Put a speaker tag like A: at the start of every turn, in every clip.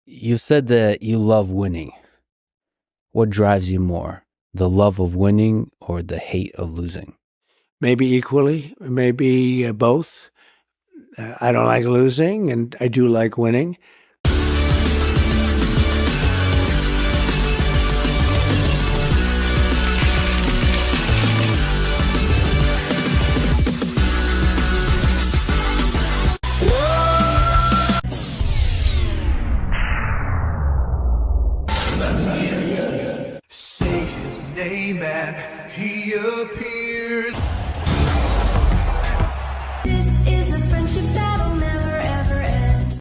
A: You said that you love winning. What drives you more, the love of winning or the hate of losing?
B: Maybe equally, maybe both. I don't like losing, and I do like winning.
C: Say his name and he appears.
D: This is a friendship that'll never ever end.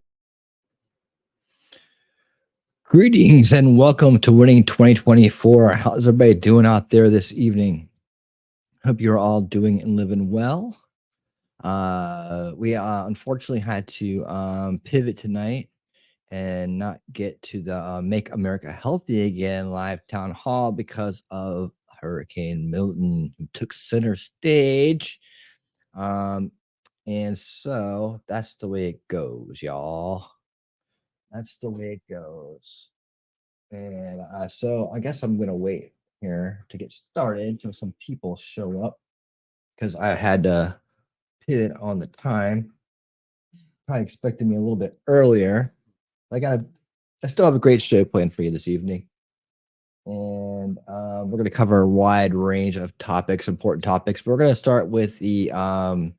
E: Greetings and welcome to Winning 2024. How's everybody doing out there this evening? Hope you're all doing and living well. We unfortunately had to pivot tonight and not get to the Make America Healthy Again live town hall because of Hurricane Milton, who took center stage. And so that's the way it goes, y'all. That's the way it goes. And so I guess I'm going to wait here to get started until some people show up because I had to pivot on the time. Probably expected me a little bit earlier. I still have a great show planned for you this evening. And we're going to cover a wide range of topics, important topics. But we're going to start with the, we're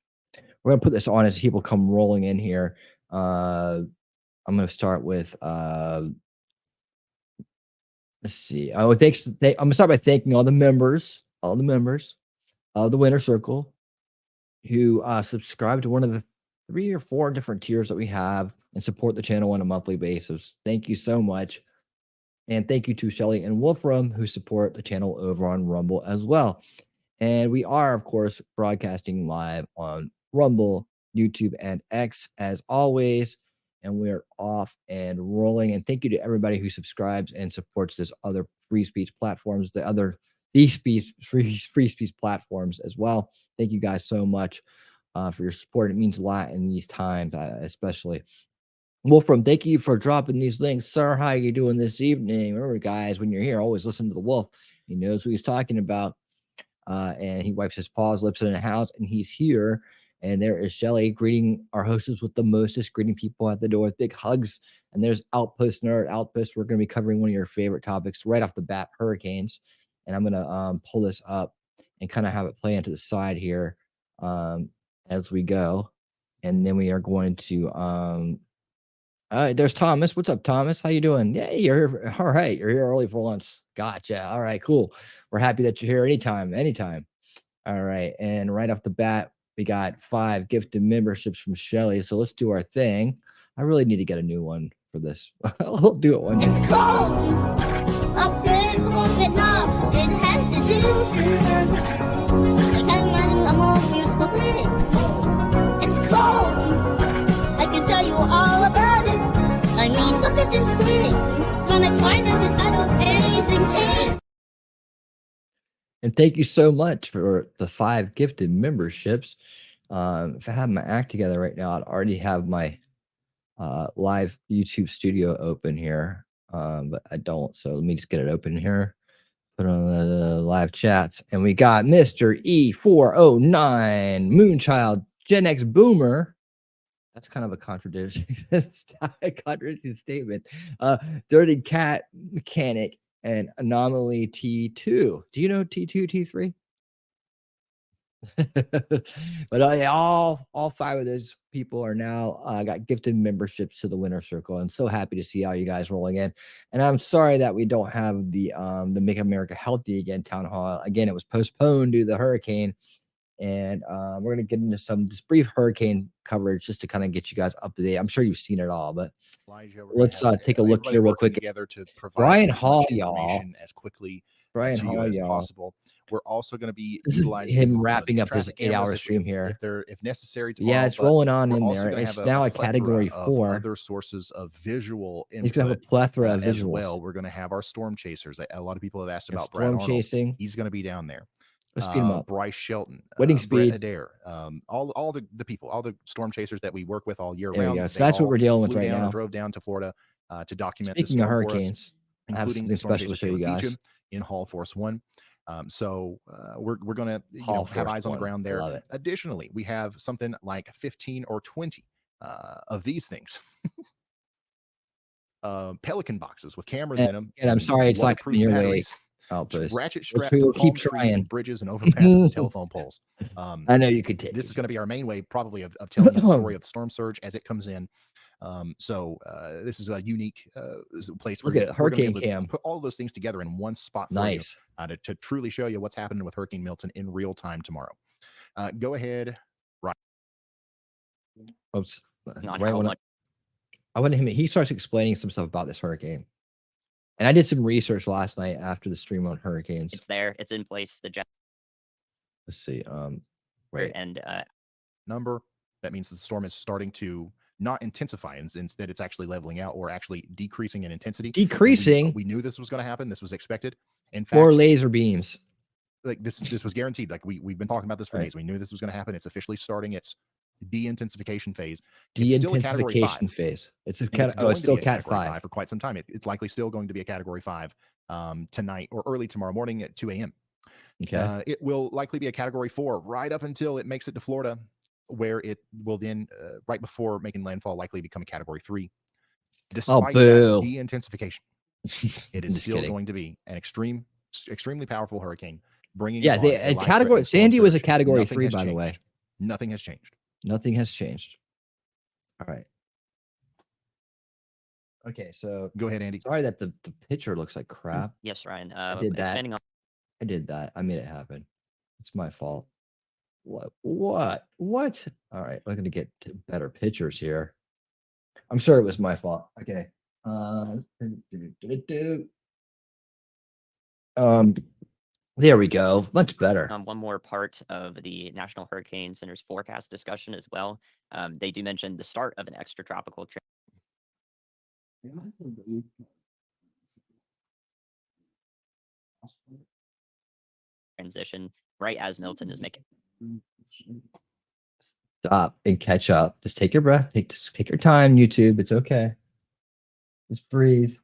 E: going to put this on as people come rolling in here. I'm going to start with, let's see. I'm going to start by thanking all the members of the Winner Circle who subscribe to one of the 3 or 4 different tiers that we have and support the channel on a monthly basis. Thank you so much. And thank you to Shelly and Wolfram who support the channel over on Rumble as well. And we are, of course, broadcasting live on Rumble, YouTube, and X as always. And we're off and rolling. And thank you to everybody who subscribes and supports this other free speech platforms, free speech platforms as well. Thank you guys so much for your support. It means a lot in these times, especially. Wolfram, thank you for dropping these links. Sir, how are you doing this evening? Remember, guys, when you're here, always listen to the wolf. He knows what he's talking about. And he wipes his paws, lips in the house, and he's here. And there is Shelly greeting our hostess with the mostest, greeting people at the door with big hugs. And there's Outpost Nerd. Outpost, we're going to be covering one of your favorite topics right off the bat, hurricanes. And I'm going to pull this up and kind of have it play into the side here as we go. And then we are going to there's Thomas. What's up, Thomas? How you doing? Yeah, you're here. All right, you're here early for lunch. Gotcha. All right, cool. We're happy that you're here anytime. All right, and right off the bat, we got 5 gifted memberships from Shelly. So let's do our thing. I really need to get a new one for this. I'll do it one day.
F: It's cold. A big warm Vietnam. It has to do. I can't imagine a more beautiful thing. It's cold. I can tell you all about it. I mean, look at this thing. When I find it, it's not amazing thing.
E: And thank you so much for the 5 gifted memberships. If I had my act together right now, I'd already have my live YouTube studio open here, but I don't. So let me just get it open here. Put on the live chats. And we got Mr. E409, Moonchild, Gen X Boomer. That's kind of a contradiction statement. Dirty Cat Mechanic and Anomaly T2. Do you know T2, T3? But all 5 of those people are now got gifted memberships to the Winner Circle. I'm so happy to see all you guys rolling in. And I'm sorry that we don't have the Make America Healthy Again town hall. Again, it was postponed due to the hurricane. And we're going to get into some just brief hurricane coverage just to kind of get you guys up to date. I'm sure you've seen it all, but let's take a look here real quick.
G: Together to provide
E: Brian Hall, y'all,
G: as quickly
E: Brian
G: to you
E: Hall,
G: as
E: y'all.
G: possible. We're also going to be
E: This
G: utilizing
E: is him wrapping up his 8-hour stream here.
G: if necessary.
E: Yeah, it's rolling on in there. It's now a category 4.
G: Other sources of visual input.
E: He's going to have a plethora of visuals.
G: As well, we're going to have our storm chasers. A lot of people have asked about
E: storm
G: Brad
E: chasing.
G: Arnold. He's going to be down there.
E: Let's speed him up.
G: Bryce Shelton,
E: Wedding Speed,
G: Brett Adair, all the people, all the storm chasers that we work with all year
E: there
G: round.
E: So that's what we're dealing with right now.
G: Drove down to Florida. to document
E: Speaking
G: the
E: of
G: storm for us,
E: hurricanes, I have
G: including
E: something
G: the storm
E: special to
G: chaser
E: show you
G: Caleb
E: guys.
G: Beecham in Hall Force 1. So we're going to
E: Hall
G: have
E: Force
G: eyes on the
E: 1.
G: ground there.
E: Love it.
G: Additionally, we have something like 15 or 20 of these things. Pelican boxes with cameras in them.
E: And I'm sorry it's not coming your way.
G: Ratchet strap
E: we will
G: to palm
E: keep
G: trees
E: trying.
G: and bridges and overpasses and telephone poles.
E: I know you could take
G: This
E: it.
G: is going to be our main way, probably, of telling you the story of the storm surge as it comes in. This is a unique place.
E: Look at it, Hurricane Cam.
G: Put all of those things together in one spot for
E: Nice.
G: you, to truly show you what's happening with Hurricane Milton in real time tomorrow. Go ahead, Ryan.
E: Oops.
H: On
E: Right
H: how
E: when
H: much
E: I went to him, he starts explaining some stuff about this hurricane. And I did some research last night after the stream on hurricanes.
H: it's there, it's in place. The jet
E: Let's see. Wait.
H: and
G: Number, that means the storm is starting to not intensify, and instead it's actually leveling out or actually decreasing in intensity.
E: Decreasing.
G: We knew this was going to happen. This was expected. In fact,
E: More laser beams.
G: like this was guaranteed. Like we've been talking about this for days. We knew this was going to happen. It's officially starting its de-intensification phase. It's still a category 5.
E: De-intensification phase. It's a
G: And
E: it's still
G: be a
E: cat
G: category
E: 5
G: for quite some time. It's likely still going to be a category 5 tonight or early tomorrow morning at 2 a.m.
E: Okay.
G: It will likely be a category 4 right up until it makes it to Florida, where it will then, right before making landfall, likely become a category 3. Despite that de-intensification, it is still going to be an extremely powerful hurricane. Bringing
E: category Sandy was a category 3, by the way.
G: Nothing has changed.
E: Nothing has changed. All right. Okay, so
G: go ahead, Andy.
E: Sorry that the picture looks like crap.
H: yes, Ryan.
E: I did that. I did that. I made it happen. It's my fault. What? All right, we're gonna get to better pictures here. I'm sure it was my fault. Okay. There we go. Much better.
H: One more part of the National Hurricane Center's forecast discussion as well. They do mention the start of an extratropical transition right as Milton is making.
E: Stop and catch up. Just take your breath. Take your time, YouTube. It's okay. Just breathe.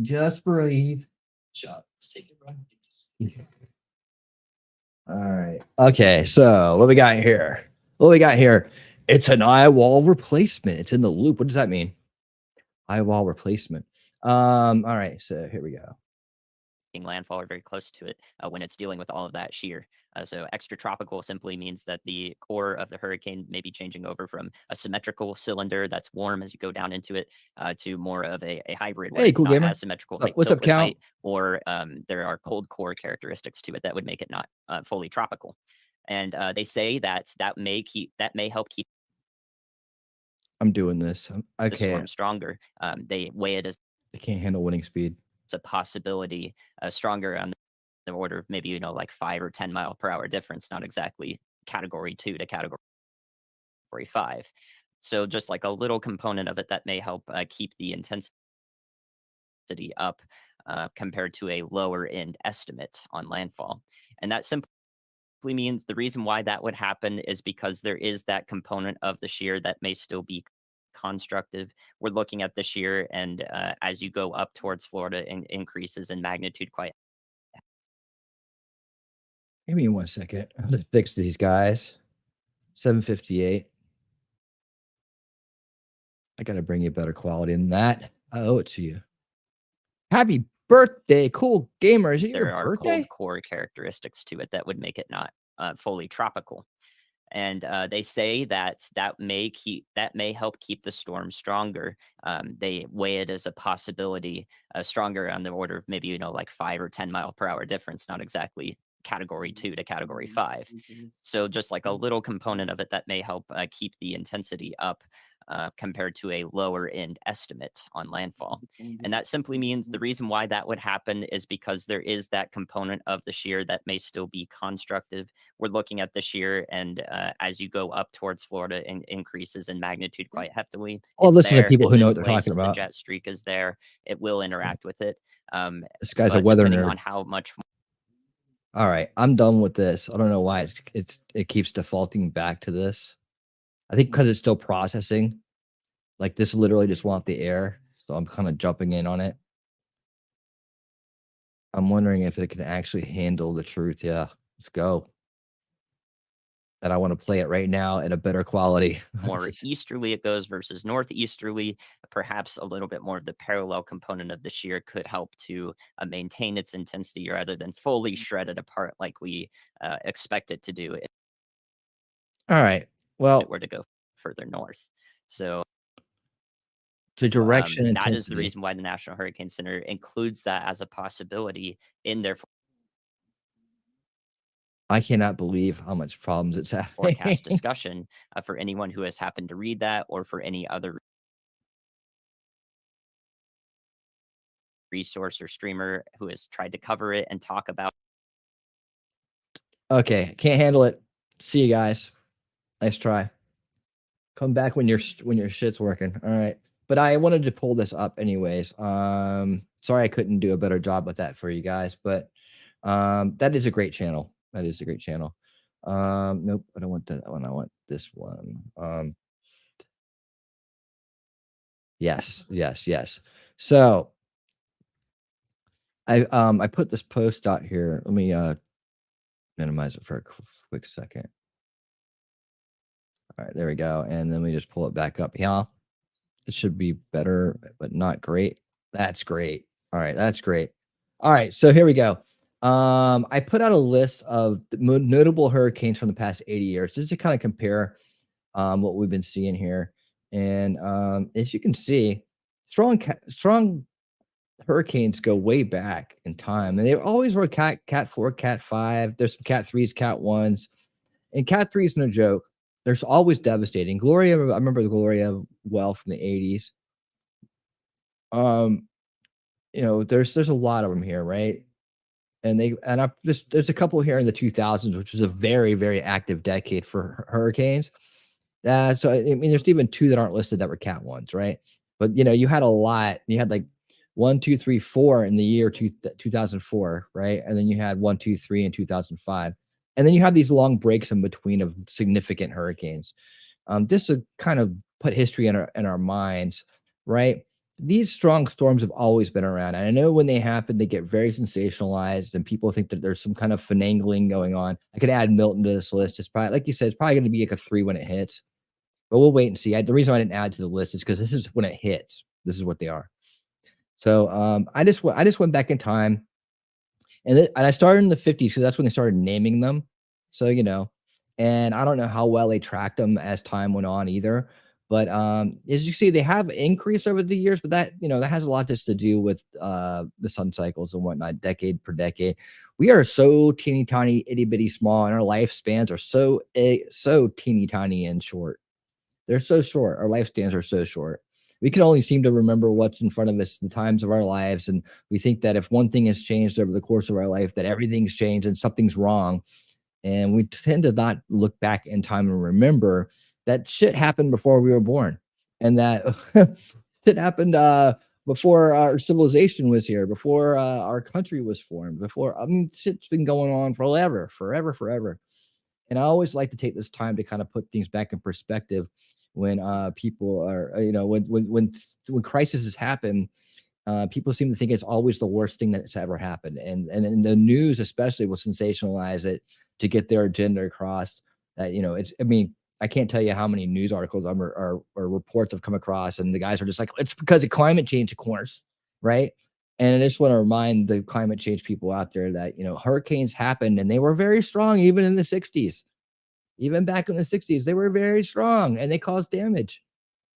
E: Just breathe. Just take your breath. All right. Okay. So what we got here? It's an eye wall replacement. It's in the loop. What does that mean? Eye wall replacement. All right. So here we go.
H: Landfall or very close to it when it's dealing with all of that shear. So extratropical simply means that the core of the hurricane may be changing over from a symmetrical cylinder that's warm as you go down into it to more of a hybrid where it's
E: cool
H: not
E: gamer.
H: as symmetrical.
E: What's up, Cal?
H: Or there are cold core characteristics to it that would make it not fully tropical. And they say that may help keep.
E: I'm doing this.
H: The storm stronger. They weigh it as
E: they can't handle winning speed.
H: It's a possibility stronger on the order of maybe, like 5 or 10 mile per hour difference, not exactly category 2 to category 5. So just like a little component of it that may help keep the intensity up compared to a lower end estimate on landfall. And that simply means the reason why that would happen is because there is that component of the shear that may still be constructive. We're looking at the shear, and as you go up towards Florida, increases in magnitude quite.
E: Give me 1 second. I'm gonna fix these guys. 758. I gotta bring you better quality than that. I owe it to you. Happy birthday, cool gamer. Is it your birthday?
H: There are cold core characteristics to it that would make it not fully tropical. And they say that may help keep the storm stronger. They weigh it as a possibility stronger on the order of maybe, like 5 or 10 mile per hour difference, not exactly category 2 to category 5. So just like a little component of it that may help keep the intensity up compared to a lower end estimate on landfall. And that simply means the reason why that would happen is because there is that component of the shear that may still be constructive. We're looking at the shear, and as you go up towards Florida, increases in magnitude quite heftily.
E: I'll listen to people who know what they're talking about.
H: The jet streak is there. It will interact with it.
E: This guy's a weather nerd.
H: On how much.
E: All right, I'm done with this. I don't know why it keeps defaulting back to this. I think because it's still processing. Like this literally just went off the air. So I'm kind of jumping in on it. I'm wondering if it can actually handle the truth. Yeah, let's go. And I want to play it right now at a better quality.
H: More easterly it goes versus northeasterly. Perhaps a little bit more of the parallel component of the shear could help to maintain its intensity rather than fully shred it apart like we expect it to do if
E: All right. Well,
H: it were to go further north. So
E: the direction
H: that
E: intensity.
H: is the reason why the National Hurricane Center includes that as a possibility in their
E: I cannot believe how much problems it's having.
H: forecast discussion for anyone who has happened to read that or for any other resource or streamer who has tried to cover it and talk about.
E: Okay, can't handle it. See you guys. Nice try. Come back when your shit's working. All right. But I wanted to pull this up anyways. Sorry I couldn't do a better job with that for you guys, but that is a great channel. That is a great channel. Nope, I don't want that one. I want this one. Yes. So I put this post out here. Let me minimize it for a quick second. All right, there we go. And then we just pull it back up. Yeah, it should be better, but not great. That's great. All right, that's great. All right, so here we go. I put out a list of notable hurricanes from the past 80 years just to kind of compare what we've been seeing here. And as you can see, strong hurricanes go way back in time, and they always were cat 4, cat 5. There's some cat 3s, cat 1s, and cat 3 is no joke. There's always devastating. Gloria, I remember the Gloria well from the 80s. There's a lot of them here, right? And there's a couple here in the 2000s, which was a very, very active decade for hurricanes. So I mean, there's even 2 that aren't listed that were cat 1s, right? But you had a lot. You had like 1, 2, 3, 4 in the year 2004, right? And then you had 1, 2, 3 in 2005. And then you have these long breaks in between of significant hurricanes. Just to kind of put history in our minds, right? These strong storms have always been around. And I know when they happen, they get very sensationalized and people think that there's some kind of finagling going on. I could add Milton to this list. It's probably, like you said, it's probably going to be like a 3 when it hits. But we'll wait and see. The reason I didn't add to the list is because this is when it hits. This is what they are. So I just went back in time. And I started in the 50s because that's when they started naming them. So, and I don't know how well they tracked them as time went on either. But as you see, they have increased over the years, but that has a lot just to do with the sun cycles and whatnot, decade per decade. We are so teeny tiny, itty bitty small, and our lifespans are so teeny tiny and short. They're so short. Our lifespans are so short. We can only seem to remember what's in front of us, the times of our lives. And we think that if one thing has changed over the course of our life, that everything's changed and something's wrong. And we tend to not look back in time and remember that shit happened before we were born. And that shit happened before our civilization was here, before our country was formed, shit's been going on forever. And I always like to take this time to kind of put things back in perspective when people are, when crises happen, people seem to think it's always the worst thing that's ever happened. And the news especially will sensationalize it to get their agenda across that, I can't tell you how many news articles or reports I've come across, and the guys are just like, it's because of climate change, of course, right? And I just want to remind the climate change people out there that, hurricanes happened and they were very strong even in the 60s. Even back in the 60s, they were very strong and they caused damage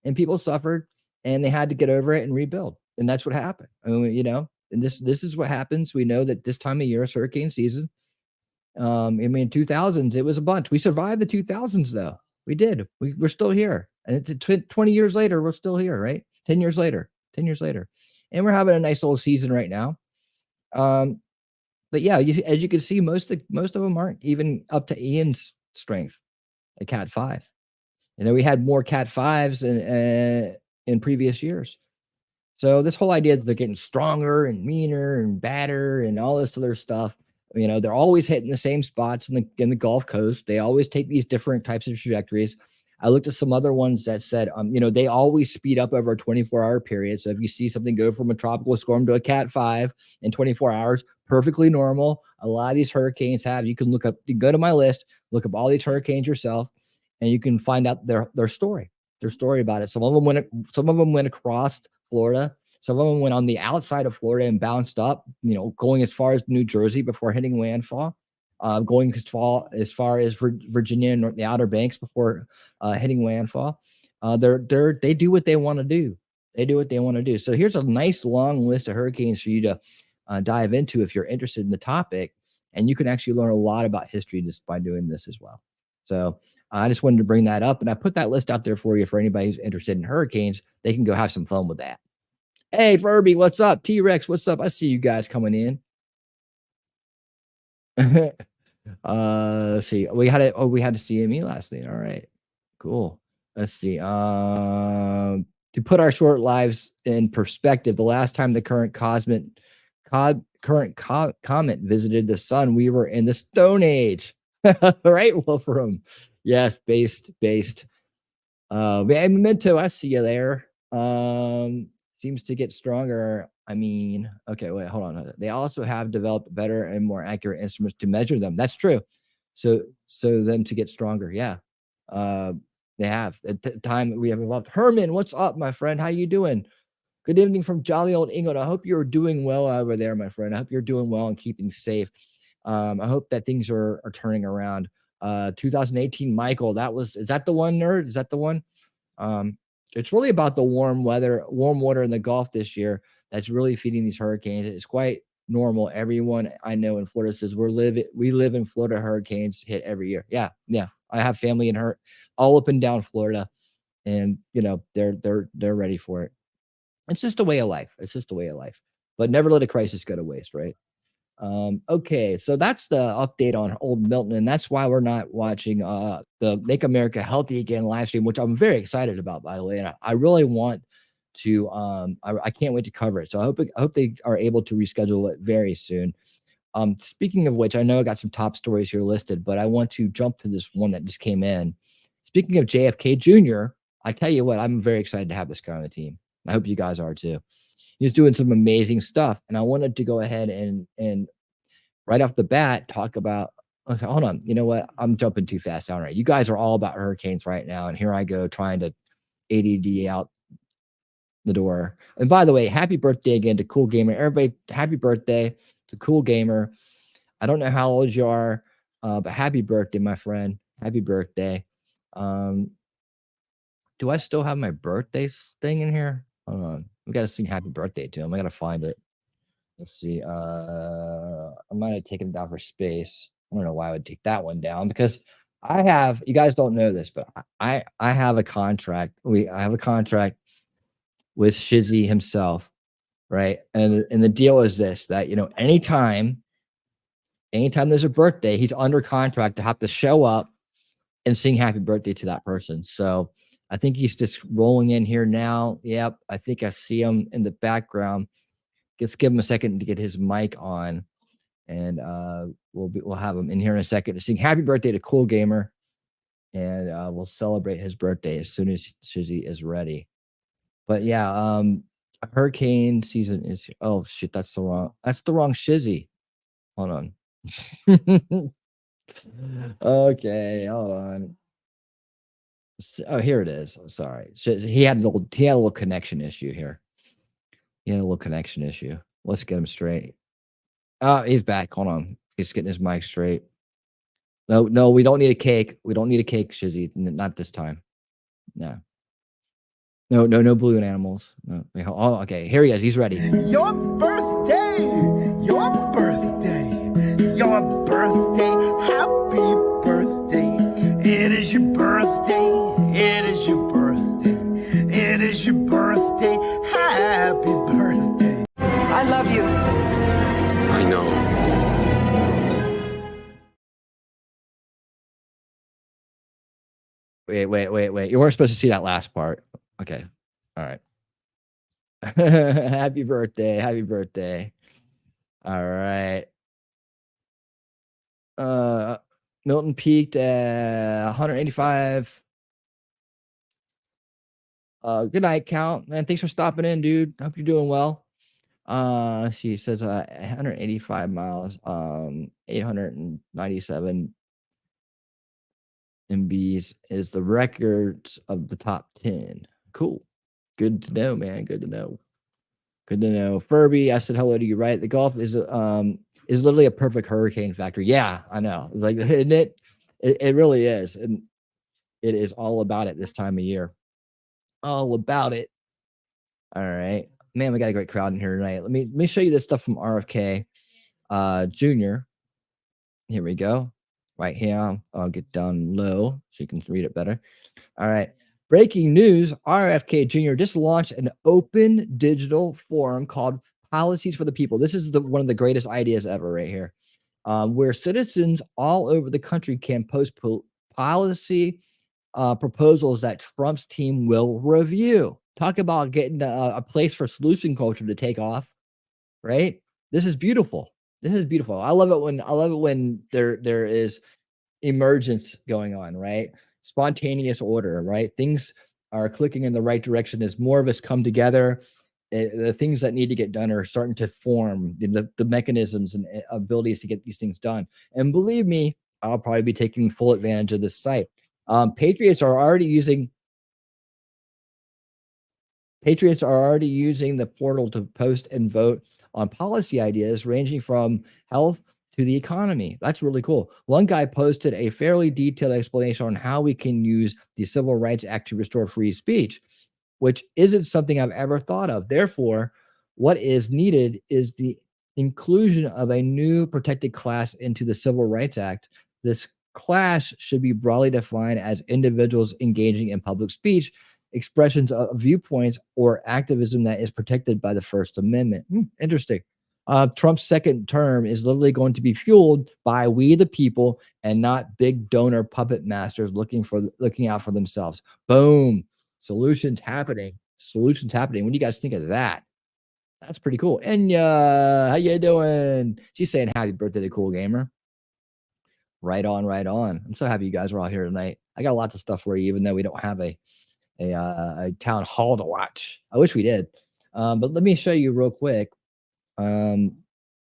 E: and people suffered and they had to get over it and rebuild. And that's what happened. And this is what happens. We know that this time of year is hurricane season. 2000s, it was a bunch. We survived the 2000s though. We did. We're still here. And it's 20 years later, we're still here, right? 10 years later. And we're having a nice little season right now. But yeah, as you can see, most of them aren't even up to Ian's strength, a cat 5. We had more cat 5s in previous years. So this whole idea that they're getting stronger and meaner and badder and all this other stuff, they're always hitting the same spots in the Gulf Coast. They always take these different types of trajectories. I looked at some other ones that said, they always speed up over a 24-hour period. So if you see something go from a tropical storm to a Cat 5 in 24 hours, perfectly normal. A lot of these hurricanes have. You can go to my list, look up all these hurricanes yourself, and you can find out their story about it. Some of them went across Florida. Some of them went on the outside of Florida and bounced up, going as far as New Jersey before hitting landfall, going as far as Virginia and the Outer Banks before hitting landfall. They do what they want to do. They do what they want to do. So here's a nice long list of hurricanes for you to dive into if you're interested in the topic, and you can actually learn a lot about history just by doing this as well. So I just wanted to bring that up, and I put that list out there for you for anybody who's interested in hurricanes. They can go have some fun with that. Hey, Furby, what's up? T-Rex, what's up? I see you guys coming in. Let's see. We had a CME last night. All right, cool. Let's see. To put our short lives in perspective, the last time the current comet visited the sun, we were in the Stone Age. Right, Wolfram? Yes, based. Memento, I see you there. Seems to get stronger. Okay, wait, hold on. They also have developed better and more accurate instruments to measure them. That's true. So them to get stronger. Yeah. They have. At the time we have evolved. Herman, what's up, my friend? How you doing? Good evening from jolly old England. I hope you're doing well over there, my friend. I hope you're doing well and keeping safe. I hope that things are turning around. 2018, Michael, is that the one, nerd? Is that the one? It's really about the warm water in the Gulf this year that's really feeding these hurricanes. It's quite normal. Everyone I know in Florida says we live in Florida. Hurricanes hit every year. Yeah. I have family in all up and down Florida, and they're ready for it. It's just a way of life. But never let a crisis go to waste, right? Okay, so that's the update on old Milton, and that's why we're not watching the Make America Healthy Again live stream, which I'm very excited about, by the way, and I really want to. I can't wait to cover it. So I hope they are able to reschedule it very soon. Speaking of which, I know I got some top stories here listed, but I want to jump to this one that just came in. Speaking of JFK Jr., I tell you what, I'm very excited to have this guy on the team. I hope you guys are too. He's doing some amazing stuff, and I wanted to go ahead and right off the bat talk about. Okay, hold on. You know what? I'm jumping too fast. All right, you guys are all about hurricanes right now, and here I go trying to ADD out the door. And by the way, happy birthday again to Cool Gamer. Everybody, happy birthday to Cool Gamer. I don't know how old you are, but happy birthday, my friend. Happy birthday. Do I still have my birthday thing in here? Hold on. We got to sing happy birthday to him. I got to find it. Let's see. I might have taken it down for space. I don't know why I would take that one down, because I have, you guys don't know this, but I have a contract. I have a contract with Shizzy himself, right? And the deal is this, that, anytime there's a birthday, he's under contract to have to show up and sing happy birthday to that person. So I think he's just rolling in here now. Yep, I think I see him in the background. Let's give him a second to get his mic on, and we'll have him in here in a second to sing happy birthday to Cool Gamer, and we'll celebrate his birthday as soon as Shizzy is ready. But yeah, hurricane season is here. Oh shit, that's the wrong Shizzy. Hold on. Okay, hold on. Oh, here it is. Sorry, he had a little connection issue here. Let's get him straight. Oh, he's back. Hold on, he's getting his mic straight. No, we don't need a cake. We don't need a cake, Shizzy. Not this time. No, balloon animals. No. Oh, okay. Here he is. He's ready.
C: Your birthday, happy birthday. It is your birthday, happy birthday.
I: I love you.
J: I know.
E: Wait. You weren't supposed to see that last part. Okay. All right. Happy birthday. All right. Milton peaked at 185 Good night, Count. Man, thanks for stopping in, dude. Hope you're doing well. She says 185 miles, 897 MBs is the records of the top 10. Cool. Good to know, man. Good to know. Good to know. Furby, I said hello to you, right? The Gulf is literally a perfect hurricane factory. Yeah, I know. Like, isn't it? It really is. And it is all about it this time of year. All about it. All right. Man, we got a great crowd in here tonight. Let me show you this stuff from RFK Jr. Here we go. Right here. I'll get down low so you can read it better. All right. Breaking news, RFK Jr. just launched an open digital forum called Policies for the People. This is one of the greatest ideas ever right here, where citizens all over the country can post policy proposals that Trump's team will review. Talk about getting a place for solution culture to take off, right? This is beautiful. This is beautiful. I love it when there is emergence going on, right? Spontaneous order, right? Things are clicking in the right direction as more of us come together. The things that need to get done are starting to form, the mechanisms and abilities to get these things done. And believe me, I'll probably be taking full advantage of this site. Patriots are already using the portal to post and vote on policy ideas ranging from health to the economy. That's really cool. One guy posted a fairly detailed explanation on how we can use the Civil Rights Act to restore free speech, which isn't something I've ever thought of. Therefore, what is needed is the inclusion of a new protected class into the Civil Rights Act. This class should be broadly defined as individuals engaging in public speech, expressions of viewpoints, or activism that is protected by the First Amendment. Interesting. Trump's second term is literally going to be fueled by we the people and not big donor puppet masters looking out for themselves. Boom. Solutions happening. What do you guys think of that? That's pretty cool. Enya, how you doing? She's saying happy birthday to Cool Gamer. Right on, right on. I'm so happy you guys are all here tonight. I got lots of stuff for you, even though we don't have a town hall to watch. I wish we did. But let me show you real quick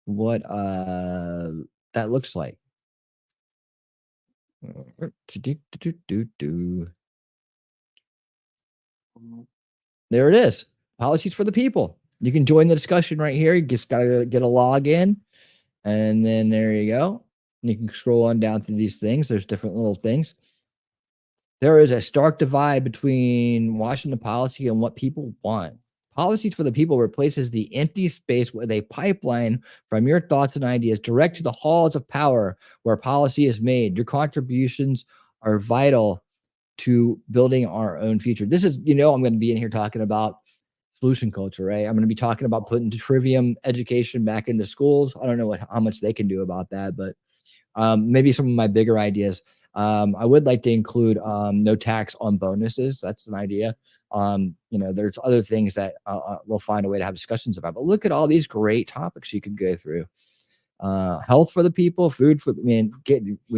E: what that looks like. There it is. Policies for the people. You can join the discussion right here. You just got to get a login. And then there you go. You can scroll on down through these things. There's different little things. There is a stark divide between Washington policy and what people want. Policies for the People replaces the empty space with a pipeline from your thoughts and ideas direct to the halls of power where policy is made. Your contributions are vital to building our own future. This is, I'm going to be in here talking about solution culture, right? I'm going to be talking about putting trivium education back into schools. I don't know how much they can do about that, but maybe some of my bigger ideas. I would like to include no tax on bonuses. That's an idea. There's other things that we'll find a way to have discussions about. But look at all these great topics you could go through. Health for the people, food for, we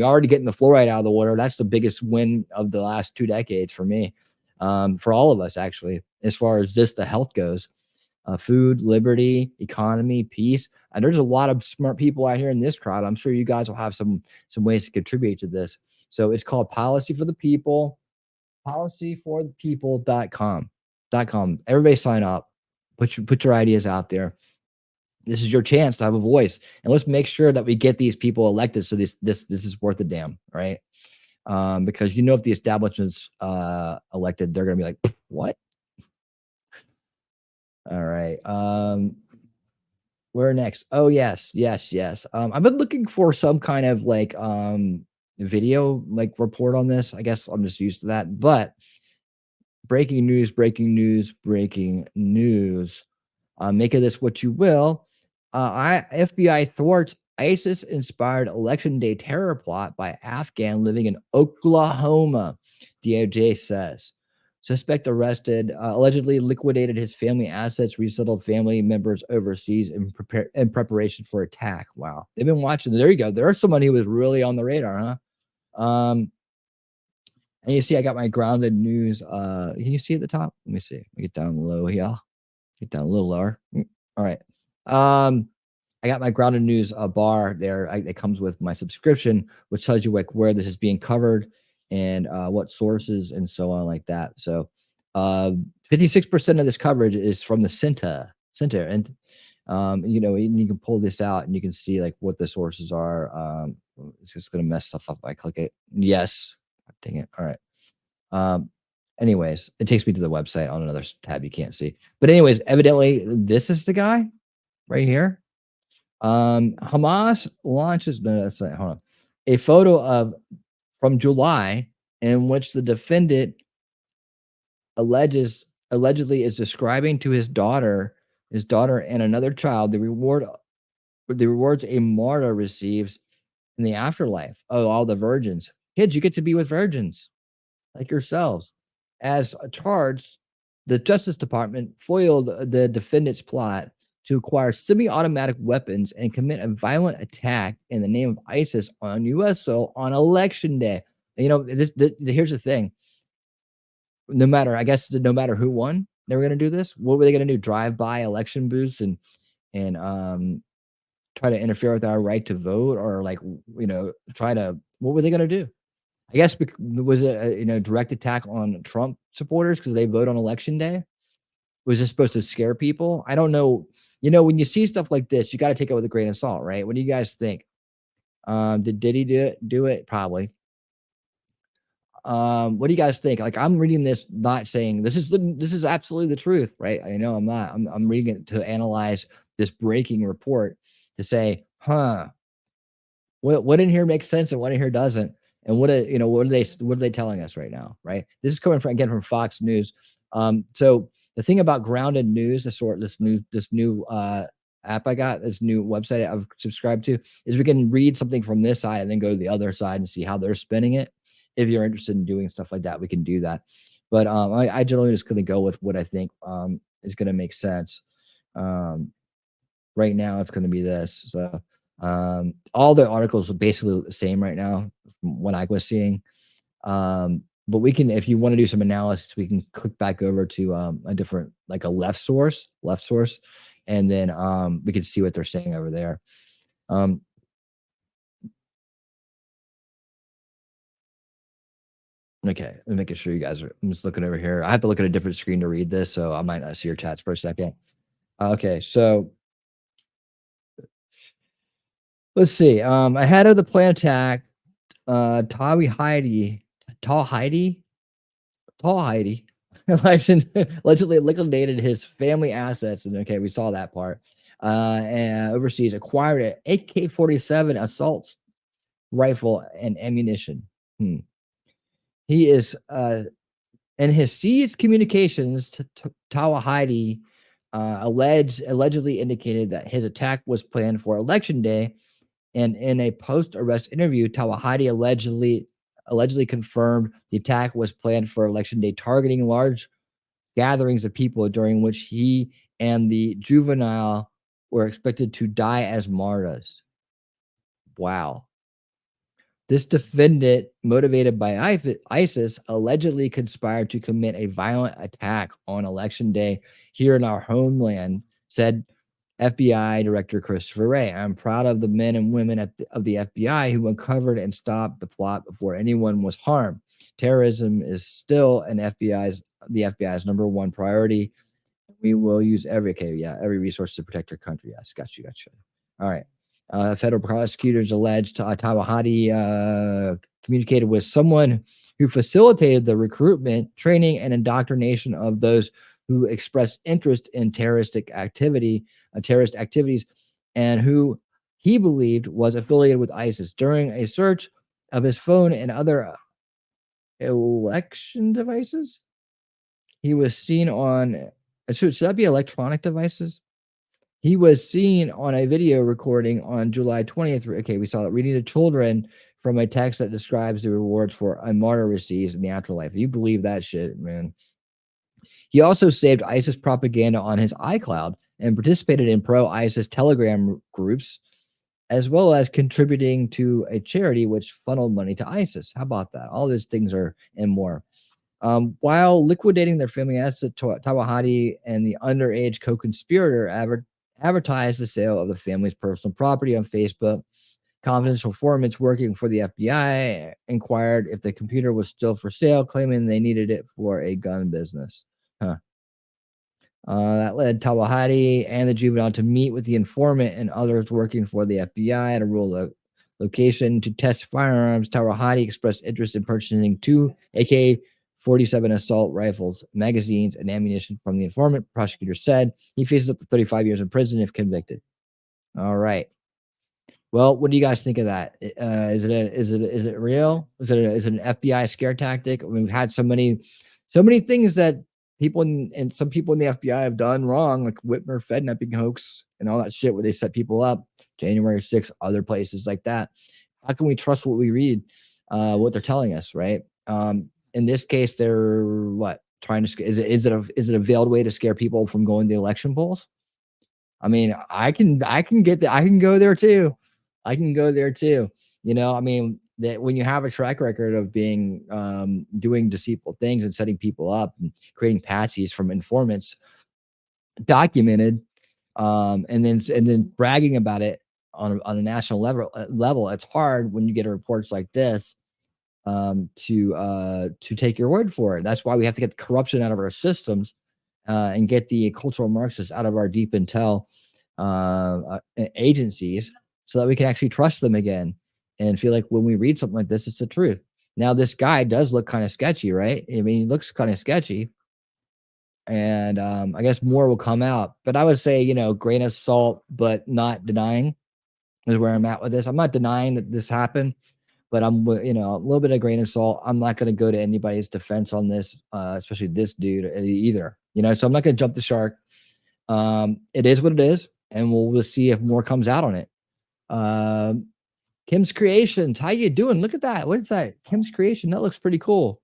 E: already getting the fluoride out of the water. That's the biggest win of the last 2 decades for me, for all of us, actually, as far as just the health goes. Food, liberty, economy, peace. And there's a lot of smart people out here in this crowd. I'm sure you guys will have some ways to contribute to this. So it's called Policy for the People, policyforthepeople.com. Everybody sign up. Put your ideas out there. This is your chance to have a voice, and let's make sure that we get these people elected. So this is worth a damn, right? Because if the establishment's elected, they're gonna be like, what? All right. Where next? Oh, yes. I've been looking for some kind of video report on this. I guess I'm just used to that. But breaking news. Make of this what you will. FBI thwarts ISIS-inspired election day terror plot by Afghan living in Oklahoma, DOJ says. Suspect arrested, allegedly liquidated his family assets, resettled family members overseas in preparation for attack. Wow. They've been watching. There you go. There's somebody who was really on the radar, huh? And you see, I got my grounded news. Can you see at the top? Let me see. Let me get down low here. Get down a little lower. All right. I got my grounded news bar there. It comes with my subscription, which tells you like where this is being covered and what sources and so on like that. So 56% of this coverage is from the center. And you know, you can pull this out and you can see like what the sources are. It's just going to mess stuff up. I click it. Yes. Dang it. All right. Anyways, it takes me to the website on another tab you can't see. But anyways, evidently this is the guy right here. Hamas launches, no, that's not, hold on, a photo from July in which the defendant allegedly is describing to his daughter and another child the rewards a martyr receives in the afterlife. Oh, all the virgins. Kids, you get to be with virgins like yourselves. As charged, the Justice Department foiled the defendant's plot to acquire semi-automatic weapons and commit a violent attack in the name of ISIS on U.S. soil on election day. You know, here's the thing. No matter who won, they were going to do this. What were they going to do? Drive by election booths and try to interfere with our right to vote, or like, you know, what were they going to do? I guess was it a direct attack on Trump supporters because they vote on election day? Was this supposed to scare people? I don't know. You know, when you see stuff like this, you got to take it with a grain of salt, right? What do you guys think? Did he do it? Probably. What do you guys think? Like, I'm reading this, not saying this is absolutely the truth, right? I know I'm not. I'm reading it to analyze this breaking report to say, what in here makes sense and what in here doesn't, and what are they telling us right now, right? This is coming from Fox News. So the thing about grounded news, this new app I got, this new website I've subscribed to, is we can read something from this side and then go to the other side and see how they're spinning it. If you're interested in doing stuff like that, we can do that. But I generally just going to go with what I think is going to make sense. Right now, it's going to be this. So all the articles are basically the same right now from what I was seeing. But we can, if you want to do some analysis, we can click back over to a different, like a left source, and then we can see what they're saying over there. Okay, I'm making sure you guys are. I'm just looking over here. I have to look at a different screen to read this, so I might not see your chats for a second. Okay, so let's see. Ahead of the planned attack, Tall Heidi allegedly liquidated his family assets, and okay, we saw that part. And overseas, acquired an AK-47 assault rifle and ammunition. He is in his seized communications to Tawahidi allegedly indicated that his attack was planned for election day, and in a post-arrest interview, Tawahidi allegedly confirmed the attack was planned for election day, targeting large gatherings of people during which he and the juvenile were expected to die as martyrs. Wow. This defendant, motivated by ISIS, allegedly conspired to commit a violent attack on election day here in our homeland, said FBI Director Christopher Wray. I'm proud of the men and women of the FBI who uncovered and stopped the plot before anyone was harmed. Terrorism is still the FBI's number one priority. We will use every resource to protect our country. Yes, got you. All right. Federal prosecutors alleged Tawahidi communicated with someone who facilitated the recruitment, training, and indoctrination of those who expressed interest in terrorist activities, and who he believed was affiliated with ISIS. During a search of his phone and other election devices, he was seen on. Should that be electronic devices? He was seen on a video recording on July 20th. Okay, we saw it reading to children from a text that describes the rewards for a martyr receives in the afterlife. You believe that shit, man. He also saved ISIS propaganda on his iCloud and participated in pro-ISIS Telegram groups as well as contributing to a charity which funneled money to ISIS. How about that? All those things are and more. While liquidating their family asset, Tawahati and the underage co-conspirator advertised the sale of the family's personal property on Facebook. Confidential informants working for the FBI inquired if the computer was still for sale, claiming they needed it for a gun business. That led Tawahati and the juvenile to meet with the informant and others working for the FBI at a rural location to test firearms. Tawahati expressed interest in purchasing 2 AK-47 assault rifles, magazines, and ammunition from the informant. Prosecutors said he faces up to 35 years in prison if convicted. All right. Well, what do you guys think of that? Is it real? Is it an FBI scare tactic? We've had so many things that people and some people in the FBI have done wrong, like Whitmer Fednapping hoax and all that shit where they set people up, January 6th, other places like that. How can we trust what we read, what they're telling us, right? In this case, they're what trying to is it a veiled way to scare people from going to the election polls? I mean, I can go there too. I can go there too. You know, I mean, that when you have a track record of being doing deceitful things and setting people up and creating patsies from informants, documented, and then bragging about it on a national level, it's hard when you get reports like this to take your word for it. That's why we have to get the corruption out of our systems and get the cultural Marxists out of our deep intel agencies, so that we can actually trust them again and feel like when we read something like this, it's the truth. Now, this guy does look kind of sketchy, right? I mean, he looks kind of sketchy. And I guess more will come out. But I would say, you know, grain of salt, but not denying is where I'm at with this. I'm not denying that this happened, but I'm, you know, a little bit of grain of salt. I'm not going to go to anybody's defense on this, especially this dude either. You know, so I'm not going to jump the shark. It is what it is. And we'll see if more comes out on it. Kim's Creations, how you doing? Look at that. What is that? Kim's Creation. That looks pretty cool. What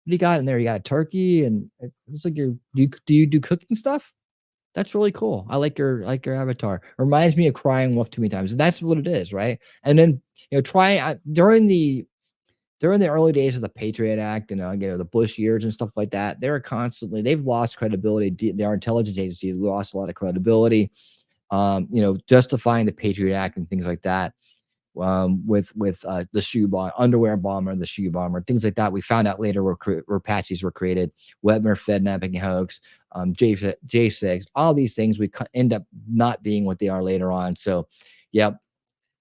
E: do you got in there? You got a turkey, and it looks like do you do cooking stuff? That's really cool. I like your avatar. Reminds me of Crying Wolf too many times. And that's what it is, right? And then, you know, during the early days of the Patriot Act and you know, the Bush years and stuff like that, they've lost credibility. Their intelligence agency lost a lot of credibility. You know, justifying the Patriot Act and things like that, with the shoe bomb, underwear bomber, the shoe bomber, things like that. We found out later where patsies were created, Whitmer Fednapping hoax, J6, all these things we end up not being what they are later on. So, yeah.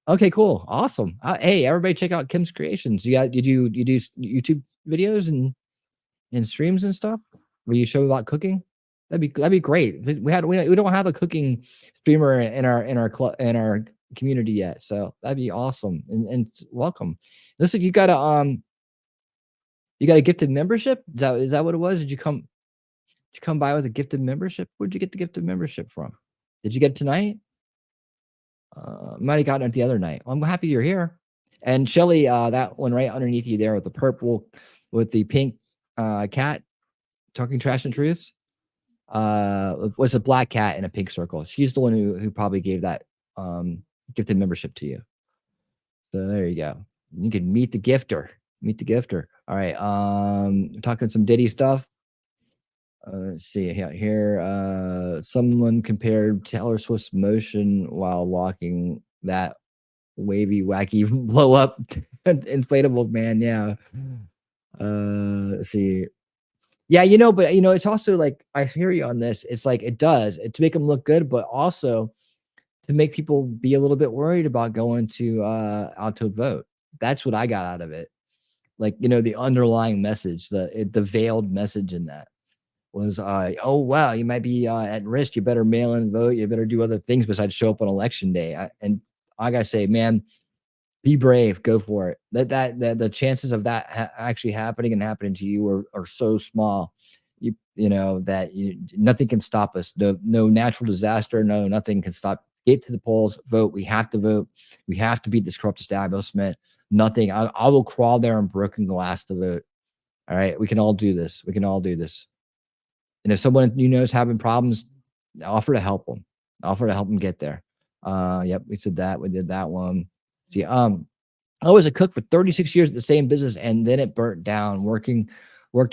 E: Okay, cool. Awesome. Hey, everybody check out Kim's Creations. You do YouTube videos and streams and stuff where you show about cooking? That'd be great. We don't have a cooking streamer in our community yet, so that'd be awesome. And welcome. Listen, you got a gifted membership. Is that what it was? Did you come by with a gifted membership? Where'd you get the gifted membership from? Did you get it tonight? Might have gotten it the other night. Well, I'm happy you're here. And Shelly, that one right underneath you there with the purple, with the pink cat talking trash and truths. Was a black cat in a pink circle. She's the one who probably gave that gifted membership to you. So there you go. You can meet the gifter. All right. Talking some Diddy stuff. Let's see here. Someone compared Taylor Swift's motion while walking that wavy, wacky blow up inflatable man. Yeah. Let's see. Yeah, you know, but you know, it's also like, I hear you on this. It's like it to make them look good, but also to make people be a little bit worried about going to out to vote. That's what I got out of it. Like, you know, the underlying message, the veiled message in that was, oh wow, you might be at risk. You better mail in vote. You better do other things besides show up on election day. And I gotta say, man, be brave. Go for it. The chances of that actually happening to you are so small. You know that nothing can stop us. No natural disaster. Nothing can stop. Get to the polls. Vote. We have to vote. We have to beat this corrupt establishment. Nothing. I will crawl there on broken glass to vote. All right. We can all do this. And if someone you know is having problems, offer to help them. Get there. Yep, we said that. We did that one. See, I was a cook for 36 years at the same business, and then it burnt down. Worked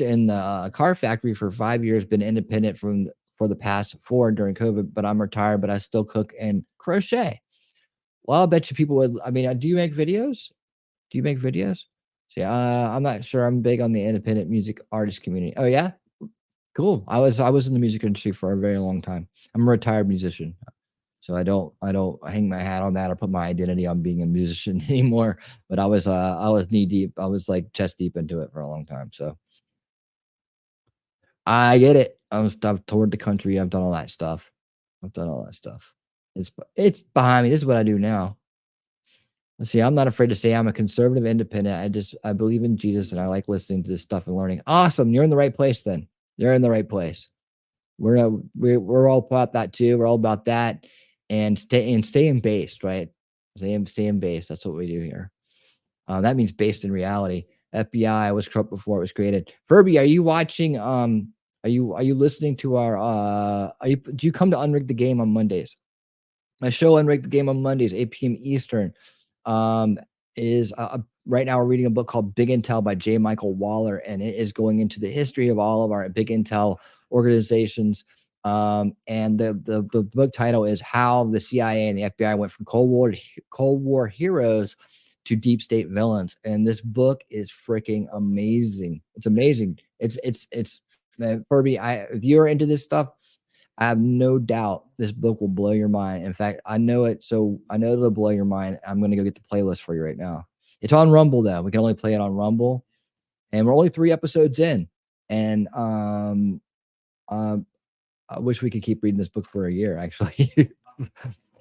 E: in the car factory for 5 years. Been independent for the past 4 during COVID, but I'm retired. But I still cook and crochet. Well, I bet you people would. I mean, do you make videos? Do you make videos? See, I'm not sure. I'm big on the independent music artist community. Oh yeah, cool. I was in the music industry for a very long time. I'm a retired musician. So I don't hang my hat on that or put my identity on being a musician anymore. But I was knee deep. I was like chest deep into it for a long time. So I get it. I've toured the country. I've done all that stuff. It's behind me. This is what I do now. Let's see. I'm not afraid to say I'm a conservative independent. I believe in Jesus and I like listening to this stuff and learning. Awesome. You're in the right place then. You're in the right place. We're all about that too. We're all about that. And staying based, right? Staying based. That's what we do here. That means based in reality. FBI was corrupt before it was created. Furby, are you watching? Are you listening to our? Do you come to Unrig the Game on Mondays? My show Unrig the Game on Mondays, 8 p.m. Eastern. Is right now we're reading a book called Big Intel by J. Michael Waller, and it is going into the history of all of our big intel organizations. And the book title is How the CIA and the FBI went from Cold War heroes to deep state villains. And this book is freaking amazing. It's amazing. It's Furby. If you're into this stuff, I have no doubt this book will blow your mind. In fact, I know it. So I know it'll blow your mind. I'm going to go get the playlist for you right now. It's on Rumble though. We can only play it on Rumble, and we're only 3 episodes in. And I wish we could keep reading this book for a year. Actually,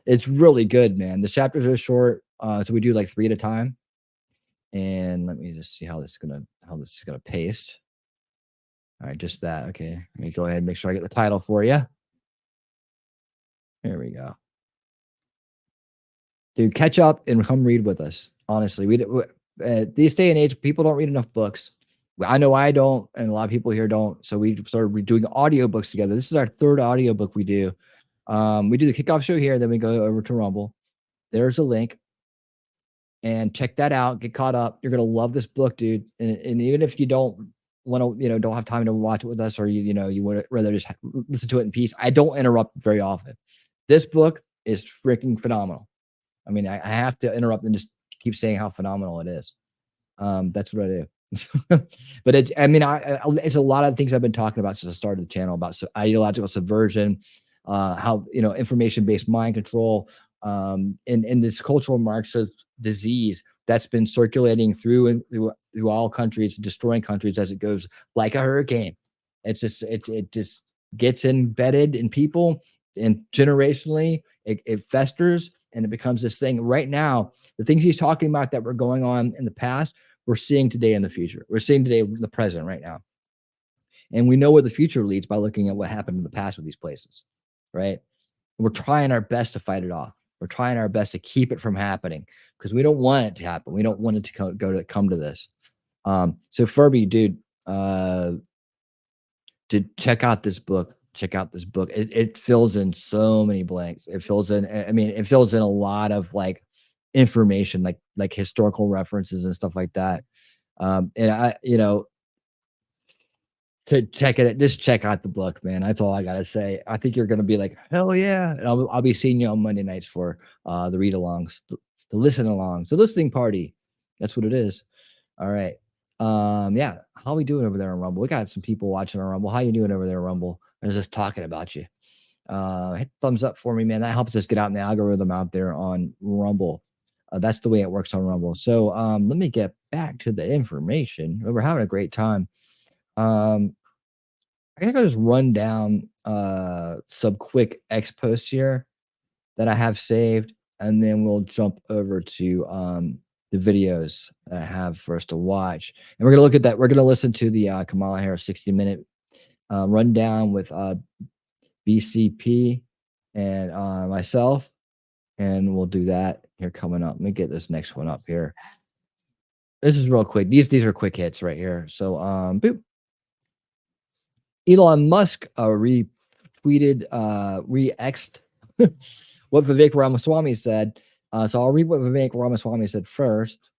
E: it's really good, man. The chapters are short, so we do like 3 at a time. And let me just see how this is gonna paste. All right, just that. Okay, let me go ahead and make sure I get the title for you. There we go. Dude, catch up and come read with us. Honestly, these day and age, people don't read enough books. I know I don't, and a lot of people here don't. So we started doing audiobooks together. This is our 3rd audiobook we do. We do the kickoff show here, then we go over to Rumble. There's a link. And check that out. Get caught up. You're gonna love this book, dude. And even if you don't want to, don't have time to watch it with us, or you would rather just listen to it in peace, I don't interrupt very often. This book is freaking phenomenal. I mean, I have to interrupt and just keep saying how phenomenal it is. That's what I do. But it's a lot of things I've been talking about since I started the channel about ideological subversion, how information-based mind control, in this cultural Marxist disease that's been circulating through all countries, destroying countries as it goes like a hurricane. It just gets embedded in people, and generationally it festers and it becomes this thing. Right now, the things he's talking about that were going on in the past, we're seeing today in the future. We're seeing today in the present right now. And we know where the future leads by looking at what happened in the past with these places, right? We're trying our best to fight it off. We're trying our best to keep it from happening because we don't want it to happen. We don't want it to come to this. So Furby, dude, check out this book. It fills in so many blanks. It fills in a lot of like information, like historical references and stuff like that. To check it, just check out the book, man. That's all I gotta say. I think you're gonna be like, hell yeah! And I'll be seeing you on Monday nights for the read-alongs, the listen-alongs, the listening party. That's what it is. All right. Yeah. How are we doing over there on Rumble? We got some people watching on Rumble. How you doing over there on Rumble? I was just talking about you. Hit thumbs up for me, man. That helps us get out in the algorithm out there on Rumble. That's the way it works on Rumble. So let me get back to the information. We're having a great time. I think I'll just run down some quick X posts here that I have saved, and then we'll jump over to the videos that I have for us to watch. And we're gonna look at that. We're gonna listen to the Kamala Harris 60-minute rundown with BCP and myself, and we'll do that here coming up. Let me get this next one up here. This is real quick. These are quick hits right here. So boop. Elon Musk retweeted, re-X'd what Vivek Ramaswamy said. So I'll read what Vivek Ramaswamy said first,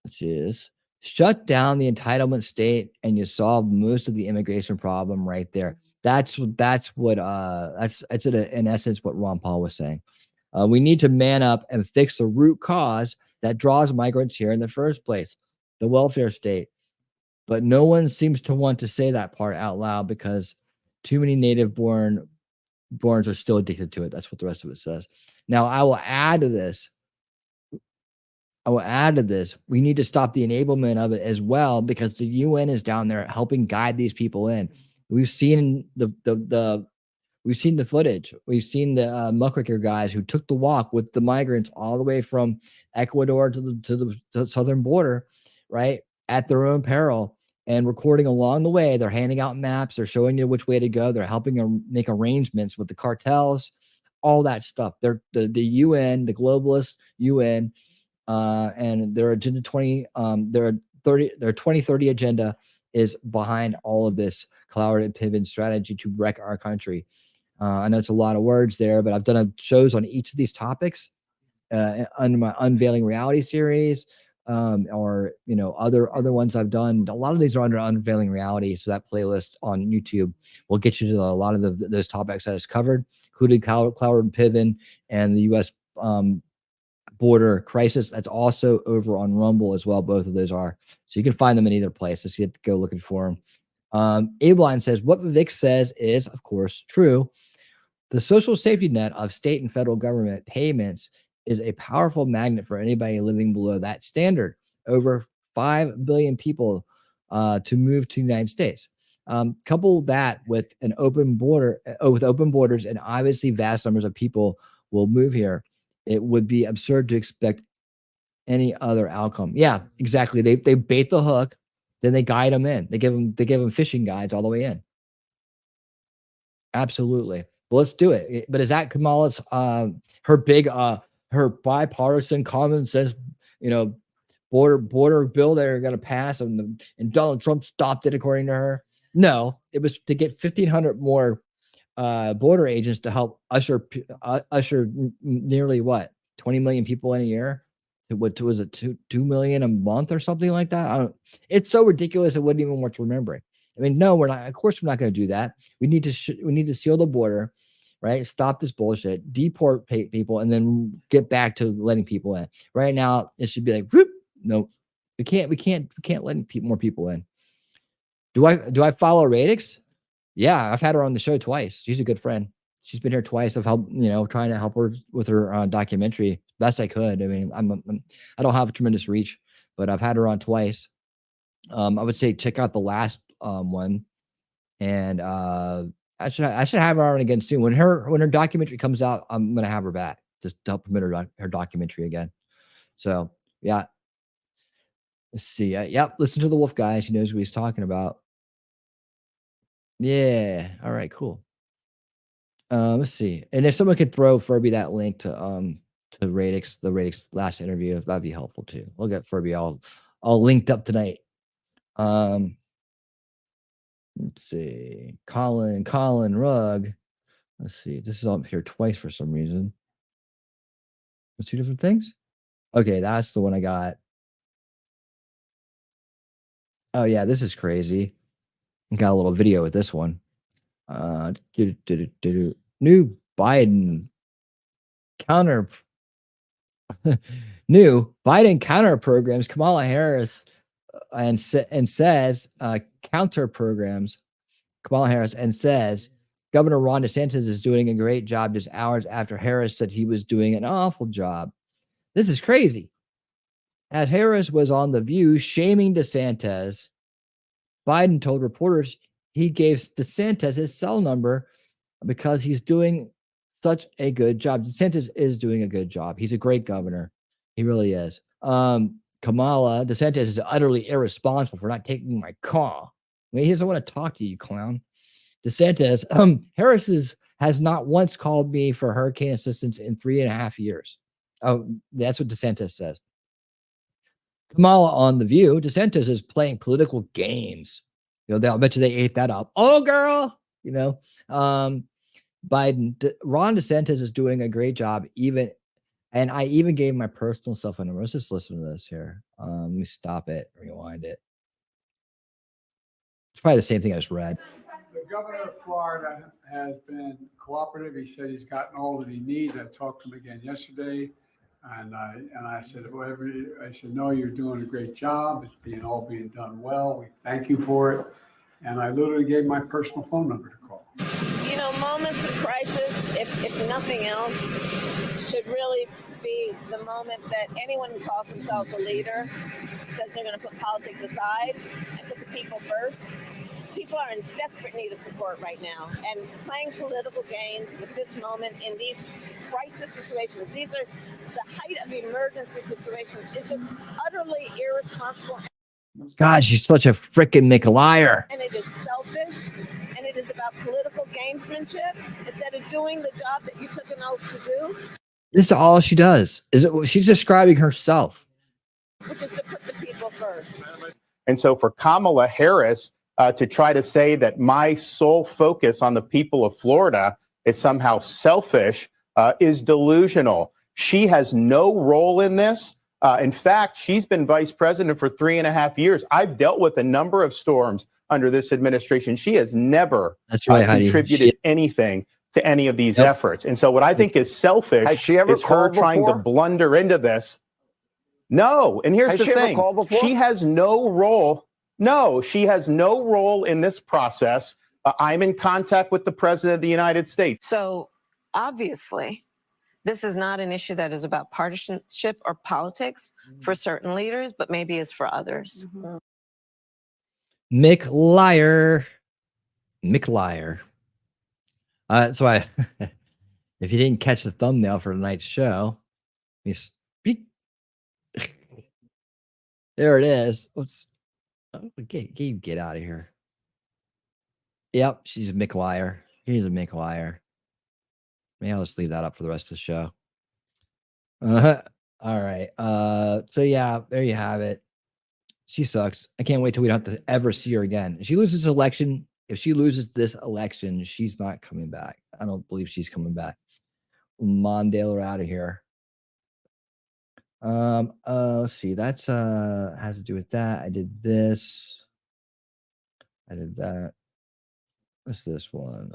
E: which is, shut down the entitlement state and you solve most of the immigration problem right there. That's in essence what Ron Paul was saying. We need to man up and fix the root cause that draws migrants here in the first place, the welfare state. But no one seems to want to say that part out loud because too many native-borns are still addicted to it. That's what the rest of it says. Now, I will add to this. We need to stop the enablement of it as well, because the UN is down there helping guide these people in. We've seen the footage. We've seen the muckraker guys who took the walk with the migrants all the way from Ecuador to the southern border, right, at their own peril, and recording along the way. They're handing out maps. They're showing you which way to go. They're helping make arrangements with the cartels, all that stuff. They're the UN, the globalist UN, and their Agenda 2030 agenda is behind all of this collaborative pivot strategy to wreck our country. I know it's a lot of words there, but I've done shows on each of these topics under my Unveiling Reality series, or other ones I've done. A lot of these are under Unveiling Reality, so that playlist on YouTube will get you to a lot of those topics that is covered, including collaborative pivot and the U.S. border crisis. That's also over on Rumble as well. Both of those are, so you can find them in either place. So you have to go looking for them. Abeline says, what Vivek says is, of course, true. The social safety net of state and federal government payments is a powerful magnet for anybody living below that standard. Over 5 billion people to move to the United States. Couple that with an open border, with open borders, and obviously vast numbers of people will move here. It would be absurd to expect any other outcome. Yeah, exactly. They bait the hook, then they guide them in. They give them fishing guides all the way in. Absolutely. Well, let's do it. But is that Kamala's her big her bipartisan common sense, border bill they're going to pass, and Donald Trump stopped it according to her? No, it was to get 1,500 more border agents to help usher nearly 20 million people in a year. What was it, 2 million a month or something like that? It's so ridiculous it wouldn't even worth remembering. I mean, no, we're not. Of course, we're not going to do that. We need to seal the border, right? Stop this bullshit, deport people, and then get back to letting people in. Right now, it should be like, whoop, no, we can't let more people in. Do I follow Radix? Yeah, I've had her on the show twice. She's a good friend. She's been here twice. I've helped, trying to help her with her documentary best I could. I mean, I don't have a tremendous reach, but I've had her on twice. I would say check out the last one, and I should have her on again soon. When her documentary comes out, I'm gonna have her back just to help promote her documentary again. So yeah, let's see. Yep, listen to the Wolf guy. He knows what he's talking about. Yeah. All right. Cool. Let's see. And if someone could throw Furby that link to Radix, the Radix last interview, that'd be helpful too. We'll get Furby all linked up tonight. Let's see. Colin Rugg. Let's see. This is up here twice for some reason. There's 2 different things. Okay, that's the one I got. Oh yeah, this is crazy. Got a little video with this one. New Biden counter programs. Kamala Harris and says counter programs. Kamala Harris and says Governor Ron DeSantis is doing a great job just hours after Harris said he was doing an awful job. This is crazy. As Harris was on The View shaming DeSantis, Biden told reporters he gave DeSantis his cell number because he's doing such a good job. DeSantis is doing a good job. He's a great governor. He really is. Kamala, DeSantis is utterly irresponsible for not taking my call. I mean, he doesn't want to talk to you, clown. DeSantis, Harris has not once called me for hurricane assistance in 3.5 years. Oh, that's what DeSantis says. Kamala on The View, DeSantis is playing political games. I'll bet you they ate that up. Oh, girl, Ron DeSantis is doing a great job, and I even gave my personal cell phone number. Let's just listen to this here. Let me stop it, rewind it. It's probably the same thing I just read.
I: The governor of Florida has been cooperative. He said he's gotten all that he needs. I talked to him again yesterday, and I said, no, you're doing a great job. It's all being done well. We thank you for it. And I literally gave my personal phone number to call.
K: You know, moments of crisis, if nothing else, should really be the moment that anyone who calls themselves a leader says they're going to put politics aside and put the people first. People are in desperate need of support right now, and playing political games with this moment in these crisis situations, these are the height of emergency situations, is just utterly irresponsible.
E: God, she's such a freaking McLiar.
K: And it is selfish, and it is about political gamesmanship instead of doing the job that you took an oath to do.
E: This is all she does. She's describing herself,
K: which is to put the people first.
L: And so for Kamala Harris to try to say that my sole focus on the people of Florida is somehow selfish is delusional. She has no role in this. In fact, she's been vice president for 3.5 years. I've dealt with a number of storms under this administration. She has never contributed anything to any of these efforts. And so what I think is selfish is her trying to blunder into this. No. And here's the thing. She has no role. No, she has no role in this process. I'm in contact with the president of the United States.
M: So obviously, this is not an issue that is about partisanship or politics for certain leaders, but maybe it's for others.
E: McLiar. So if you didn't catch the thumbnail for tonight's show, there it is. Get out of here. Yep, she's a McLiar. He's a McLiar. Maybe I'll just leave that up for the rest of the show. All right. So yeah, there you have it. She sucks. I can't wait till we don't have to ever see her again. If she loses this election, she's not coming back. I don't believe she's coming back. Mondale are out of here. Let's see. That's has to do with that. I did this. I did that. What's this one?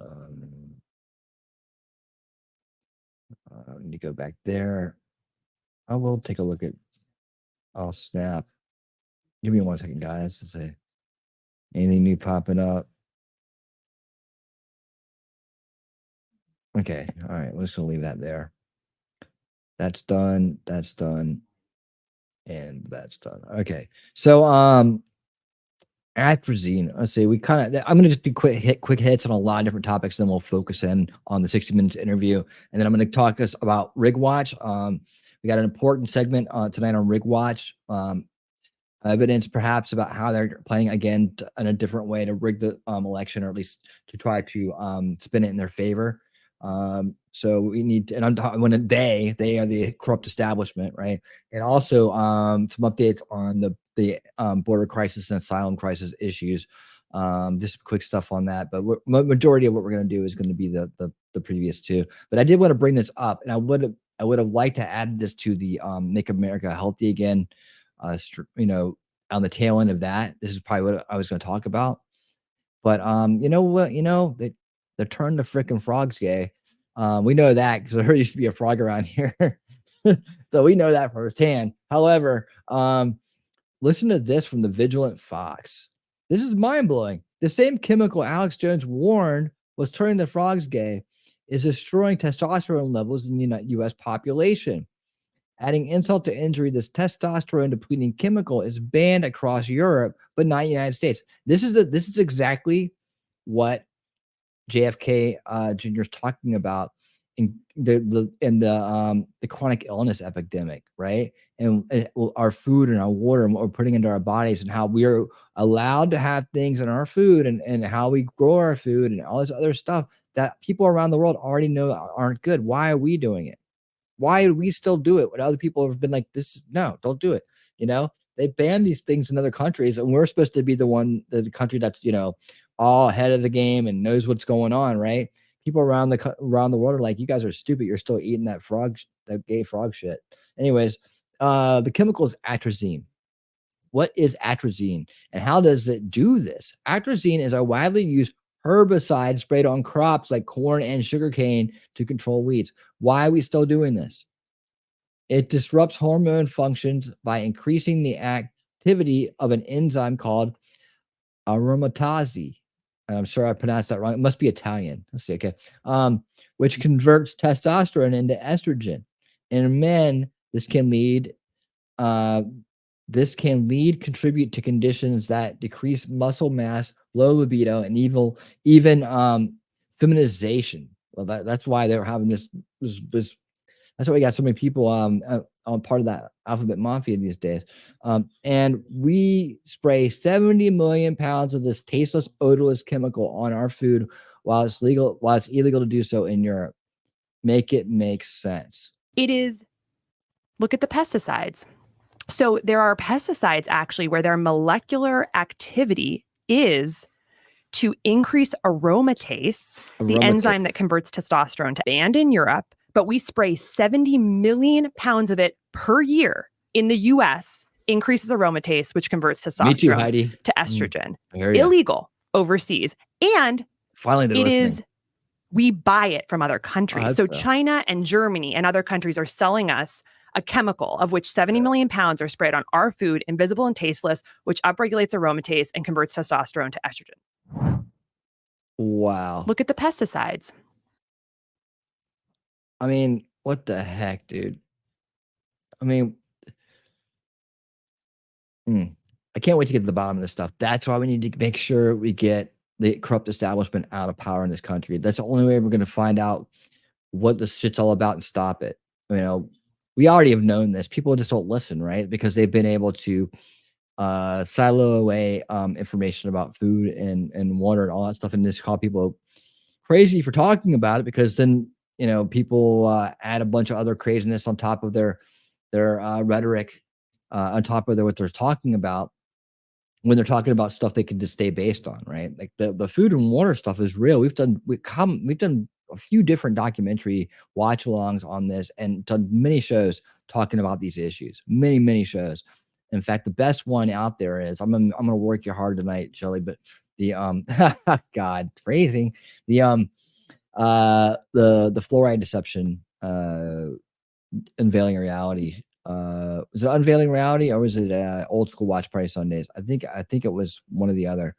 E: I need to go back there. I will take a look at. I'll snap. Give me 1 second, guys, to say anything new popping up. Okay, all right. We're just gonna leave that there. That's done. That's done. And that's done. Okay. So atrazine. Let's see. I'm gonna just do quick hits on a lot of different topics, then we'll focus in on the 60 minutes interview. And then I'm gonna talk us about Rig Watch. We got an important segment tonight on Rig Watch. Evidence perhaps about how they're planning again in a different way to rig the election, or at least to try to spin it in their favor. So we need to, and I'm talking when they are the corrupt establishment, right? And also some updates on the border crisis and asylum crisis issues. Just quick stuff on that, but majority of what we're going to do is going to be the previous two. But I did want to bring this up, and I would have liked to add this to the Make America Healthy Again. On the tail end of that, this is probably what I was going to talk about. But you know what? They turned the freaking frogs gay. We know that because there used to be a frog around here, so we know that firsthand. However, listen to this from the Vigilant Fox. This is mind blowing. The same chemical Alex Jones warned was turning the frogs gay is destroying testosterone levels in the U.S. population. Adding insult to injury, this testosterone depleting chemical is banned across Europe, but not United States. This is exactly what JFK Jr. is talking about in the chronic illness epidemic, right? And our food and our water and what we're putting into our bodies, and how we're allowed to have things in our food, and how we grow our food, and all this other stuff that people around the world already know aren't good. Why are we doing it? Why do we still do it when other people have been like, this? No, don't do it. They ban these things in other countries, and we're supposed to be the country that's, all ahead of the game and knows what's going on, right? people around the world are like, you guys are stupid. You're still eating that gay frog shit. Anyways, the chemical is atrazine. What is atrazine and how does it do this? Atrazine is a widely used herbicide sprayed on crops like corn and sugarcane to control weeds. Why are we still doing this? It disrupts hormone functions by increasing the activity of an enzyme called aromatase. I'm sure I pronounced that wrong. It must be Italian. Let's see. Okay. Which converts testosterone into estrogen. In men, this can contribute to conditions that decrease muscle mass, low libido, and even feminization. Well, that's why they're having this. That's why we got so many people on part of that alphabet mafia these days. And we spray 70 million pounds of this tasteless, odorless chemical on our food while it's illegal to do so in Europe. Make it make sense.
N: It is. Look at the pesticides. So there are pesticides actually where their molecular activity is to increase aromatase, the enzyme that converts testosterone to banned in Europe, but we spray 70 million pounds of it per year in the US, increases aromatase, which converts testosterone to estrogen. Illegal overseas. And
E: finally,
N: we buy it from other countries. So China and Germany and other countries are selling us a chemical of which 70 million pounds are sprayed on our food, invisible and tasteless, which upregulates aromatase and converts testosterone to estrogen.
E: Wow.
N: Look at the pesticides.
E: I mean, what the heck, dude? I mean, I can't wait to get to the bottom of this stuff. That's why we need to make sure we get the corrupt establishment out of power in this country. That's the only way we're going to find out what this shit's all about and stop it. You know, we already have known this. People just don't listen, right? Because they've been able to silo away information about food and water and all that stuff and just call people crazy for talking about it, because then, you know, people add a bunch of other craziness on top of their rhetoric, on top of what they're talking about when they're talking about stuff they can just stay based on, right? Like the food and water stuff is real. We've done a few different documentary watch alongs on this and done many shows talking about these issues. Many shows. In fact, the best one out there is I'm gonna work you hard tonight, Shelly, but the God, phrasing. The fluoride deception, Unveiling Reality. Was it Unveiling Reality or was it Old School Watch Party Sundays? I think it was one or the other.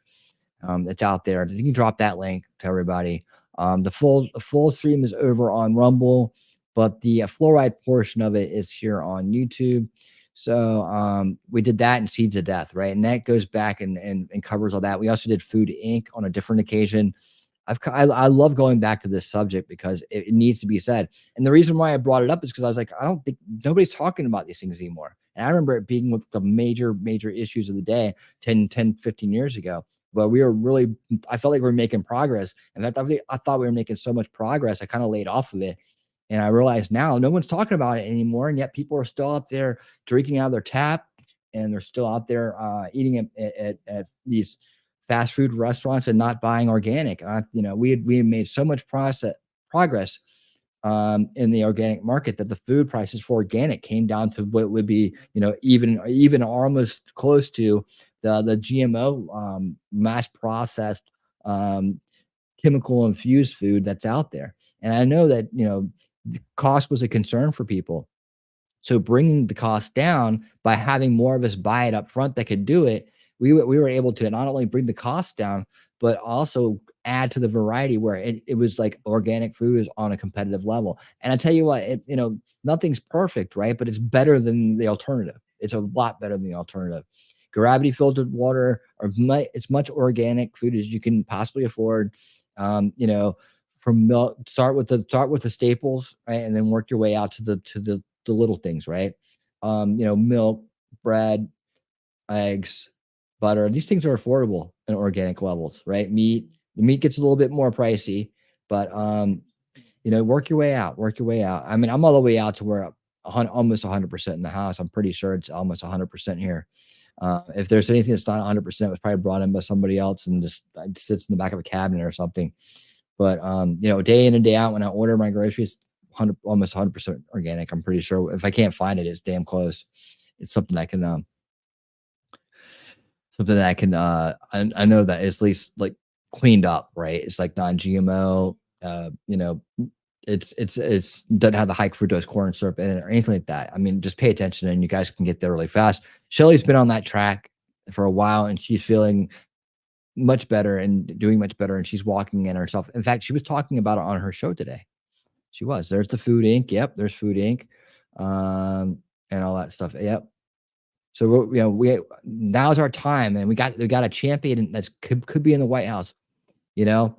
E: It's out there. You can drop that link to everybody. The full stream is over on Rumble, but the fluoride portion of it is here on YouTube. So we did that in Seeds of Death, right? And that goes back and covers all that. We also did Food Inc. on a different occasion. I love going back to this subject because it needs to be said. And the reason why I brought it up is because I was like, I don't think nobody's talking about these things anymore. And I remember it being with the major issues of the day 10, 15 years ago. But I felt like we were making progress. In fact, I thought we were making so much progress, I kind of laid off of it. And I realized now no one's talking about it anymore. And yet people are still out there drinking out of their tap, and they're still out there eating at these fast food restaurants and not buying organic. We had made so much progress in the organic market that the food prices for organic came down to what would be, even almost close to the GMO mass processed chemical infused food that's out there. And I know that, the cost was a concern for people. So bringing the cost down by having more of us buy it up front that could do it, we were able to not only bring the cost down, but also add to the variety where it was like organic food is on a competitive level. And I tell you what, nothing's perfect, right? But it's better than the alternative. It's a lot better than the alternative. Gravity filtered water, it's much organic food as you can possibly afford. From milk, start with the staples, right, and then work your way out to the little things, right? Milk, bread, eggs, butter. These things are affordable in organic levels, right? The meat gets a little bit more pricey, but work your way out. I mean, I'm all the way out to where almost 100% in the house. I'm pretty sure it's almost 100% here. If there's anything that's not 100%, it was probably brought in by somebody else and just sits in the back of a cabinet or something. But day in and day out, when I order my groceries, almost 100% organic. I'm pretty sure. If I can't find it, it's damn close. It's something I can I know that it's at least like cleaned up, right? It's like non-GMO. It's doesn't have the high fructose corn syrup in it or anything like that. I mean, just pay attention and you guys can get there really fast. Shelly's been on that track for a while and she's feeling much better and doing much better, and she's walking in herself. In fact, she was talking about it on her show today. She was. There's the Food Inc. Yep, there's Food Inc. And all that stuff. Yep. So we now's our time, and we got a champion that could be in the White House, and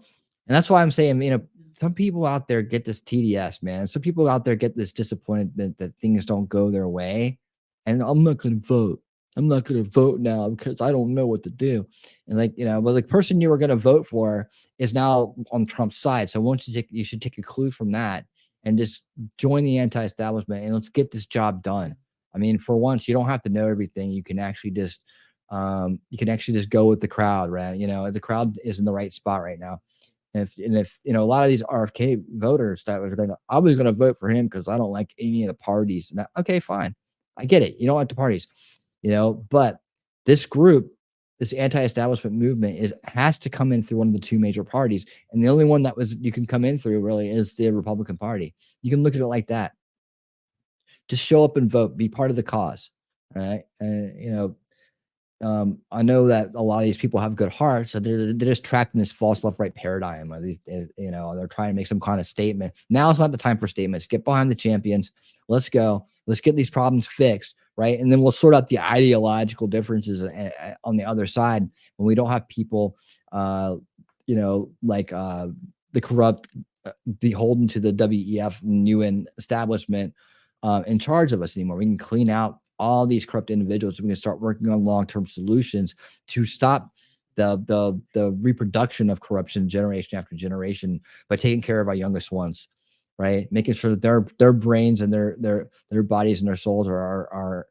E: that's why I'm saying, some people out there get this TDS, man. Some people out there get this disappointment that things don't go their way, and I'm not going to vote. I'm not going to vote now because I don't know what to do. And well, the person you were going to vote for is now on Trump's side. So you should take a clue from that and just join the anti-establishment and let's get this job done. I mean, for once, you don't have to know everything. You can actually just go with the crowd, right? The crowd is in the right spot right now. And if a lot of these RFK voters that I was going to vote for him because I don't like any of the parties. Okay, fine. I get it. You don't like the parties. But this group, this anti-establishment movement has to come in through one of the two major parties. And the only one that you can come in through really is the Republican Party. You can look at it like that. Just show up and vote, be part of the cause. Right. I know that a lot of these people have good hearts. So they're just trapped in this false left-right paradigm. They're trying to make some kind of statement. Now it's not the time for statements. Get behind the champions. Let's go. Let's get these problems fixed. Right. And then we'll sort out the ideological differences on the other side when we don't have people, like the corrupt, beholden to the WEF and UN establishment in charge of us anymore. We can clean out all these corrupt individuals. We can start working on long-term solutions to stop the reproduction of corruption generation after generation by taking care of our youngest ones. Right, making sure that their brains and their bodies and their souls are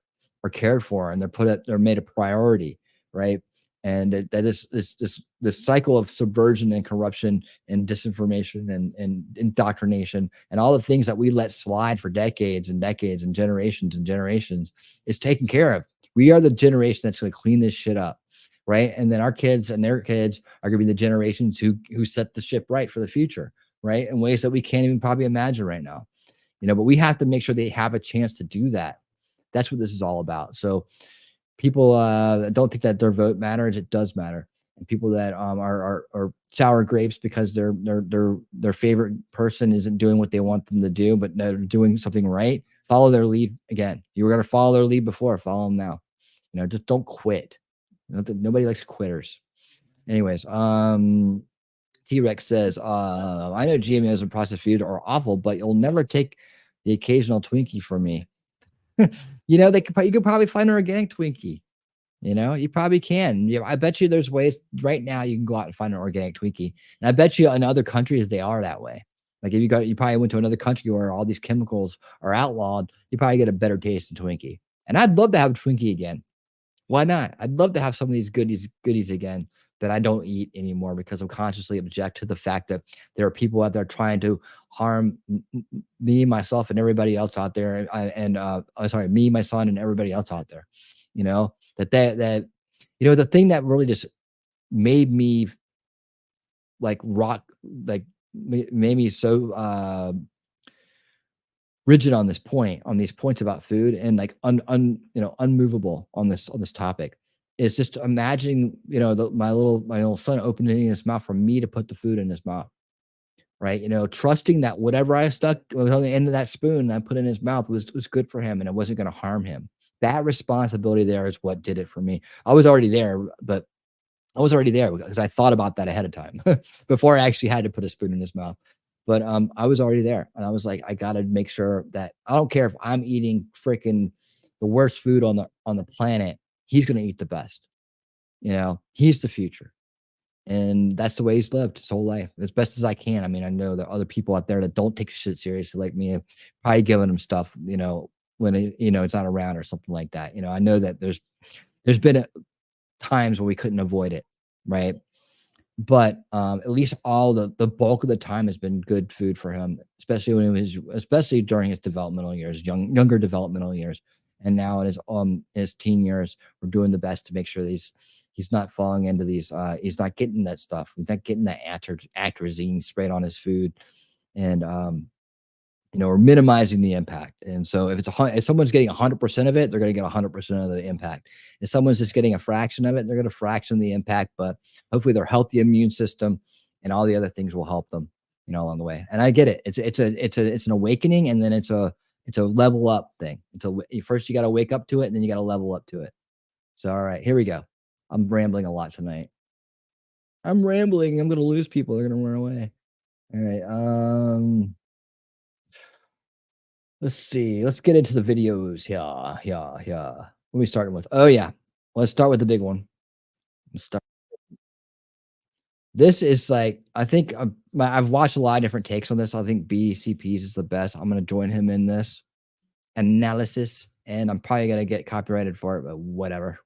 E: cared for and they're made a priority, right? And that this cycle of subversion and corruption and disinformation and indoctrination and all the things that we let slide for decades and decades and generations is taken care of. We are the generation that's going to clean this shit up, right? And then our kids and their kids are going to be the generations who set the ship right for the future. Right, in ways that we can't even probably imagine right now, but we have to make sure they have a chance to do that. That's what this is all about. So people don't think that their vote matters. It does matter. And people that are sour grapes because their favorite person isn't doing what they want them to do, but they're doing something right. Follow their lead again. You were going to follow their lead before. Follow them now. Just don't quit. Nobody likes quitters. Anyways, T-Rex says, I know GMOs and processed food are awful, but you'll never take the occasional Twinkie from me. You could probably find an organic Twinkie. You probably can. I bet you there's ways right now you can go out and find an organic Twinkie. And I bet you in other countries they are that way. Like if you probably went to another country where all these chemicals are outlawed, you probably get a better taste in Twinkie. And I'd love to have a Twinkie again. Why not? I'd love to have some of these goodies again that I don't eat anymore because I'm consciously object to the fact that there are people out there trying to harm me, myself, and everybody else out there. Me, my son, and everybody else out there. The thing that really just made me made me so rigid on these points about food and unmovable on this topic. Is just imagining, my little son opening his mouth for me to put the food in his mouth, right? Trusting that whatever I stuck on the end of that spoon and I put in his mouth was good for him and it wasn't going to harm him. That responsibility there is what did it for me. I was already there because I thought about that ahead of time before I actually had to put a spoon in his mouth. But I was already there, and I was like, I got to make sure that I don't care if I'm eating freaking the worst food on the planet. He's going to eat the best. He's the future. And that's the way he's lived his whole life as best as I can. I mean, I know there are other people out there that don't take shit seriously like me, probably giving him stuff, when it's not around or something like that. I know that there's been times where we couldn't avoid it. Right. but at least all the bulk of the time has been good food for him, especially during his developmental years, younger developmental years, and now in his teen years, we're doing the best to make sure he's not falling into these. He's not getting that stuff. He's not getting that atrazine sprayed on his food, and we're minimizing the impact. And so if someone's getting 100% of it, they're going to get 100% of the impact. If someone's just getting a fraction of it, they're going to fraction the impact, but hopefully their healthy immune system and all the other things will help them, along the way. And I get it. It's an awakening, and then it's a level up thing. First you got to wake up to it, and then you got to level up to it. So, all right, here we go. I'm rambling a lot tonight. I'm rambling. I'm going to lose people. They're going to run away. All right. Let's see. Let's get into the videos here. What are we starting with? Oh, yeah. Let's start with the big one. This is like, I think I've watched a lot of different takes on this. I think BCP's is the best. I'm going to join him in this analysis, and I'm probably going to get copyrighted for it, but whatever.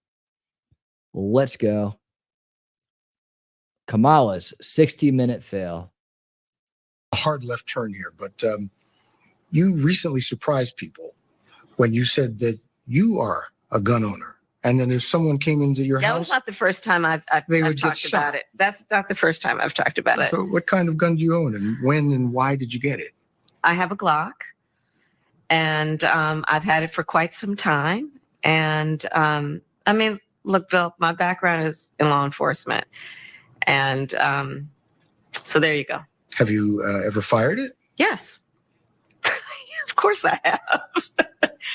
E: Let's go. Kamala's 60-minute fail.
O: A hard left turn here, but you recently surprised people when you said that you are a gun owner. And then if someone came into your house...
M: That was not the first time I've talked about it. That's not the first time I've talked about it.
O: So what kind of gun do you own, and when and why did you get it?
M: I have a Glock, and I've had it for quite some time. And I mean, look, Bill, my background is in law enforcement. And so there you go.
O: Have you ever fired it?
M: Yes. Of course I have.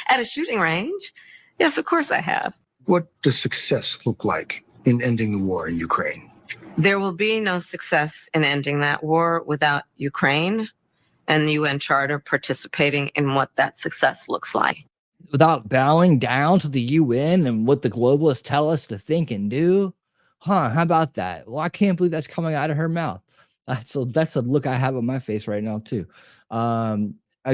M: At a shooting range. Yes, of course I have.
O: What does success look like in ending the war in Ukraine?
M: There will be no success in ending that war without Ukraine and the UN Charter participating in what that success looks like.
E: Without bowing down to the UN and what the globalists tell us to think and do? Huh, how about that? Well, I can't believe that's coming out of her mouth. So that's the look I have on my face right now, too.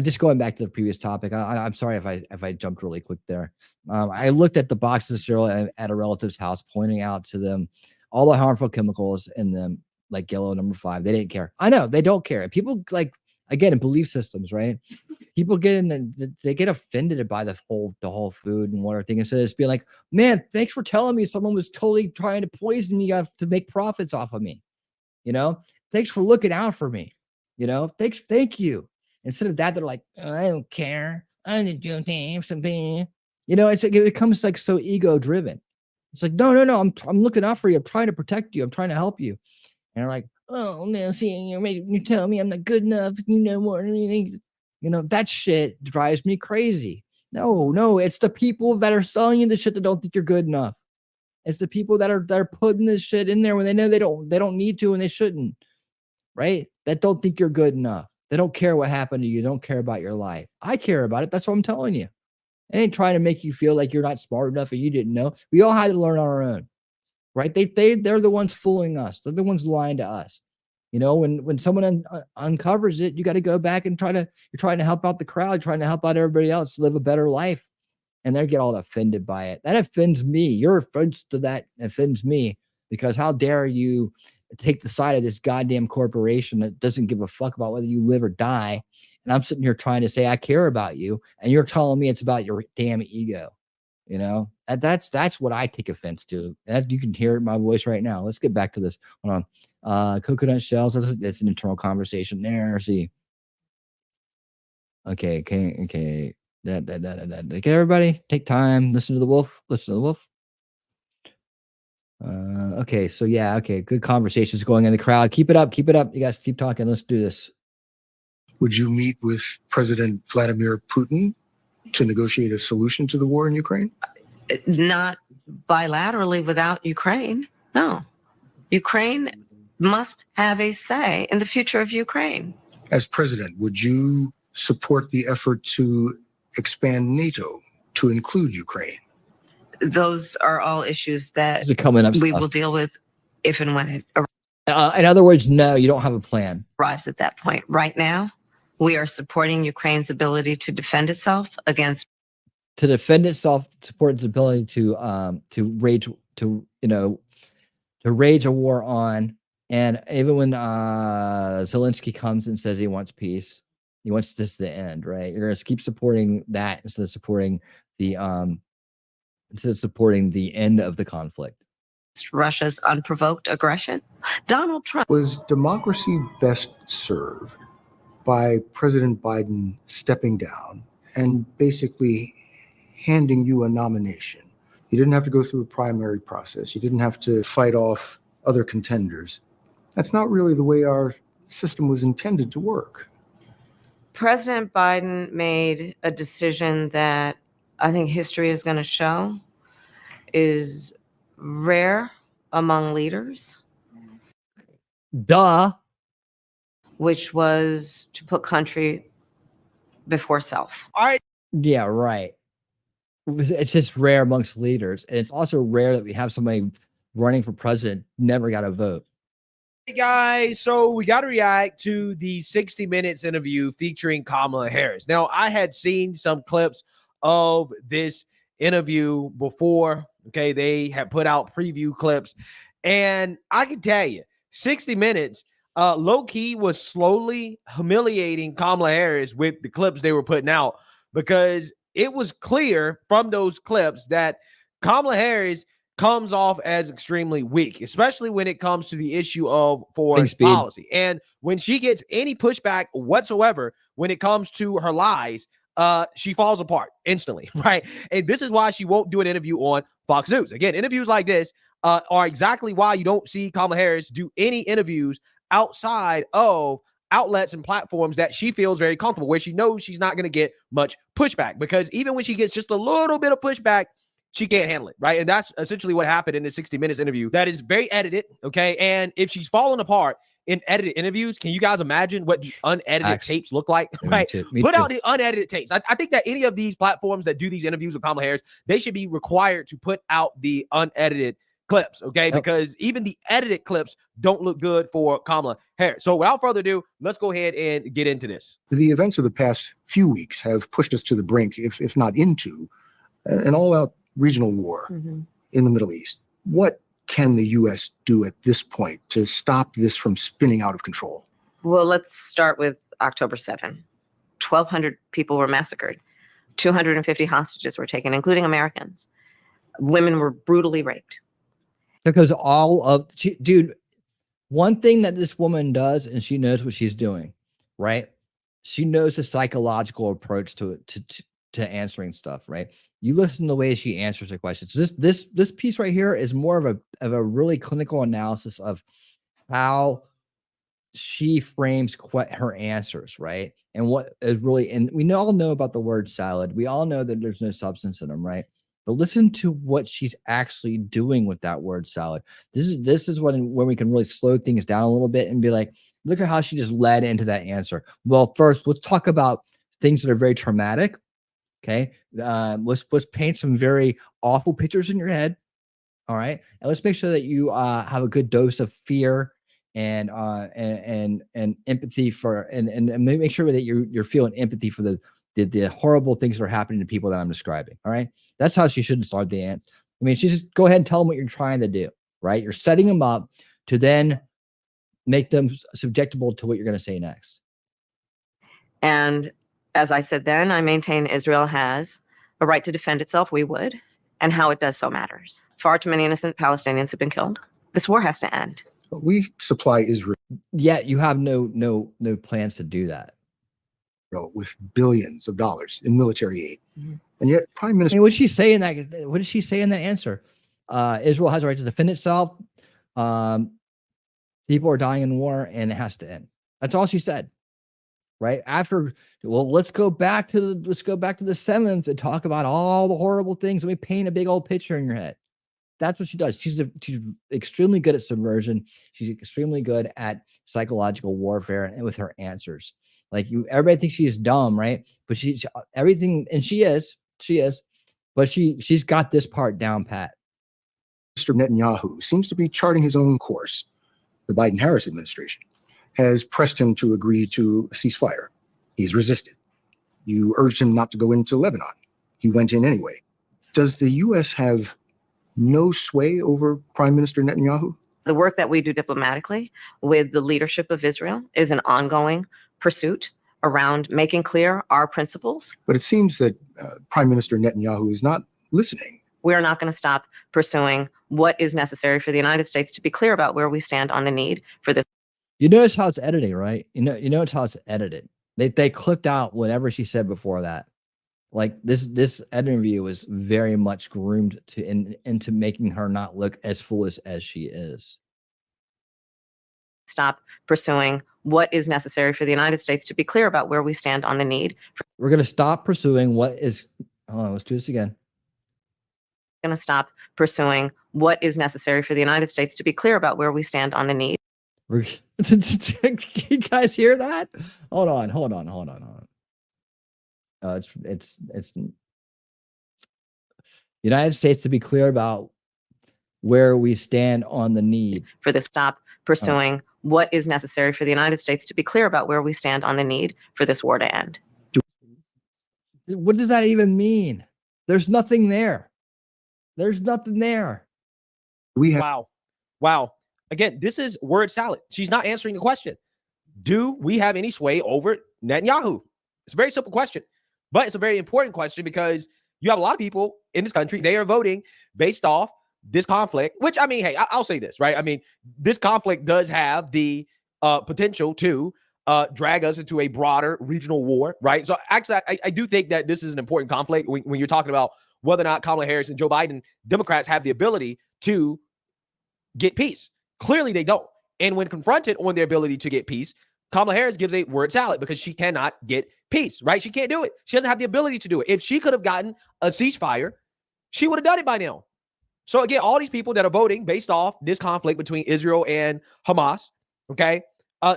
E: Just going back to the previous topic, I'm sorry if I jumped really quick there. I looked at the boxes of cereal at a relative's house, pointing out to them all the harmful chemicals in them, like yellow number 5. They didn't care. I know they don't care. People, like, again, in belief systems, right? People they get offended by the whole food and water thing, instead of just being like, man, thanks for telling me someone was totally trying to poison me to make profits off of me. Thanks for looking out for me. Thank you. Instead of that, they're like, oh, I don't care. I'm just doing something. It's like, it becomes like so ego driven. It's like, no. I'm looking out for you. I'm trying to protect you. I'm trying to help you. And they're like, oh no, see, you're telling me I'm not good enough. More than anything. That shit drives me crazy. No, it's the people that are selling you the shit that don't think you're good enough. It's the people that are putting this shit in there when they know they don't need to and they shouldn't. Right? That don't think you're good enough. They don't care what happened to you. Don't care about your life. I care about it. That's what I'm telling you. I ain't trying to make you feel like you're not smart enough or you didn't know. We all had to learn on our own, right? They're the ones fooling us. They're the ones lying to us. When someone uncovers it, you got to go back and you're trying to help out the crowd, trying to help out everybody else to live a better life. And they get all offended by it. That offends me. Your offense to that offends me, because how dare you take the side of this goddamn corporation that doesn't give a fuck about whether you live or die. And I'm sitting here trying to say I care about you, and you're telling me it's about your damn ego. That's what I take offense to. And you can hear it in my voice right now. Let's get back to this. Hold on. Coconut shells. That's an internal conversation there. See. Okay. Okay, everybody, take time. Listen to the wolf. Okay, so yeah, okay, good conversations going in the crowd. Keep it up. You guys keep talking. Let's do this.
O: Would you meet with President Vladimir Putin to negotiate a solution to the war in Ukraine?
M: Not bilaterally without Ukraine. No. Ukraine must have a say in the future of Ukraine.
O: As president, would you support the effort to expand NATO to include Ukraine?
M: Those are all issues that we will deal with if and when it
E: in other words, no, you don't have a plan.
M: arrives at that point. Right now, we are supporting Ukraine's ability to defend itself against
E: support its ability to rage a war on And even when Zelensky comes and says he wants peace, he wants this to end, right? You're going to keep supporting that instead of supporting the end of the conflict.
M: Russia's unprovoked aggression. Donald Trump.
O: Was democracy best served by President Biden stepping down and basically handing you a nomination? You didn't have to go through a primary process. You didn't have to fight off other contenders. That's not really the way our system was intended to work.
M: President Biden made a decision that I think history is going to show is rare among leaders.
E: Duh.
M: Which was to put country before self.
E: All right. Yeah, right. It's just rare amongst leaders. And it's also rare that we have somebody running for president never got a vote.
P: Hey guys, so we got to react to the 60 Minutes interview featuring Kamala Harris. Now, I had seen some clips of this interview before. Okay, they had put out preview clips, and I can tell you, 60 Minutes low-key was slowly humiliating Kamala Harris with the clips they were putting out, because it was clear from those clips that Kamala Harris comes off as extremely weak, especially when it comes to the issue of foreign policy. And when she gets any pushback whatsoever, when it comes to her lies, she falls apart instantly, right? And this is why she won't do an interview on Fox News. Again, interviews like this are exactly why you don't see Kamala Harris do any interviews outside of outlets and platforms that she feels very comfortable, where she knows she's not going to get much pushback, because even when she gets just a little bit of pushback, she can't handle it, right? And that's essentially what happened in the 60 Minutes interview. That is very edited, okay? And if she's falling apart in edited interviews, can you guys imagine what the unedited tapes look like, right? Put out the unedited tapes. I think that any of these platforms that do these interviews with Kamala Harris, they should be required to put out the unedited clips, okay? Because even the edited clips don't look good for Kamala Harris. So without further ado, let's go ahead and get into this.
O: The events of the past few weeks have pushed us to the brink, if not into, an all-out regional war in the Middle East. What can the U.S. do at this point to stop this from spinning out of control?
M: Well, let's start with October 7. 1,200 people were massacred. 250 hostages were taken, including Americans. Women were brutally raped.
E: Because dude, one thing that this woman does, and she knows what she's doing, right? She knows the psychological approach to answering stuff, right? You listen to the way she answers the questions. This piece right here is more of a really clinical analysis of how she frames her answers, right? And what is really, and we all know about the word salad. We all know that there's no substance in them, right? But listen to what she's actually doing with that word salad. This is when we can really slow things down a little bit and be like, look at how she just led into that answer. Well, first, let's talk about things that are very traumatic. Okay, let's paint some very awful pictures in your head. All right, and let's make sure that you have a good dose of fear and empathy for, and make sure that you're feeling empathy for the horrible things that are happening to people that I'm describing. All right, that's how she shouldn't start the answer. I mean, she just go ahead and tell them what you're trying to do. Right, you're setting them up to then make them subjectable to what you're going to say next.
M: And as I said then, I maintain Israel has a right to defend itself. We would. And how it does so matters. Far too many innocent Palestinians have been killed. This war has to end.
O: We supply Israel.
E: Yet you have no plans to do that.
O: With billions of dollars in military aid. And yet Prime Minister...
E: I mean, what did she say in that answer? Israel has a right to defend itself. People are dying in war and it has to end. That's all she said. Right after, well, let's go back to the 7th and talk about all the horrible things. Let me paint a big old picture in your head. That's what she does. She's extremely good at subversion. She's extremely good at psychological warfare and with her answers. Like everybody thinks she's dumb, right? But she's everything, and she is, but she's got this part down pat.
O: Mr. Netanyahu seems to be charting his own course. The Biden-Harris administration has pressed him to agree to a ceasefire. He's resisted. You urged him not to go into Lebanon. He went in anyway. Does the U.S. have no sway over Prime Minister Netanyahu?
M: The work that we do diplomatically with the leadership of Israel is an ongoing pursuit around making clear our principles.
O: But it seems that Prime Minister Netanyahu is not listening.
M: We're not going to stop pursuing what is necessary for the United States to be clear about where we stand on the need for this.
E: You notice how it's editing, right? You notice how it's edited. They clipped out whatever she said before that. Like this interview was very much groomed into making her not look as foolish as she is.
M: Stop pursuing what is necessary for the United States to be clear about where we stand on the need.
E: We're going to stop pursuing what is. Hold on, let's do this again.
M: Going to stop pursuing what is necessary for the United States to be clear about where we stand on the need.
E: You guys hear that? Hold on. It's United States to be clear about where we stand on the need
M: for this. Stop pursuing what is necessary for the United States to be clear about where we stand on the need for this war to end.
E: What does that even mean? There's nothing there. There's nothing there.
P: Wow. Again, this is word salad. She's not answering the question. Do we have any sway over Netanyahu? It's a very simple question, but it's a very important question because you have a lot of people in this country. They are voting based off this conflict, which, I mean, hey, I'll say this, right? I mean, this conflict does have the potential to drag us into a broader regional war, right? So actually, I do think that this is an important conflict when you're talking about whether or not Kamala Harris and Joe Biden, Democrats, have the ability to get peace. Clearly, they don't. And when confronted on their ability to get peace, Kamala Harris gives a word salad because she cannot get peace, right? She can't do it. She doesn't have the ability to do it. If she could have gotten a ceasefire, she would have done it by now. So again, all these people that are voting based off this conflict between Israel and Hamas, okay,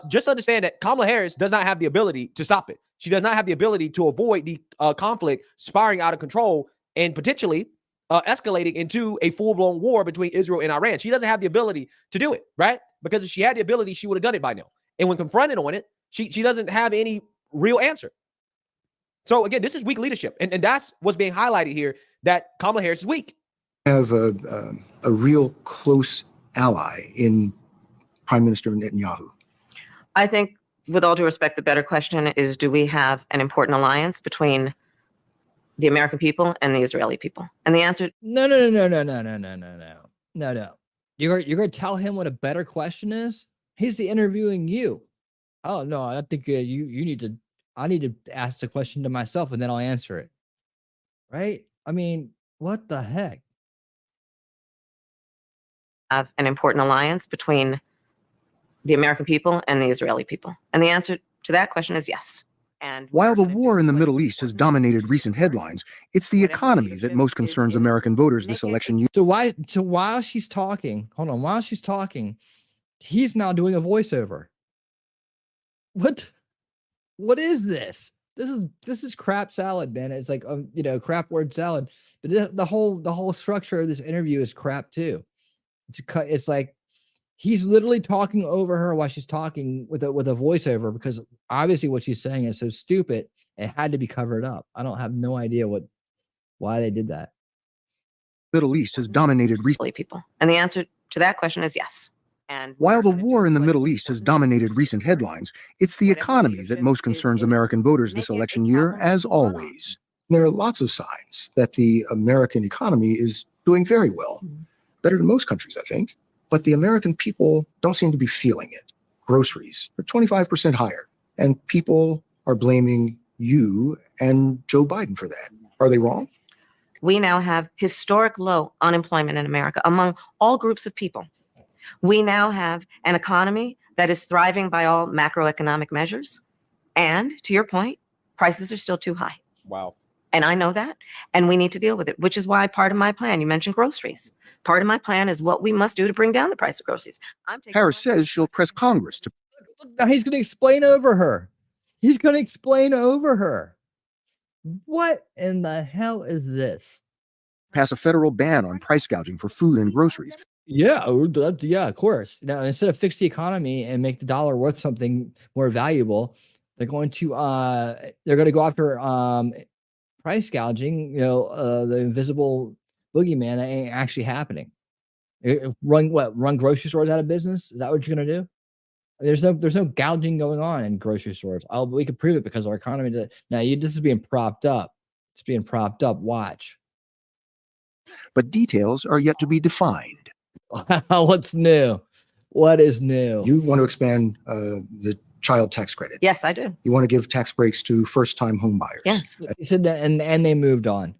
P: just understand that Kamala Harris does not have the ability to stop it. She does not have the ability to avoid the conflict spiraling out of control and potentially escalating into a full-blown war between Israel and Iran. She doesn't have the ability to do it, right? Because if she had the ability, she would have done it by now. And when confronted on it, she doesn't have any real answer. So again, this is weak leadership. And that's what's being highlighted here, that Kamala Harris is weak.
O: Have a real close ally in Prime Minister Netanyahu.
M: I think, with all due respect, the better question is, do we have an important alliance between the American people and the Israeli people? And the answer,
E: no. You're going to tell him what a better question is? He's interviewing you. Oh no, I think I need to ask the question to myself and then I'll answer it. Right? I mean, what the heck?
M: Have an important alliance between the American people and the Israeli people? And the answer to that question is yes. And
Q: while the war in the Middle East has dominated recent headlines, it's the economy that most concerns American voters this election year.
E: So while she's talking, while she's talking, he's now doing a voiceover. What is this? This is crap salad, man. It's like crap word salad. But the whole structure of this interview is crap too. It's like he's literally talking over her while she's talking with a voiceover, because obviously what she's saying is so stupid it had to be covered up. I don't have no idea why they did that.
Q: Middle East has dominated recent
M: people. And the answer to that question is yes. And
Q: while the war in the Middle East has dominated recent headlines, it's the economy that most concerns American voters this election year, as always.
O: There are lots of signs that the American economy is doing very well, better than most countries, I think. But the American people don't seem to be feeling it. Groceries are 25% higher, and people are blaming you and Joe Biden for that. Are they wrong?
M: We now have historic low unemployment in America among all groups of people. We now have an economy that is thriving by all macroeconomic measures. And to your point, prices are still too high.
P: Wow.
M: And I know that, and we need to deal with it, which is why part of my plan, you mentioned groceries. Part of my plan is what we must do to bring down the price of groceries.
Q: Harris says she'll press Congress to.
E: Now he's going to explain over her. What in the hell is this?
Q: Pass a federal ban on price gouging for food and groceries.
E: Yeah, of course. Now, instead of fix the economy and make the dollar worth something more valuable, they're going to go after price gouging. The invisible boogeyman that ain't actually happening. Run grocery stores out of business? Is that what you're gonna do? There's no gouging going on in grocery stores. We can prove it because our economy. This is being propped up. It's being propped up. Watch.
Q: But details are yet to be defined.
E: What's new? What is new?
O: You want to expand the child tax credit.
M: Yes, I do.
O: You want to give tax breaks to first-time home buyers.
M: Yes.
E: You said that, and they moved on.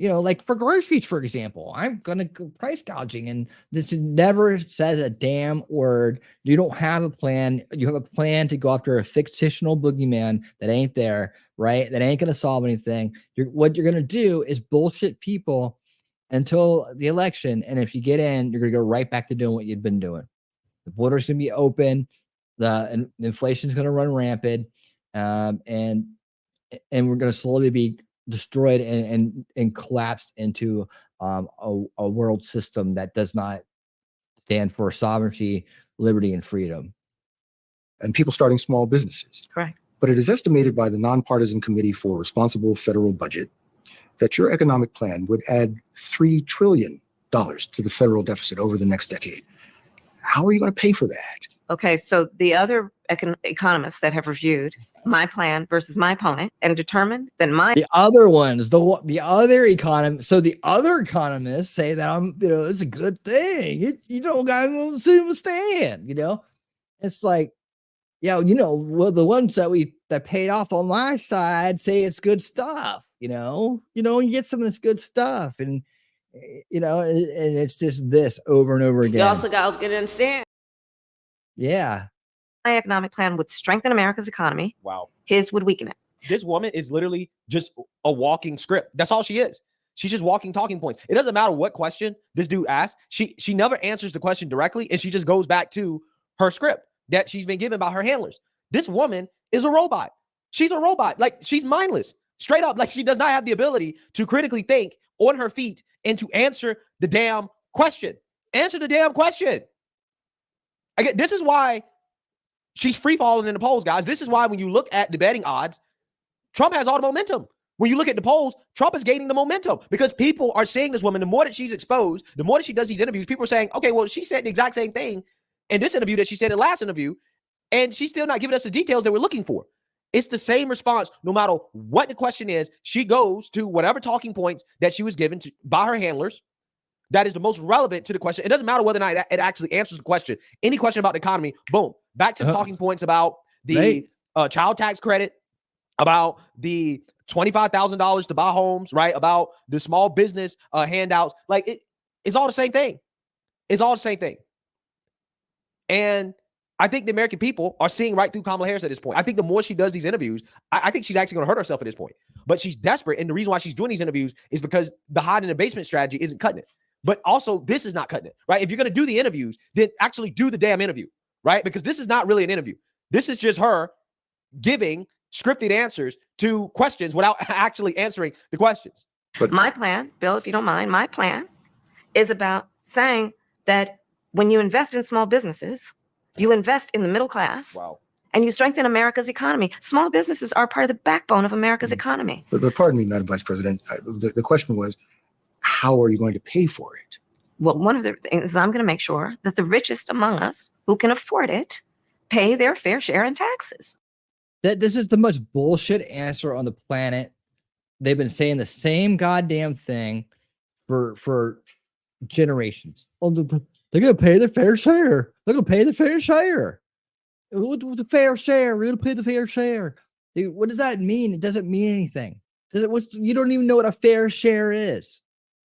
E: Like for groceries, for example, I'm gonna go price gouging, and this never says a damn word. You don't have a plan. You have a plan to go after a fictional boogeyman that ain't there, right? That ain't gonna solve anything. What you're gonna do is bullshit people until the election, and if you get in, you're gonna go right back to doing what you've been doing. The border's gonna be open. The inflation's gonna run rampant, and we're gonna slowly be destroyed and collapsed into a world system that does not stand for sovereignty, liberty, and freedom.
O: And people starting small businesses.
M: Correct.
O: But it is estimated by the Nonpartisan Committee for Responsible Federal Budget that your economic plan would add $3 trillion to the federal deficit over the next decade. How are you going to pay for that?
M: Okay, so the other economists that have reviewed my plan versus my opponent and determined that
E: the other ones, the other economists, so the other economists say that it's a good thing. You don't got to stand. It's like, the ones that paid off on my side say it's good stuff. You get some of this good stuff, and and it's just this over and over again.
M: You also got to understand.
E: Yeah.
M: My economic plan would strengthen America's economy.
P: Wow.
M: His would weaken it.
P: This woman is literally just a walking script. That's all she is. She's just walking talking points. It doesn't matter what question this dude asks. She never answers the question directly, and she just goes back to her script that she's been given by her handlers. This woman is a robot. She's a robot. Like, she's mindless. Straight up. Like, she does not have the ability to critically think on her feet and to answer the damn question. Answer the damn question. This is why she's free falling in the polls, guys. This is why when you look at the betting odds, Trump has all the momentum. When you look at the polls, Trump is gaining the momentum because people are seeing this woman. The more that she's exposed, the more that she does these interviews, people are saying, okay, well, she said the exact same thing in this interview that she said in the last interview, and she's still not giving us the details that we're looking for. It's the same response. No matter what the question is, she goes to whatever talking points that she was given by her handlers. That is the most relevant to the question. It doesn't matter whether or not it actually answers the question. Any question about the economy, boom, back to the talking points about the child tax credit, about the $25,000 to buy homes, right? About the small business handouts. Like, it's all the same thing. It's all the same thing. And I think the American people are seeing right through Kamala Harris at this point. I think the more she does these interviews, I think she's actually going to hurt herself at this point. But she's desperate. And the reason why she's doing these interviews is because the hide in the basement strategy isn't cutting it. But also, this is not cutting it, right? If you're going to do the interviews, then actually do the damn interview, right? Because this is not really an interview. This is just her giving scripted answers to questions without actually answering the questions.
M: But my plan, Bill, if you don't mind, my plan is about saying that when you invest in small businesses, you invest in the middle class.
P: Wow.
M: And you strengthen America's economy. Small businesses are part of the backbone of America's economy.
O: But pardon me, Madam Vice President, the question was, how are you going to pay for it?
M: Well, one of the things is I'm going to make sure that the richest among us who can afford it pay their fair share in taxes.
E: This is the most bullshit answer on the planet. They've been saying the same goddamn thing for generations. Oh, they're going to pay the fair share. They're going to pay the fair share. The fair share. We're going to pay the fair share. What does that mean? It doesn't mean anything. You don't even know what a fair share is.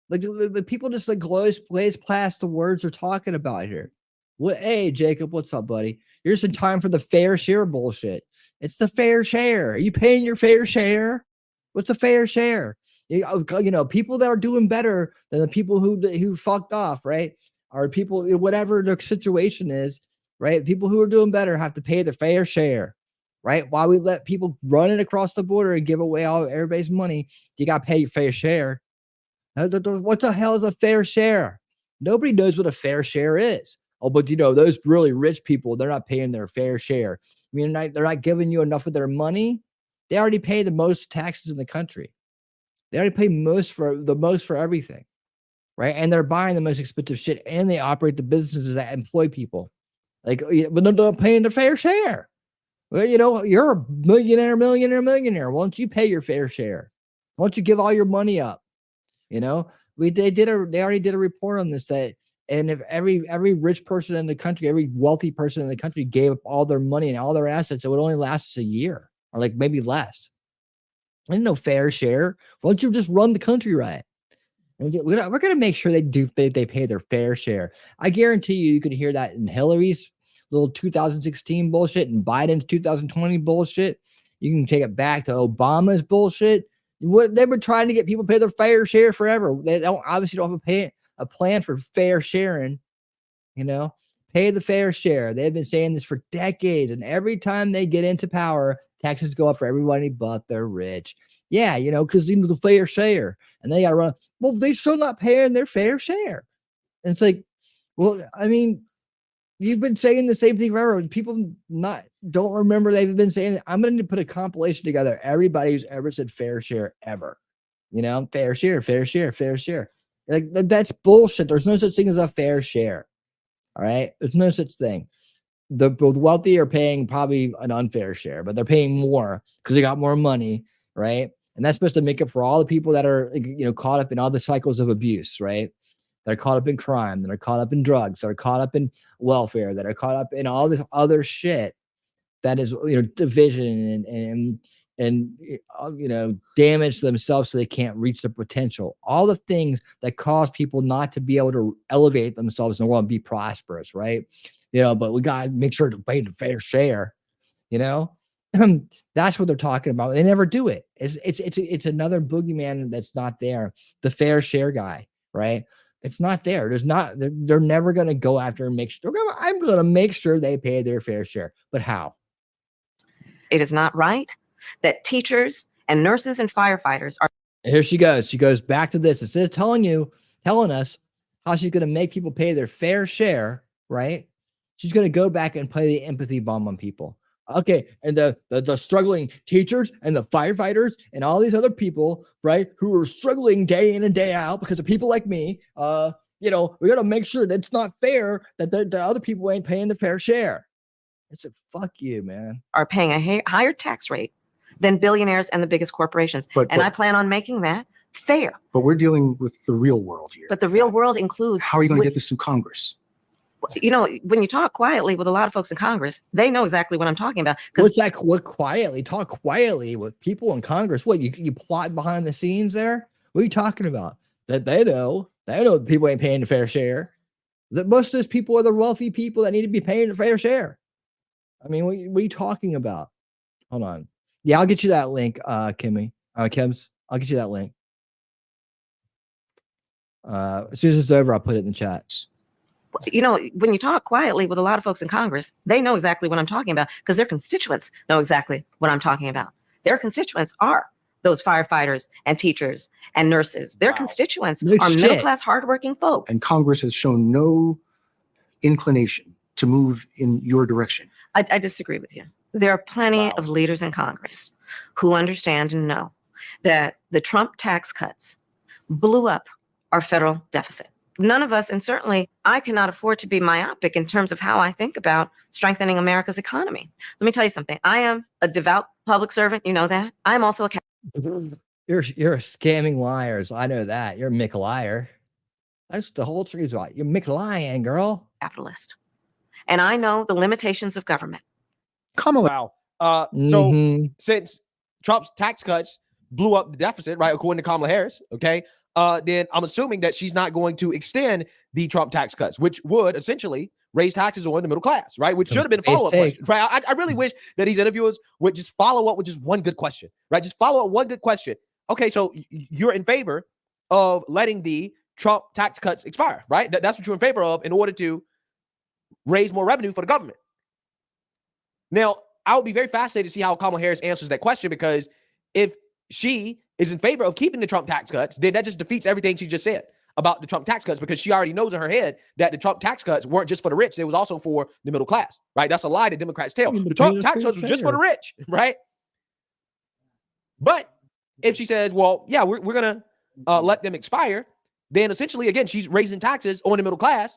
E: Like, the people just like glaze past the words they're talking about here. Hey, Jacob, what's up, buddy? You're just in time for the fair share bullshit. It's the fair share. Are you paying your fair share? What's the fair share? People that are doing better than the people who fucked off, right? Or people, whatever their situation is, right? People who are doing better have to pay their fair share, right? While we let people run it across the border and give away all everybody's money, you got to pay your fair share. What the hell is a fair share? Nobody knows what a fair share is. Oh, but those really rich people, they're not paying their fair share. I mean, they're not giving you enough of their money. They already pay the most taxes in the country. They already pay the most for everything. right? And they're buying the most expensive shit, and they operate the businesses that employ people. Like, but they're not paying their fair share. Well, you're a millionaire. Why don't you pay your fair share? Why don't you give all your money up? They already did a report on this, that, and if every rich person in the country, every wealthy person in the country gave up all their money and all their assets, it would only last us a year, or like maybe less. There's no fair share. Why don't you just run the country right? And we're going to make sure they pay their fair share. I guarantee you could hear that in Hillary's little 2016 bullshit and Biden's 2020 bullshit. You can take it back to Obama's bullshit. They've been trying to get people to pay their fair share forever. They obviously don't have a plan for fair sharing. Pay the fair share. They've been saying this for decades, and every time they get into power, taxes go up for everybody but they're rich. Yeah, because the fair share, and they got to run. Well, they're still not paying their fair share. And it's like, well, I mean, you've been saying the same thing forever. People don't remember they've been saying it. I'm going to put a compilation together. Everybody who's ever said fair share ever, fair share, fair share, fair share. Like that's bullshit. There's no such thing as a fair share. All right. There's no such thing. The wealthy are paying probably an unfair share, but they're paying more because they got more money. Right. And that's supposed to make up for all the people that are, caught up in all the cycles of abuse. Right. That are caught up in crime, that are caught up in drugs, that are caught up in welfare, that are caught up in all this other shit that is, division and damage themselves so they can't reach their potential. All the things that cause people not to be able to elevate themselves in the world and be prosperous, right? But we got to make sure to pay the fair share, That's what they're talking about. They never do it. It's another boogeyman that's not there. The fair share guy, right? It's not there. They're never going to go after and make sure. I'm going to make sure they pay their fair share. But how?
M: It is not right that teachers and nurses and firefighters are.
E: Here she goes. She goes back to this. Instead of telling us how she's going to make people pay their fair share, right? She's going to go back and play the empathy bomb on people. Okay, and the struggling teachers and the firefighters and all these other people, right, who are struggling day in and day out because of people like me, we got to make sure that it's not fair that the other people ain't paying the fair share. It's a fuck you, man.
M: Are paying a higher tax rate than billionaires and the biggest corporations. And I plan on making that fair.
Q: But we're dealing with the real world here.
M: But the real world includes.
Q: How are you going to get this through Congress?
M: When you talk quietly with a lot of folks in Congress, they know exactly what I'm talking about.
E: What quietly? Talk quietly with people in Congress. What, you plot behind the scenes there? What are you talking about? That they know people ain't paying the fair share. That most of those people are the wealthy people that need to be paying the fair share. I mean, what are you talking about? Hold on. Yeah, I'll get you that link, Kimmy. Kims, I'll get you that link. As soon as it's over, I'll put it in the chat.
M: When you talk quietly with a lot of folks in Congress, they know exactly what I'm talking about because their constituents know exactly what I'm talking about. Their constituents are those firefighters and teachers and nurses. Their constituents are middle-class, hardworking folk.
Q: And Congress has shown no inclination to move in your direction.
M: I disagree with you. There are plenty of leaders in Congress who understand and know that the Trump tax cuts blew up our federal deficit. None of us, and certainly I cannot afford to be myopic in terms of how I think about strengthening America's economy. Let me tell you something. I am a devout public servant. You know that. I'm also a
E: You're a scamming liars. I know that. You're a Mick liar. That's the whole truth about it. You're Mick lying, girl.
M: Capitalist. And I know the limitations of government.
P: Kamala. So since Trump's tax cuts blew up the deficit, right, according to Kamala Harris, okay, then I'm assuming that she's not going to extend the Trump tax cuts, which would essentially raise taxes on the middle class, right? Which should have been a follow-up question, right? I really wish that these interviewers would just follow up with just one good question, right? Just follow up one good question. Okay, so you're in favor of letting the Trump tax cuts expire, right? That's what you're in favor of in order to raise more revenue for the government. Now, I would be very fascinated to see how Kamala Harris answers that question, because if she is in favor of keeping the Trump tax cuts, then that just defeats everything she just said about the Trump tax cuts, because she already knows in her head that the Trump tax cuts weren't just for the rich. It was also for the middle class, right? That's a lie that Democrats tell. The Trump tax cuts was just for the rich, right? But if she says, well, yeah, we're going to let them expire, then essentially, again, she's raising taxes on the middle class,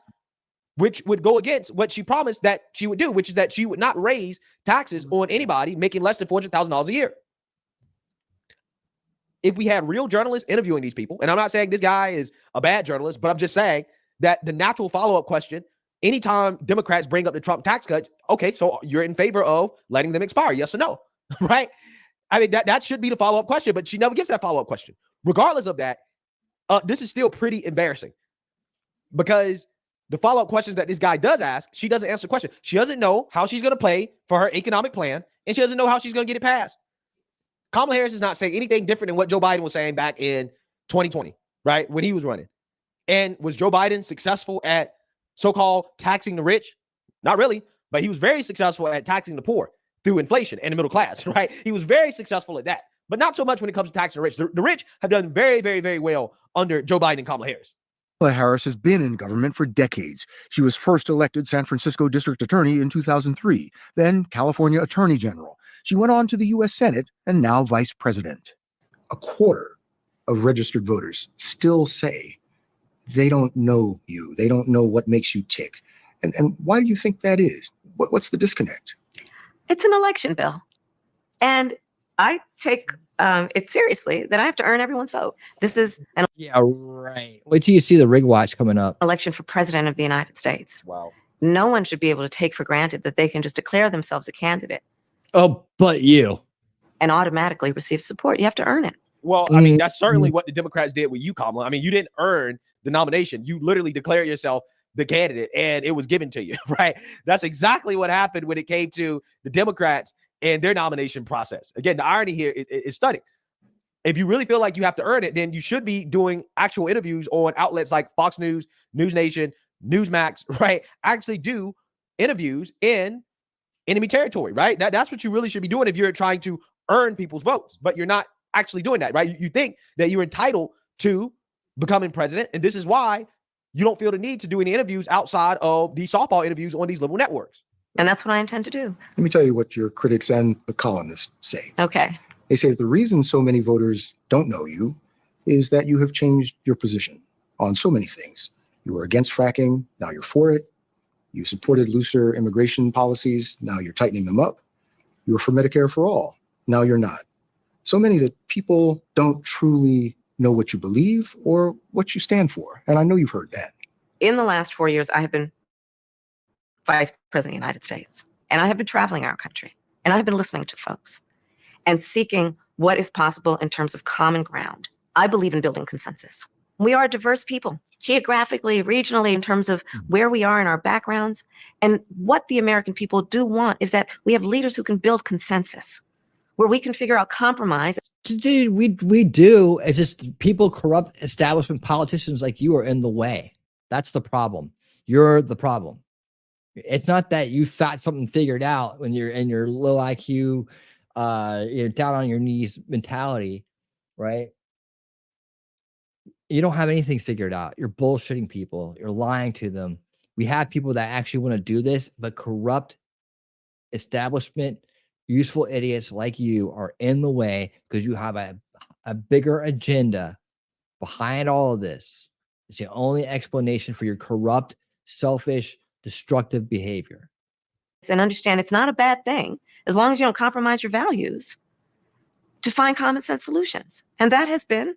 P: which would go against what she promised that she would do, which is that she would not raise taxes on anybody making less than $400,000 a year. If we had real journalists interviewing these people, and I'm not saying this guy is a bad journalist, but I'm just saying that the natural follow-up question, anytime Democrats bring up the Trump tax cuts, okay, so you're in favor of letting them expire, yes or no, right? I mean, that should be the follow-up question, but she never gets that follow-up question. Regardless of that, this is still pretty embarrassing because the follow-up questions that this guy does ask, she doesn't answer the question. She doesn't know how she's going to play for her economic plan, and she doesn't know how she's going to get it passed. Kamala Harris is not saying anything different than what Joe Biden was saying back in 2020, right, when he was running. And was Joe Biden successful at so-called taxing the rich? Not really, but he was very successful at taxing the poor through inflation and the middle class, right? He was very successful at that, but not so much when it comes to taxing the rich. The rich have done very, very, very well under Joe Biden and Kamala Harris.
Q: Kamala Harris has been in government for decades. She was first elected San Francisco District Attorney in 2003, then California Attorney General. She went on to the U.S. Senate and now Vice President.
O: A quarter of registered voters still say they don't know you. They don't know what makes you tick. And why do you think that is? What's the disconnect?
M: It's an election bill. And I take it seriously that I have to earn everyone's vote. This is an
E: right. Wait till you see the rig watch coming up.
M: Election for president of the United States.
P: Wow.
M: No one should be able to take for granted that they can just declare themselves a candidate
E: Oh, but you.
M: and automatically receive support. You have to earn it.
P: Well, I mean, that's certainly what the Democrats did with you, Kamala. I mean, you didn't earn the nomination. You literally declared yourself the candidate and it was given to you, right? That's exactly what happened when it came to the Democrats and their nomination process. Again, the irony here is stunning. If you really feel like you have to earn it, then you should be doing actual interviews on outlets like Fox News, News Nation, Newsmax, right? Actually do interviews in enemy territory, right? That's what you really should be doing if you're trying to earn people's votes, but you're not actually doing that, right? You think that you're entitled to becoming president, and this is why you don't feel the need to do any interviews outside of these softball interviews on these liberal networks.
M: And that's what I intend to do.
O: Let me tell you what your critics and the columnists say.
M: Okay.
O: They say that the reason so many voters don't know you is that you have changed your position on so many things. You were against fracking, now you're for it. You supported looser immigration policies, now you're tightening them up. You were for Medicare for all, now you're not. So many that people don't truly know what you believe or what you stand for. And I know you've heard that.
M: In the last 4 years, I have been vice president of the United States, and I have been traveling our country, and I've been listening to folks and seeking what is possible in terms of common ground. I believe in building consensus. We are a diverse people, geographically, regionally, in terms of where we are in our backgrounds. And what the American people do want is that we have leaders who can build consensus, where we can figure out compromise.
E: Dude, we do. It's just people, corrupt establishment politicians like you are in the way. That's the problem. You're the problem. It's not that you thought something figured out when you're in your low IQ, you're down on your knees mentality, right? You don't have anything figured out. You're bullshitting people. You're lying to them. We have people that actually want to do this, but corrupt establishment, useful idiots like you are in the way because you have a bigger agenda behind all of this. It's the only explanation for your corrupt, selfish, destructive behavior.
M: And understand it's not a bad thing as long as you don't compromise your values to find common sense solutions. And that has been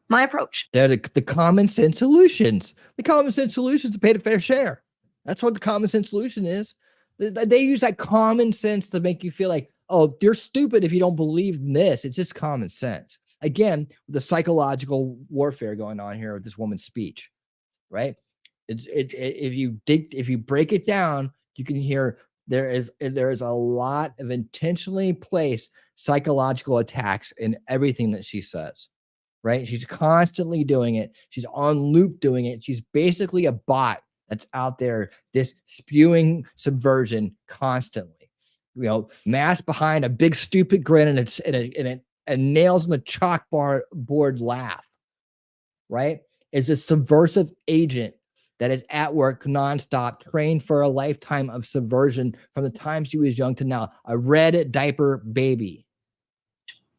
M: my approach.
E: They're the common sense solutions. The common sense solutions to pay the fair share. That's what the common sense solution is. They use that common sense to make you feel like, oh, you're stupid if you don't believe in this. It's just common sense. Again, the psychological warfare going on here with this woman's speech, right? If you break it down, you can hear there is a lot of intentionally placed psychological attacks in everything that she says, right? She's constantly doing it. She's on loop doing it. She's basically a bot that's out there, this spewing subversion constantly. You know, masked behind a big stupid grin and a nails on the chalkboard laugh, right? Is a subversive agent that is at work nonstop, trained for a lifetime of subversion from the time she was young to now, a red diaper baby.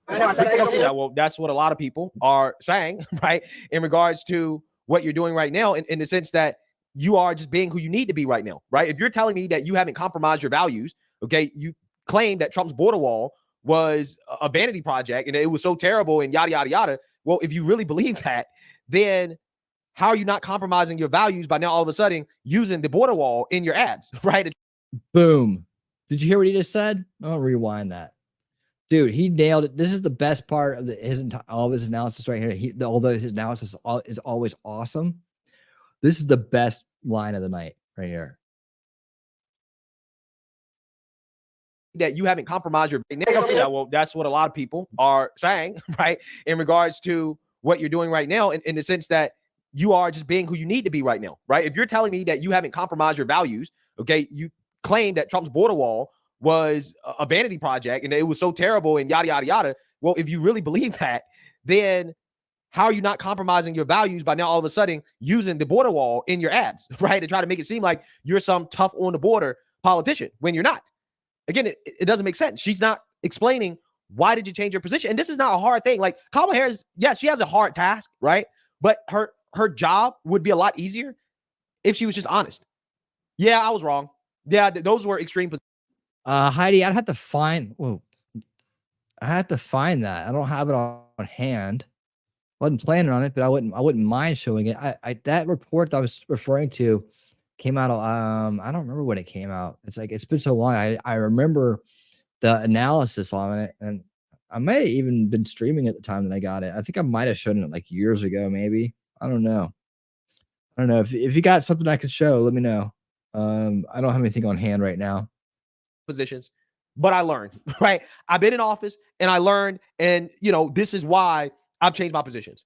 P: Yeah, well, that's what a lot of people are saying, right? In regards to what you're doing right now in the sense that you are just being who you need to be right now, right? If you're telling me that you haven't compromised your values, okay, you claim that Trump's border wall was a vanity project and it was so terrible and yada, yada, yada. Well, if you really believe that, then how are you not compromising your values by now all of a sudden using the border wall in your ads, right?
E: Boom. Did you hear what he just said? I'll rewind that. Dude, he nailed it. This is the best part of all of his analysis right here. Although his analysis is always awesome, this is the best line of the night right here.
P: That you haven't compromised your yeah, well, that's what a lot of people are saying, right? In regards to what you're doing right now, in the sense that you are just being who you need to be right now, right? If you're telling me that you haven't compromised your values, okay, you claim that Trump's border wall was a vanity project and it was so terrible and yada, yada, yada. Well, if you really believe that, then how are you not compromising your values by now all of a sudden using the border wall in your ads, right? To try to make it seem like you're some tough on the border politician when you're not. Again, it doesn't make sense. She's not explaining why did you change your position? And this is not a hard thing. Like Kamala Harris, yes, she has a hard task, right? But her job would be a lot easier if she was just honest. Yeah, I was wrong. Yeah, those were extreme positions.
E: Heidi, I'd have to find. Whoa, I have to find that. I don't have it on hand. Wasn't planning on it, but I wouldn't mind showing it. That report that I was referring to came out. I don't remember when it came out. It's like it's been so long. I remember the analysis on it, and I might have even been streaming at the time that I got it. I think I might have shown it like years ago, maybe. I don't know. If you got something I could show, let me know. I don't have anything on hand right now.
P: Positions, but I learned, right? I've been in office and I learned, and this is why I've changed my positions.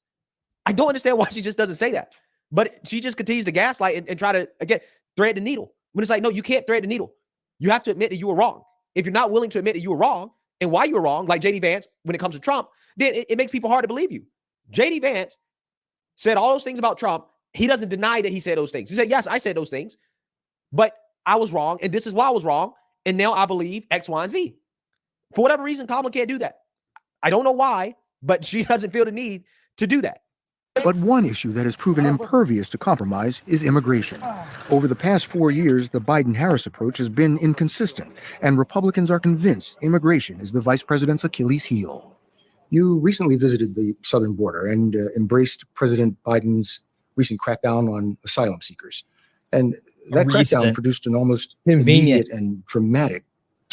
P: I don't understand why she just doesn't say that, but she just continues to gaslight and try to, again, thread the needle. When it's like, no, you can't thread the needle. You have to admit that you were wrong. If you're not willing to admit that you were wrong and why you were wrong, like JD Vance, when it comes to Trump, then it makes people hard to believe you. JD Vance said all those things about Trump. He doesn't deny that he said those things. He said, yes, I said those things, but I was wrong. And this is why I was wrong. And now I believe X, Y, and Z. For whatever reason, Kamala can't do that. I don't know why, but she doesn't feel the need to do that.
Q: But one issue that has proven impervious to compromise is immigration. Over the past 4 years, the Biden-Harris approach has been inconsistent, and Republicans are convinced immigration is the vice president's Achilles heel. You recently visited the southern border and embraced President Biden's recent crackdown on asylum seekers. And that crackdown produced an almost immediate and dramatic.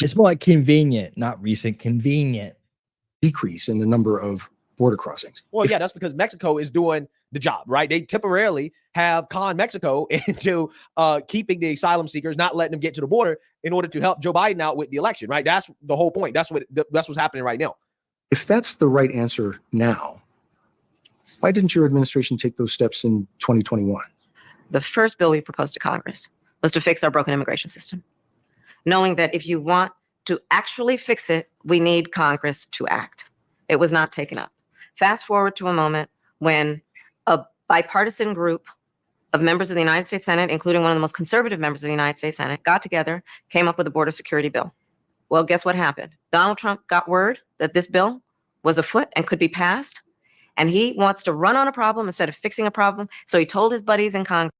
E: It's more like convenient, not recent, convenient
Q: decrease in the number of border crossings.
P: Well, yeah, that's because Mexico is doing the job, right? They temporarily have conned Mexico into keeping the asylum seekers, not letting them get to the border in order to help Joe Biden out with the election, right? That's the whole point. That's what's happening right now.
Q: If that's the right answer now, why didn't your administration take those steps in 2021?
M: The first bill we proposed to Congress was to fix our broken immigration system, knowing that if you want to actually fix it, we need Congress to act. It was not taken up. Fast forward to a moment when a bipartisan group of members of the United States Senate, including one of the most conservative members of the United States Senate, got together, came up with a border security bill. Well, guess what happened? Donald Trump got word that this bill was afoot and could be passed, and he wants to run on a problem instead of fixing a problem. So he told his buddies in Congress.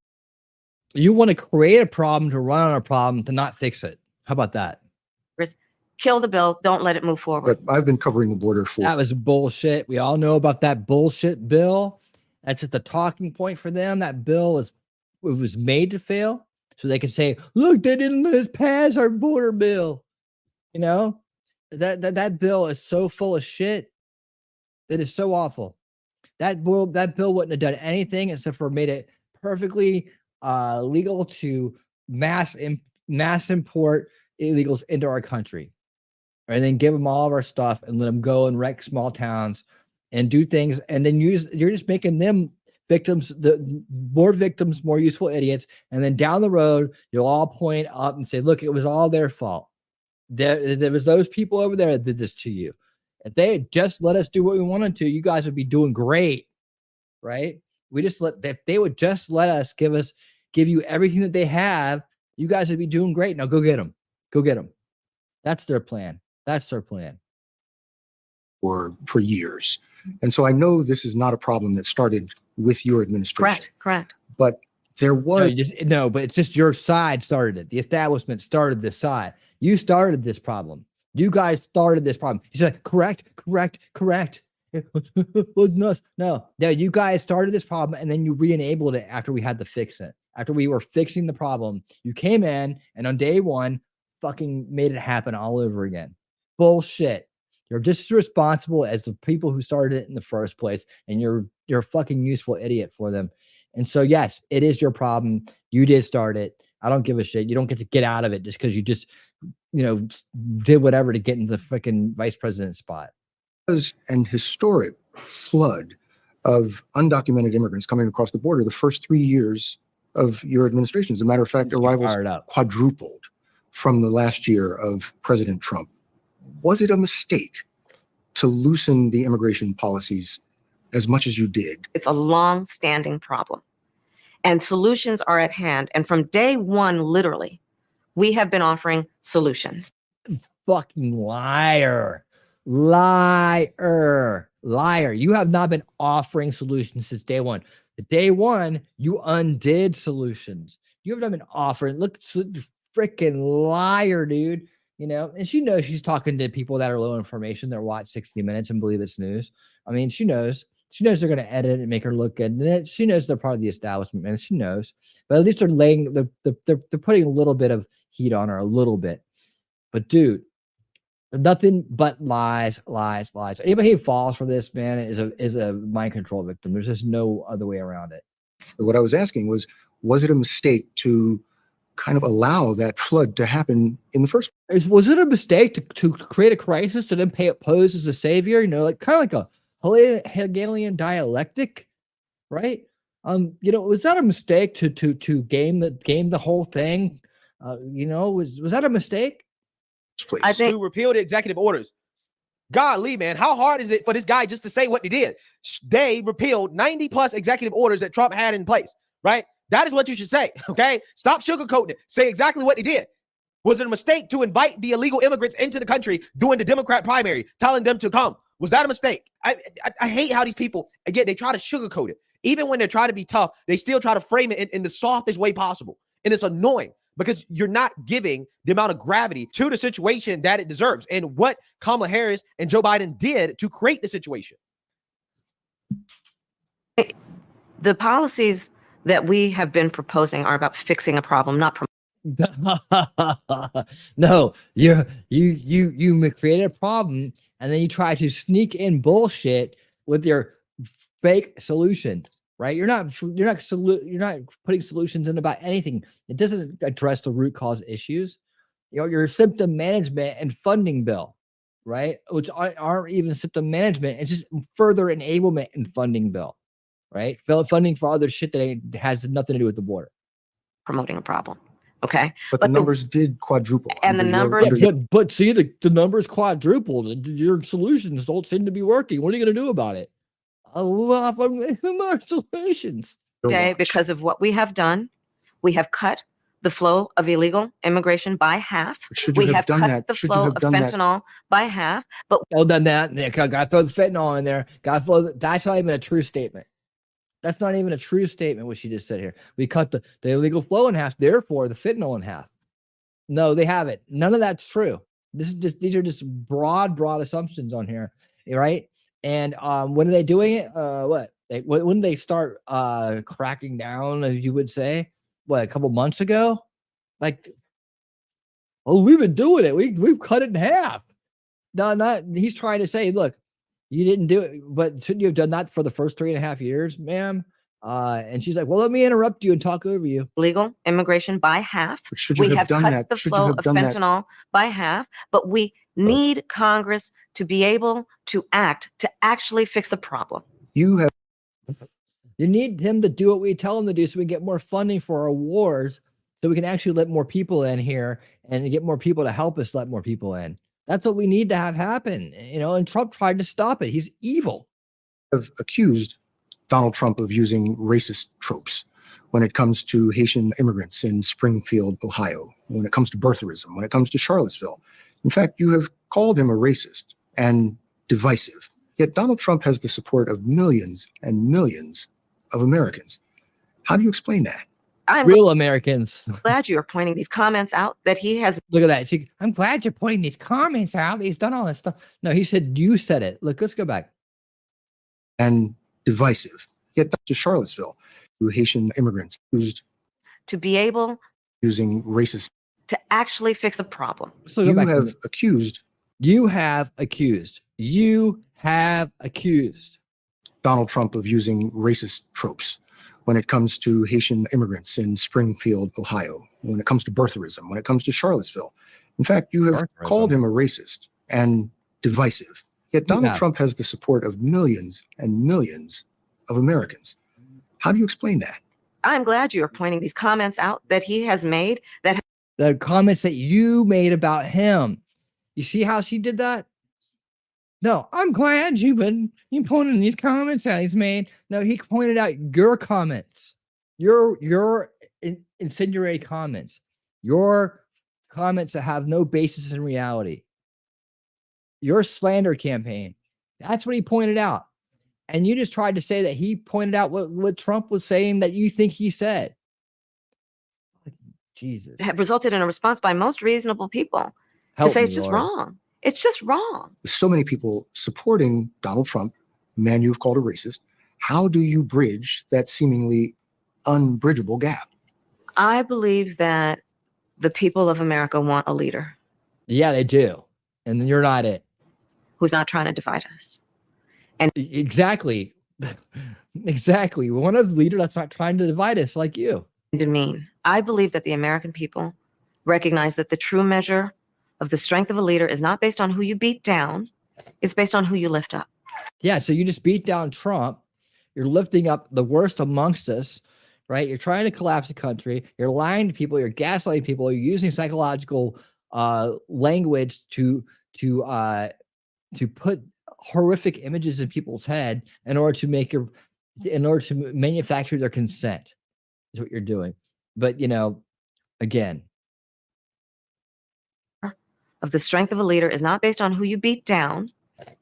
E: You want to create a problem to run on a problem to not fix it. How about that?
M: Kill the bill. Don't let it move forward.
Q: But I've been covering the border for.
E: That was bullshit. We all know about that bullshit bill. That's at the talking point for them. That bill was made to fail so they could say, look, they didn't let us pass our border bill. That bill is so full of shit. It is so awful. That bill wouldn't have done anything except for made it perfectly legal to mass import illegals into our country, and then give them all of our stuff and let them go and wreck small towns and do things. And then you're just making them victims, the more victims, more useful idiots. And then down the road, you'll all point up and say, look, it was all their fault. There was those people over there that did this to you. If they had just let us do what we wanted to, you guys would be doing great, right? If they would just let us give you everything that they have, you guys would be doing great. Now go get them. Go get them. That's their plan. For
Q: years. And so I know this is not a problem that started
O: with your administration.
M: Correct.
O: But there was
E: but it's just your side started it. The establishment started this side. You started this problem. You guys started this problem. You said correct. It was nuts. No, you guys started this problem, and then you re-enabled it after we had to fix it. After we were fixing the problem, you came in and on day one, fucking made it happen all over again. Bullshit. You're just as responsible as the people who started it in the first place, and you're a fucking useful idiot for them. And so, yes, it is your problem. You did start it. I don't give a shit. You don't get to get out of it just because you just, did whatever to get into the freaking vice president spot.
O: Was an historic flood of undocumented immigrants coming across the border the first 3 years of your administration. As a matter of fact, arrivals quadrupled from the last year of President Trump. Was it a mistake to loosen the immigration policies as much as you did?
M: It's a long-standing problem, and solutions are at hand. And from day one, literally, we have been offering solutions.
E: Fucking liar. You have not been offering solutions since day one. Day one, you undid solutions. You have not been offering. Look, freaking liar, dude. And she knows she's talking to people that are low information that watch 60 Minutes and believe it's news. I mean, she knows they're going to edit it and make her look good. And she knows they're part of the establishment, man. She knows, but at least they're putting a little bit of heat on her, a little bit. But dude, nothing but lies. Anybody who falls for this, man, is a mind control victim. There's just no other way around it.
O: What I was asking was it a mistake to kind of allow that flood to happen in the first place?
E: Was it a mistake to create a crisis to then pose as a savior? Kind of like a Hegelian dialectic, right? Was that a mistake to game the whole thing? Was that a mistake?
P: Please. To repeal the executive orders. Golly, man, how hard is it for this guy just to say what they did? They repealed 90 plus executive orders that Trump had in place, right? That is what you should say, okay? Stop sugarcoating it. Say exactly what they did. Was it a mistake to invite the illegal immigrants into the country during the Democrat primary, telling them to come? Was that a mistake? I hate how these people, again, they try to sugarcoat it. Even when they're trying to be tough, they still try to frame it in the softest way possible. And it's annoying, because you're not giving the amount of gravity to the situation that it deserves and what Kamala Harris and Joe Biden did to create the situation.
M: The policies that we have been proposing are about fixing a problem, not
E: No, you create a problem and then you try to sneak in bullshit with your fake solutions. Right? You're not putting solutions in about anything. It doesn't address the root cause issues. Your symptom management and funding bill, right? Which aren't even symptom management. It's just further enablement and funding bill, right? Funding for other shit that has nothing to do with the border.
M: Promoting a problem. Okay.
O: But the numbers did quadruple.
M: And the numbers.
E: But see, the numbers quadrupled. Your solutions don't seem to be working. What are you going to do about it? A lot more solutions.
M: Today, because of what we have done, we have cut the flow of illegal immigration by half. We have cut the flow of fentanyl by half. But
E: done that. Got to throw the fentanyl in there. Got to throw. That's not even a true statement. That's not even a true statement. What she just said here. We cut the illegal flow in half. Therefore, the fentanyl in half. No, they haven't. None of that's true. These are just broad assumptions on here, right? And when are they doing it? When they start cracking down, as you would say, a couple months ago? We've been doing it. We've cut it in half. No, he's trying to say, look, you didn't do it, but shouldn't you have done that for the first 3.5 years, ma'am? And she's like, well, let me interrupt you and talk over you.
M: Legal immigration by half. We have cut the flow of fentanyl by half, but we need Congress to be able to act to actually fix the problem.
E: You need him to do what we tell him to do so we get more funding for our wars, so we can actually let more people in here and get more people to help us let more people in. That's what we need to have happen. And Trump tried to stop it. He's evil.
O: Have accused Donald Trump of using racist tropes when it comes to Haitian immigrants in Springfield, Ohio, when it comes to birtherism, when it comes to Charlottesville. In fact, you have called him a racist and divisive. Yet Donald Trump has the support of millions and millions of Americans. How do you explain that?
M: I'm
E: Real Americans.
M: glad you are pointing these comments out that he has.
E: Look at that. I'm glad you're pointing these comments out. He's done all this stuff. No, he said you said it. Look, let's go back.
O: And divisive. Yet to Charlottesville, who Haitian immigrants used
M: To be able
O: using racist.
M: to actually fix the problem.
E: So
O: You have accused.
E: You have accused. You have accused
O: Donald Trump of using racist tropes when it comes to Haitian immigrants in Springfield, Ohio, when it comes to birtherism, when it comes to Charlottesville. In fact, you have called him a racist and divisive. Yet Donald Trump has the support of millions and millions of Americans. How do you explain that?
M: I'm glad you are pointing these comments out that he has made that
E: the comments that you made about him. You see how she did that? No, I'm glad you pointing these comments out he's made. No, he pointed out your comments, your incendiary comments, your comments that have no basis in reality, your slander campaign. That's what he pointed out. And you just tried to say that he pointed out what Trump was saying that you think he said. Jesus.
M: have resulted in a response by most reasonable people
O: Help
M: to say
O: me,
M: it's just
O: Laura.
M: wrong. It's just wrong.
O: With so many people supporting Donald Trump, a man you've called a racist, how do you bridge that seemingly unbridgeable gap?
M: I believe that the people of America want a leader
E: Yeah, they do. And you're not it.
M: who's not trying to divide us.
E: And exactly. Exactly. We want a leader that's not trying to divide us like you.
M: Demean. I believe that the American people recognize that the true measure of the strength of a leader is not based on who you beat down, it's based on who you lift up.
E: Yeah, so you just beat down Trump. You're lifting up the worst amongst us, right? You're trying to collapse the country. You're lying to people. You're gaslighting people. You're using psychological language to put horrific images in people's head in order to manufacture their consent. Is what you're doing. But again,
M: Of the strength of a leader is not based on who you beat down,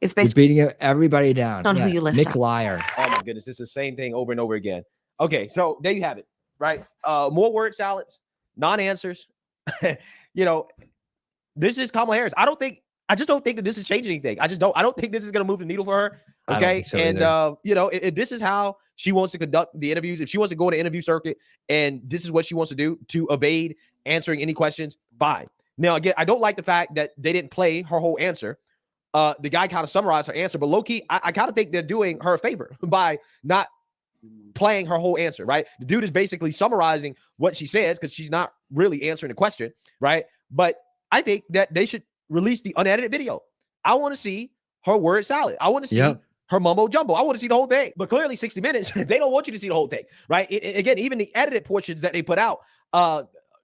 M: it's
E: you're
M: based
E: beating everybody down.
M: on who you lift
E: Nick
M: up.
E: Liar.
P: Oh my goodness, it's the same thing over and over again. Okay, so there you have it, right? More word salads, non-answers. This is Kamala Harris. I just don't think that this is changing anything. I don't think this is going to move the needle for her. Okay.
E: So
P: and, if this is how she wants to conduct the interviews, if she wants to go on the interview circuit and this is what she wants to do to evade answering any questions, fine. Now, again, I don't like the fact that they didn't play her whole answer. The guy kind of summarized her answer, but low-key, I kind of think they're doing her a favor by not playing her whole answer, right? The dude is basically summarizing what she says because she's not really answering the question, right? But I think that they should release the unedited video. I want to see her word salad. I want to see her mumbo jumbo. I want to see the whole thing. But clearly 60 Minutes, they don't want you to see the whole thing, right? Again, even the edited portions that they put out,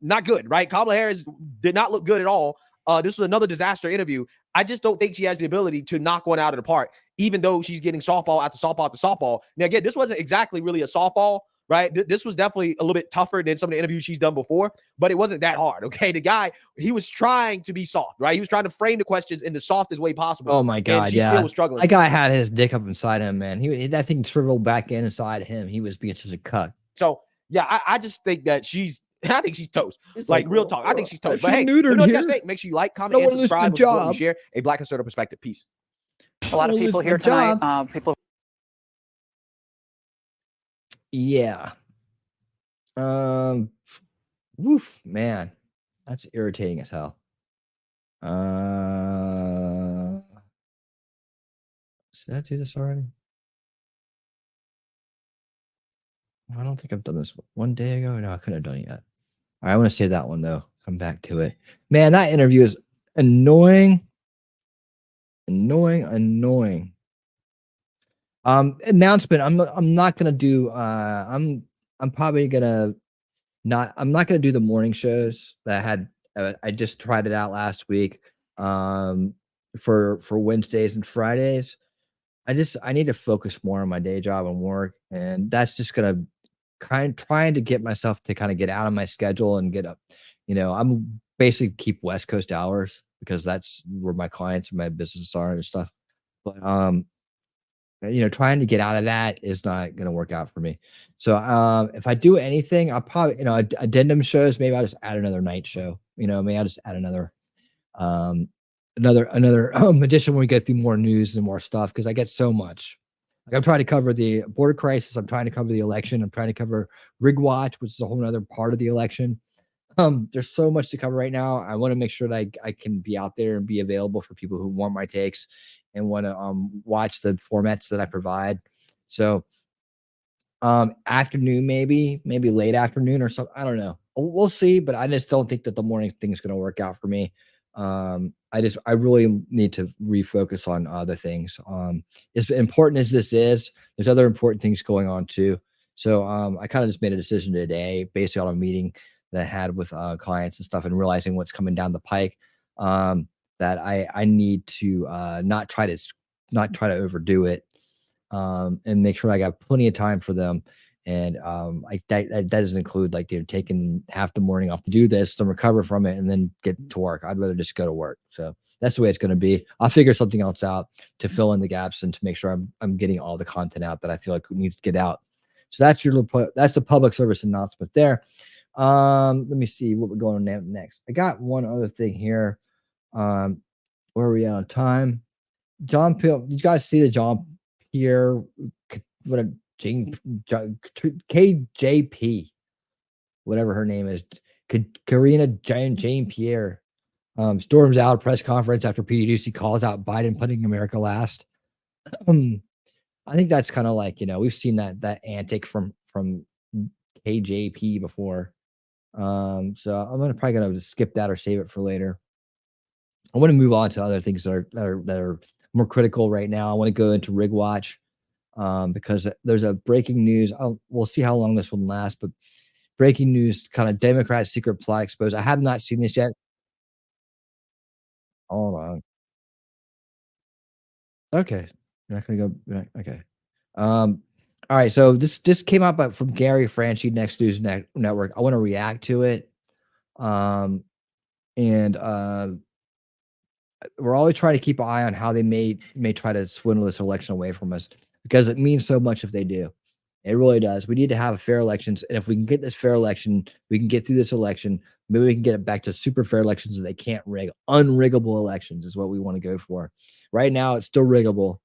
P: not good, right? Kamala Harris did not look good at all. This was another disaster interview. I just don't think she has the ability to knock one out of the park, even though she's getting softball after softball after softball. Now, again, this wasn't exactly really a softball, right? This was definitely a little bit tougher than some of the interviews she's done before, but it wasn't that hard, okay? The guy, he was trying to be soft, right? He was trying to frame the questions in the softest way possible.
E: Oh my God,
P: and she still was struggling.
E: That guy had his dick up inside him, man. That thing shriveled back inside him. He was being such a cuck.
P: So, yeah, I just think that I think she's toast.
E: It's
P: like real talk. I think she's toast.
E: she's
P: But hey,
E: neutered
P: you know what you
E: here.
P: guys think? Make sure you like, comment,
E: Don't
P: and
E: wanna lose my
P: subscribe. Which is what
E: job.
P: we share a Black conservative perspective. Peace.
R: A lot of people here tonight. People.
E: Yeah. Woof, man. That's irritating as hell. Did I do this already? I don't think I've done this one day ago. No, I couldn't have done it yet. All right, I want to say that one though. Come back to it. Man, that interview is annoying. Annoying. Announcement. I'm not gonna do I'm probably gonna I'm not gonna do the morning shows that I had I just tried it out last week for Wednesdays and Fridays. I need to focus more on my day job and work, and that's just gonna trying to get myself to kind of get out of my schedule and get up. I'm basically keep West Coast hours because that's where my clients and my business are and stuff. But trying to get out of that is not going to work out for me. So if I do anything, I'll probably, addendum shows, maybe I'll just add another night show. Maybe I'll just add another edition when we get through more news and more stuff, because I get so much. Like, I'm trying to cover the border crisis. I'm trying to cover the election. I'm trying to cover Rig Watch, which is a whole other part of the election. There's so much to cover right now. I want to make sure that I can be out there and be available for people who want my takes and want to watch the formats that I provide. So afternoon, maybe late afternoon or something. I don't know. We'll see, but I just don't think that the morning thing is going to work out for me. I really need to refocus on other things. As important as this is, there's other important things going on too. So I kind of just made a decision today based on a meeting that I had with clients and stuff, and realizing what's coming down the pike, that I need to not try to overdo it, and make sure I got plenty of time for them. And that doesn't include like taking half the morning off to do this, to recover from it, and then get to work. I'd rather just go to work. So that's the way it's going to be. I'll figure something else out to fill in the gaps and to make sure I'm getting all the content out that I feel like needs to get out. So that's that's the public service announcement there. Let me see what we're going on next. I got one other thing here. Where are we at on time? John Peel, you guys see the John Pierre, what a KJP, whatever her name is, Karina Jane Pierre, storms out press conference after PDC calls out Biden putting America last. I think that's kind of like, we've seen that antic from KJP before. So I'm probably gonna skip that or save it for later. I want to move on to other things that are more critical right now. I want to go into Rig Watch, because there's a breaking news. We'll see how long this one lasts, but breaking news, kind of Democrat secret plot exposed. I have not seen this yet. Hold on. Okay. You're not gonna go. Okay. All right. So this came out from Gary Franchi, Next News Network. I want to react to it. And we're always trying to keep an eye on how they may try to swindle this election away from us, because it means so much if they do. It really does. We need to have fair elections, and if we can get this fair election, we can get through this election. Maybe we can get it back to super fair elections that they can't rig. Unriggable elections is what we want to go for. Right now, it's still riggable,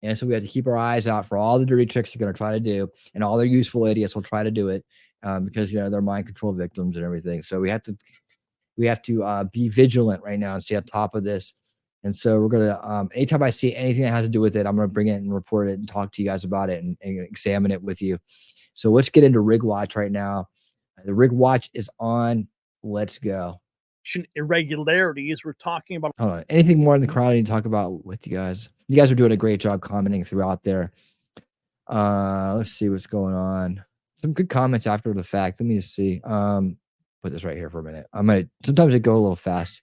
E: and so we have to keep our eyes out for all the dirty tricks they're going to try to do, and all their useful idiots will try to do it, because they're mind control victims and everything. So we have to be vigilant right now and stay on top of this. And so we're going to, anytime I see anything that has to do with it, I'm going to bring it and report it and talk to you guys about it and examine it with you. So let's get into Rig Watch right now. The Rig Watch is on. Let's go.
S: Irregularities. We're talking about.
E: Hold on. Anything more in the crowd I need to talk about with you guys? You guys are doing a great job commenting throughout there. Let's see what's going on. Some good comments after the fact. Let me just see. Put this right here for a minute. Sometimes it go a little fast.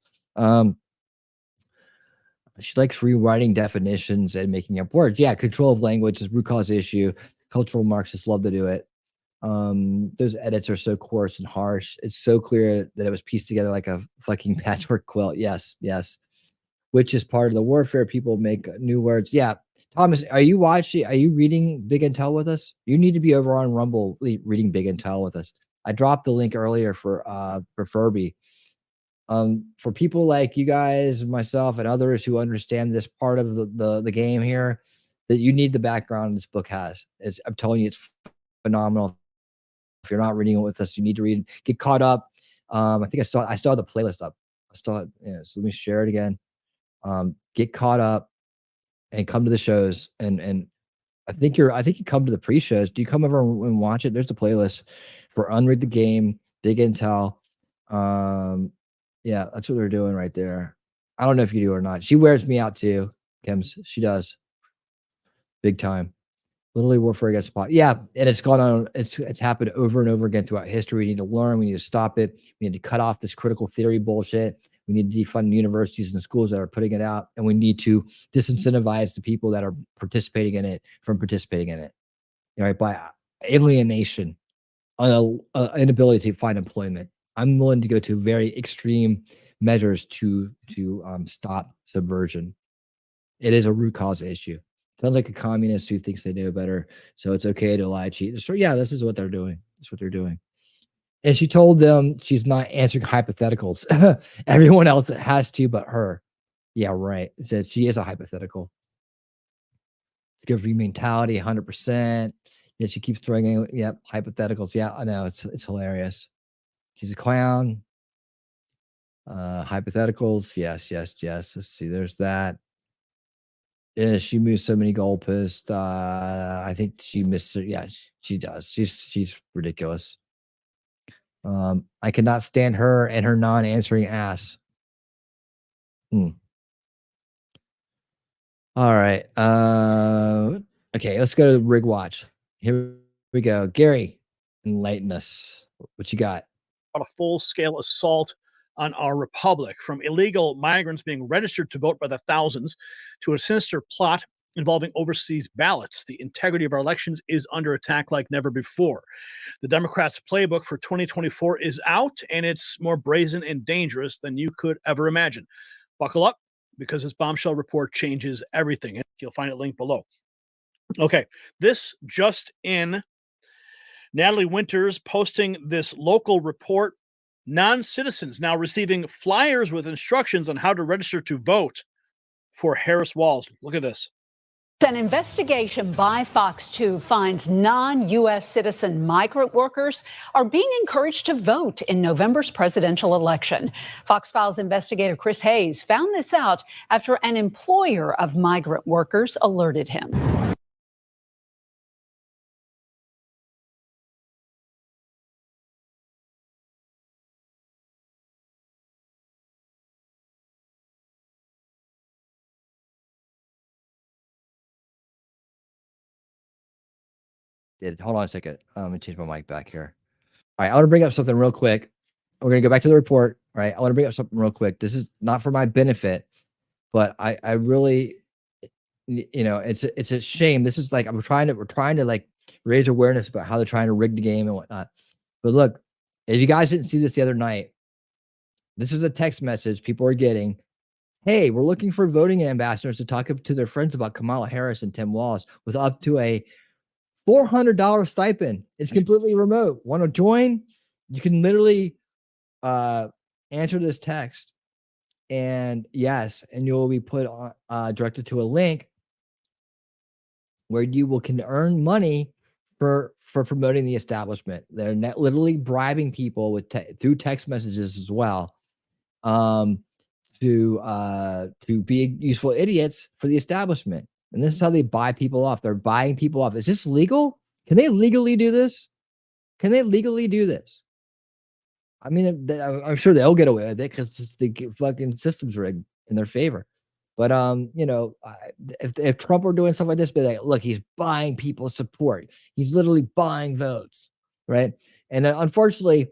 E: She likes rewriting definitions and making up words. Yeah, control of language is root cause issue. Cultural Marxists love to do it. Those edits are so coarse and harsh. It's so clear that it was pieced together like a fucking patchwork quilt. Yes. Which is part of the warfare. People make new words. Yeah. Thomas, are you reading Big Intel with us? You need to be over on Rumble reading Big Intel with us. I dropped the link earlier for Furby. For people like you guys, myself, and others who understand this part of the game here, that you need the background this book has. I'm telling you, it's phenomenal. If you're not reading it with us, you need to read. Get caught up. I think I still have the playlist up. So let me share it again. Get caught up and come to the shows. And I think you come to the pre-shows. Do you come over and watch it? There's the playlist for Unrig the Game, Big Intel. Yeah, that's what they're doing right there. I don't know if you do or not. She wears me out too, Kims. She does. Big time. Literally warfare against pot. Yeah, and it's gone on. It's happened over and over again throughout history. We need to learn. We need to stop it. We need to cut off this critical theory bullshit. We need to defund universities and schools that are putting it out, and we need to disincentivize the people that are participating in it from participating in it. All right, by alienation, inability to find employment. I'm willing to go to very extreme measures to stop subversion. It is a root cause issue. Sounds like a communist who thinks they know better, so it's okay to lie, cheat, destroy. Yeah, this is what they're doing. That's what they're doing. And she told them she's not answering hypotheticals. Everyone else has to, but her. Yeah, right. That she is a hypothetical. Good for you mentality, 100%. Yet she keeps throwing in, yep, hypotheticals. Yeah, I know. It's hilarious. She's a clown. Hypotheticals. Yes. Let's see. There's that. Yeah, she moves so many goalposts. I think she missed it. Yeah, she does. She's ridiculous. I cannot stand her and her non-answering ass. All right. Okay, let's go to Rig Watch. Here we go. Gary, enlighten us. What you got?
S: A full-scale assault on our republic, from illegal migrants being registered to vote by the thousands to a sinister plot involving overseas ballots. The integrity of our elections is under attack like never before. The Democrats' playbook for 2024 is out, and it's more brazen and dangerous than you could ever imagine. Buckle up, because this bombshell report changes everything. You'll find it linked below. Okay, this just in. Natalie Winters posting this local report. Non-citizens now receiving flyers with instructions on how to register to vote for Harris Walls. Look at this.
T: An investigation by Fox 2 finds non-U.S. citizen migrant workers are being encouraged to vote in November's presidential election. Fox Files investigator Chris Hayes found this out after an employer of migrant workers alerted him.
E: Hold on a second. Let me change my mic back here. All right, I want to bring up something real quick. We're going to go back to the report. All right, I want to bring up something real quick. This is not for my benefit, but I really, it's a shame. This is like we're trying to like raise awareness about how they're trying to rig the game and whatnot. But look, if you guys didn't see this the other night, this is a text message people are getting. Hey, we're looking for voting ambassadors to talk to their friends about Kamala Harris and Tim Walz with up to a $400 stipend. It's completely remote. Want to join? You can literally answer this text, and yes, and you will be put on directed to a link where you can earn money for promoting the establishment. They're literally bribing people with through text messages as well, to be useful idiots for the establishment. And this is how they buy people off. They're buying people off. Is this legal? Can they legally do this? Can they legally do this? I mean, I'm sure they'll get away with it because the fucking system's rigged in their favor. But if Trump were doing stuff like this, be like, look, he's buying people's support. He's literally buying votes, right? And unfortunately,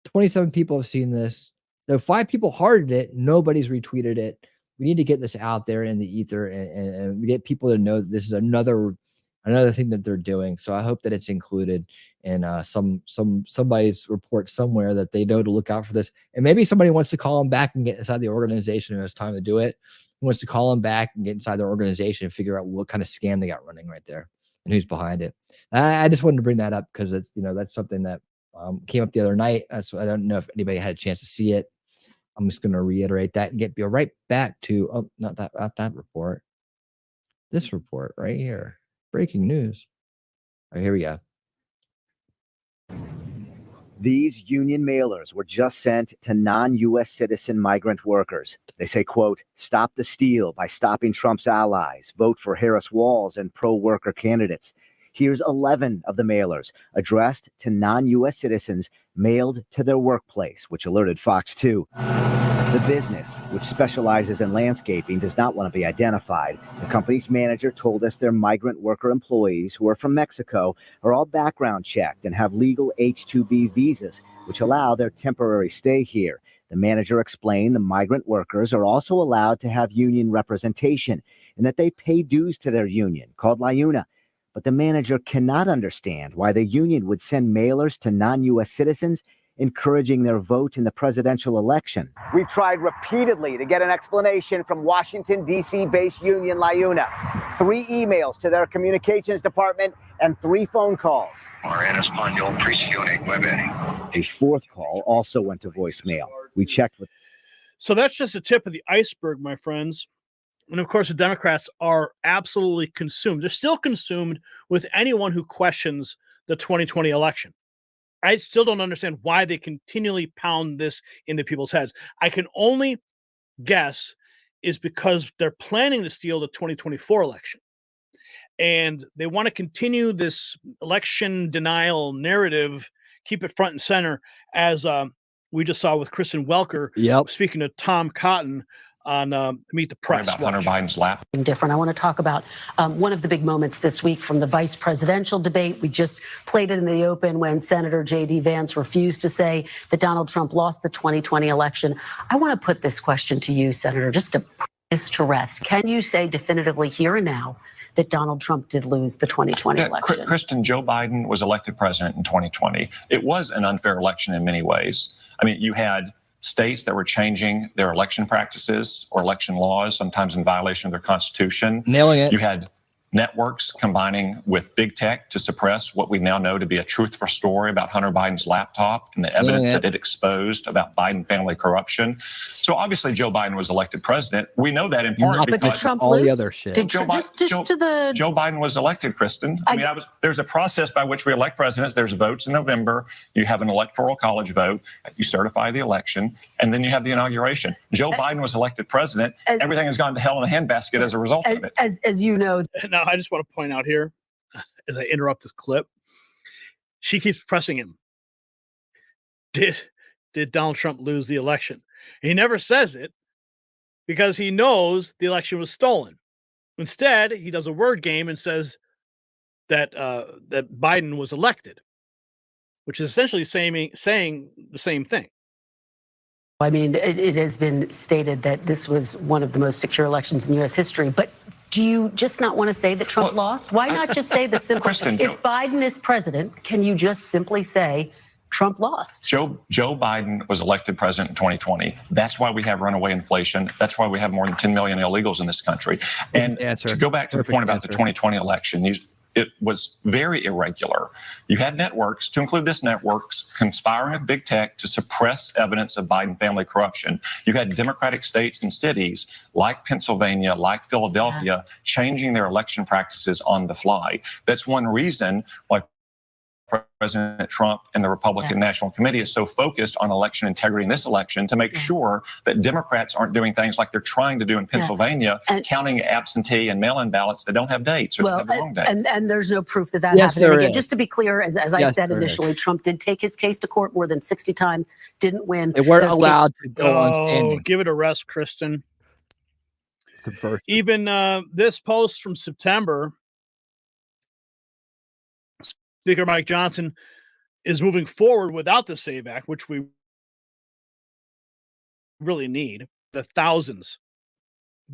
E: 27 people have seen this. Though 5 people hearted it, nobody's retweeted it. We need to get this out there in the ether and get people to know that this is another thing that they're doing. So I hope that it's included in somebody's report somewhere that they know to look out for this. And maybe somebody wants to call them back and get inside the organization and it's time to do it. Who wants to call them back and get inside their organization and figure out what kind of scam they got running right there and who's behind it. I just wanted to bring that up because it's that's something that came up the other night. So I don't know if anybody had a chance to see it. I'm just going to reiterate that and get right back to not that report. This report right here. Breaking news. All right, here we go.
U: These union mailers were just sent to non-U.S. citizen migrant workers. They say, quote, stop the steal by stopping Trump's allies, vote for Harris Walls and pro-worker candidates. Here's 11 of the mailers addressed to non-U.S. citizens mailed to their workplace, which alerted Fox 2. The business, which specializes in landscaping, does not want to be identified. The company's manager told us their migrant worker employees who are from Mexico are all background checked and have legal H-2B visas, which allow their temporary stay here. The manager explained the migrant workers are also allowed to have union representation and that they pay dues to their union, called La Una. But the manager cannot understand why the union would send mailers to non-U.S. citizens encouraging their vote in the presidential election. We've tried repeatedly to get an explanation from Washington, D.C.-based union LiUNA. 3 emails to their communications department and 3 phone calls. A 4th call also went to voicemail. We checked with.
S: So that's just the tip of the iceberg, my friends. And of course, the Democrats are absolutely consumed. They're still consumed with anyone who questions the 2020 election. I still don't understand why they continually pound this into people's heads. I can only guess is because they're planning to steal the 2024 election. And they want to continue this election denial narrative, keep it front and center, as we just saw with Kristen Welker speaking to Tom Cotton on Meet the Press.
A: About Hunter Biden's lap.
V: Different. I want to talk about one of the big moments this week from the vice presidential debate. We just played it in the open when Senator J.D. Vance refused to say that Donald Trump lost the 2020 election. I want to put this question to you, Senator, just to put this to rest. Can you say definitively here and now that Donald Trump did lose the 2020 election?
A: Kristen, Joe Biden was elected president in 2020. It was an unfair election in many ways. I mean, you had states that were changing their election practices or election laws, sometimes in violation of their constitution.
E: Nailing it.
A: You had networks combining with big tech to suppress what we now know to be a truthful story about Hunter Biden's laptop and the evidence that it exposed about Biden family corruption. So obviously Joe Biden was elected president. We know that in part because
V: did Trump all lose? The other shit.
A: Joe Biden was elected, Kristen. There's a process by which we elect presidents. There's votes in November. You have an electoral college vote. You certify the election, and then you have the inauguration. Joe Biden was elected president. Everything has gone to hell in a handbasket as a result of it.
V: As you know.
S: Now, I just want to point out here, as I interrupt this clip, she keeps pressing him. Did Donald Trump lose the election? He never says it because he knows the election was stolen. Instead, he does a word game and says that that Biden was elected, which is essentially saying the same thing.
V: I mean, it has been stated that this was one of the most secure elections in U.S. history, but do you just not want to say that Trump lost? Why not just say the simple, if Biden is president, can you just simply say Trump lost?
A: Joe Biden was elected president in 2020. That's why we have runaway inflation. That's why we have more than 10 million illegals in this country. And to go back to the point about the 2020 election, it was very irregular. You had networks, to include this networks, conspiring with big tech to suppress evidence of Biden family corruption. You had Democratic states and cities like Pennsylvania, like Philadelphia, changing their election practices on the fly. That's one reason why President Trump and the Republican National Committee is so focused on election integrity in this election to make sure that Democrats aren't doing things like they're trying to do in Pennsylvania, counting absentee and mail-in ballots that don't have dates or that have the wrong date.
V: And there's no proof that happened. And again, just to be clear, as I said initially, Trump did take his case to court more than 60 times, didn't win.
E: They weren't allowed to go on standing.
S: Give it a rest, Kristen. Even this post from September, Speaker Mike Johnson is moving forward without the SAVE Act, which we really need. The thousands.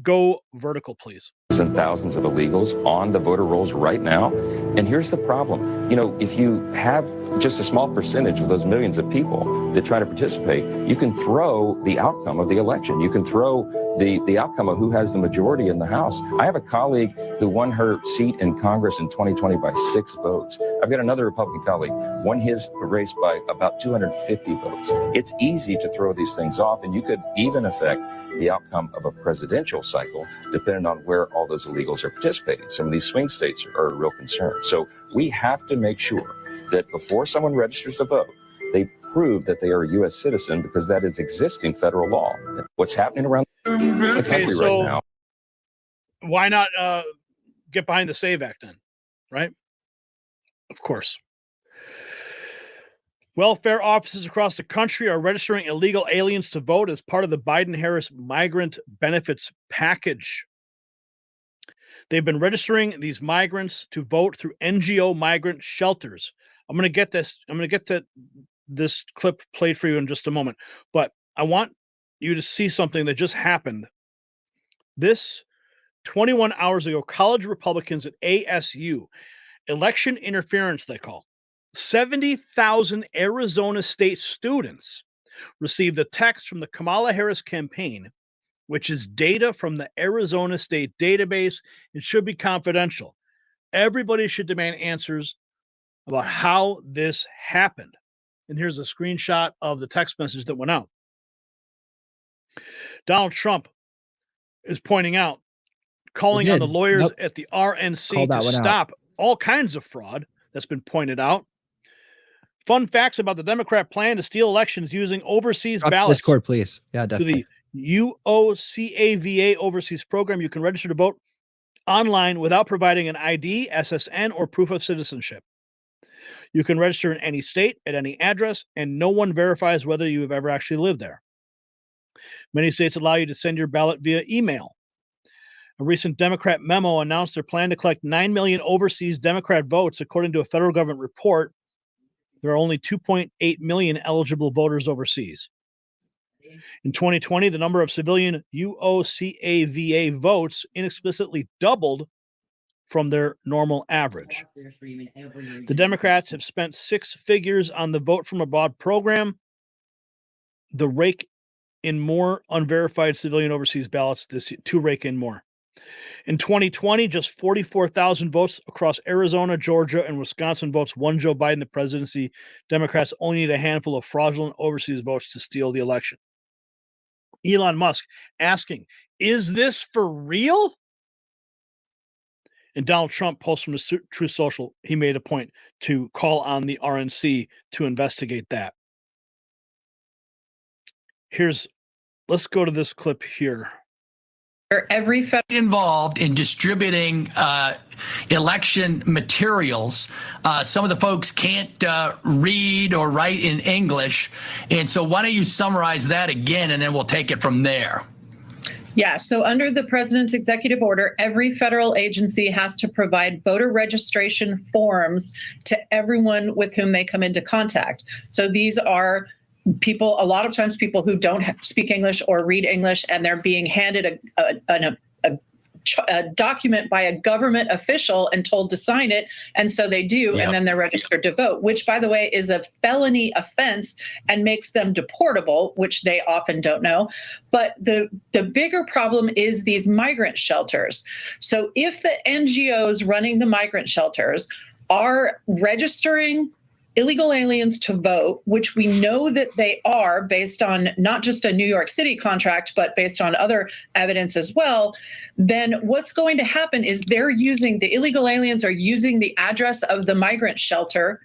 S: Go vertical, please.
W: And thousands of illegals on the voter rolls right now. And here's the problem. You know, if you have just a small percentage of those millions of people that try to participate, you can throw the outcome of the election. You can throw the outcome of who has the majority in the House. I have a colleague who won her seat in Congress in 2020 by 6 votes. I've got another Republican colleague, won his race by about 250 votes. It's easy to throw these things off, and you could even affect the outcome of a presidential cycle, depending on where all those illegals are participating. Some of these swing states are a real concern. So we have to make sure that before someone registers to vote, they prove that they are a U.S. citizen, because that is existing federal law. What's happening around the country right now.
S: Why not get behind the SAVE Act then, right? Of course. Welfare offices across the country are registering illegal aliens to vote as part of the Biden-Harris migrant benefits package. They've been registering these migrants to vote through NGO migrant shelters. I'm going to get this clip played for you in just a moment, but I want you to see something that just happened. This 21 hours ago, college Republicans at ASU, election interference, they call, 70,000 Arizona state students received a text from the Kamala Harris campaign, which is data from the Arizona state database. It should be confidential. Everybody should demand answers about how this happened. And here's a screenshot of the text message that went out. Donald Trump is pointing out, calling on the lawyers at the RNC to stop all kinds of fraud that's been pointed out. Fun facts about the Democrat plan to steal elections using overseas ballots.
E: Discord, please. Yeah, definitely.
S: To the UOCAVA overseas program, you can register to vote online without providing an ID, SSN, or proof of citizenship. You can register in any state at any address, and no one verifies whether you have ever actually lived there. Many states allow you to send your ballot via email. A recent Democrat memo announced their plan to collect 9 million overseas Democrat votes. According to a federal government report, there are only 2.8 million eligible voters overseas. In 2020, the number of civilian UOCAVA votes inexplicitly doubled from their normal average. The Democrats have spent 6 figures on the Vote from Abroad program. The rake in more unverified civilian overseas ballots this year, to rake in more. In 2020, just 44,000 votes across Arizona, Georgia, and Wisconsin votes won Joe Biden the presidency. Democrats only need a handful of fraudulent overseas votes to steal the election. Elon Musk asking, is this for real? And Donald Trump posts from his Truth Social, he made a point to call on the RNC to investigate that. Let's go to this clip here.
B: Every federal involved in distributing election materials. Some of the folks can't read or write in English. And so why don't you summarize that again, and then we'll take it from there.
D: Yeah, so under the president's executive order, every federal agency has to provide voter registration forms to everyone with whom they come into contact. So these are people, a lot of times people who don't speak English or read English, and they're being handed a document by a government official and told to sign it. And so they do, and then they're registered to vote, which, by the way, is a felony offense and makes them deportable, which they often don't know. But the bigger problem is these migrant shelters. So if the NGOs running the migrant shelters are registering illegal aliens to vote, which we know that they are based on not just a New York City contract, but based on other evidence as well, then what's going to happen is the illegal aliens are using the address of the migrant shelter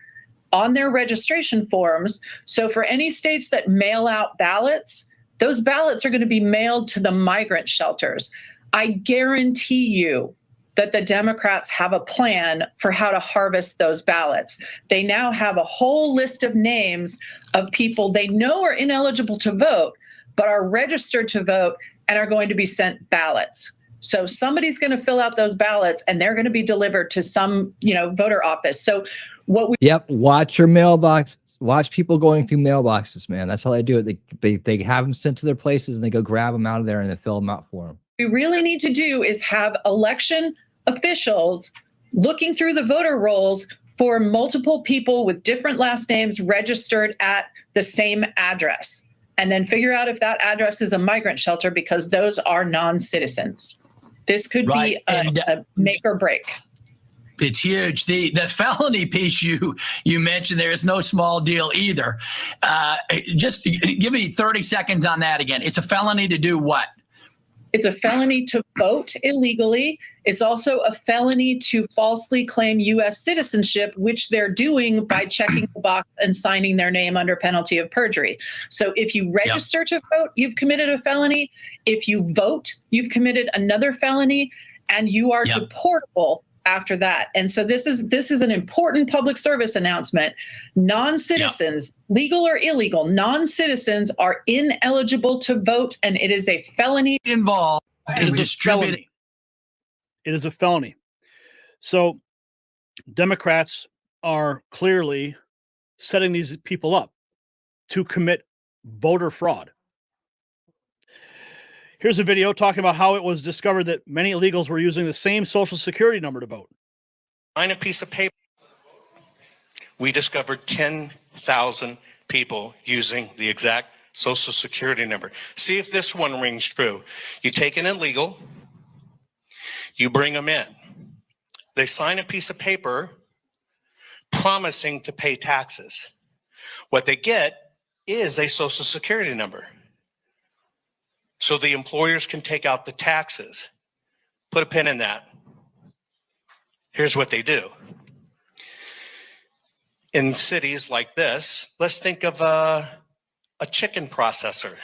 D: on their registration forms. So for any states that mail out ballots, those ballots are going to be mailed to the migrant shelters. I guarantee you that the Democrats have a plan for how to harvest those ballots. They now have a whole list of names of people they know are ineligible to vote, but are registered to vote and are going to be sent ballots. So somebody's going to fill out those ballots and they're going to be delivered to some, voter office. So
E: watch your mailbox. Watch people going through mailboxes, man. That's how they do it. They have them sent to their places and they go grab them out of there and they fill them out for them.
D: We really need to do is have election officials looking through the voter rolls for multiple people with different last names registered at the same address, and then figure out if that address is a migrant shelter, because those are non-citizens. This could be a make or break.
B: It's huge. The felony piece you mentioned there is no small deal either. Just give me 30 seconds on that again. It's a felony to do what?
D: It's a felony to vote illegally. It's also a felony to falsely claim U.S. citizenship, which they're doing by checking the box and signing their name under penalty of perjury. So if you register to vote, you've committed a felony. If you vote, you've committed another felony, and you are deportable after that. And so this is an important public service announcement. Non-citizens, legal or illegal, non-citizens are ineligible to vote, and it is a felony
B: involved in distributing.
S: It is a felony. So Democrats are clearly setting these people up to commit voter fraud. Here's a video talking about how it was discovered that many illegals were using the same social security number to vote.
F: Sign a piece of paper we discovered 10,000 people using the exact Social Security number. See if this one rings true. You take an illegal, you bring them in. They sign a piece of paper promising to pay taxes. What they get is a Social Security number. So the employers can take out the taxes. Put a pin in that. Here's what they do. In cities like this, let's think of a chicken processor.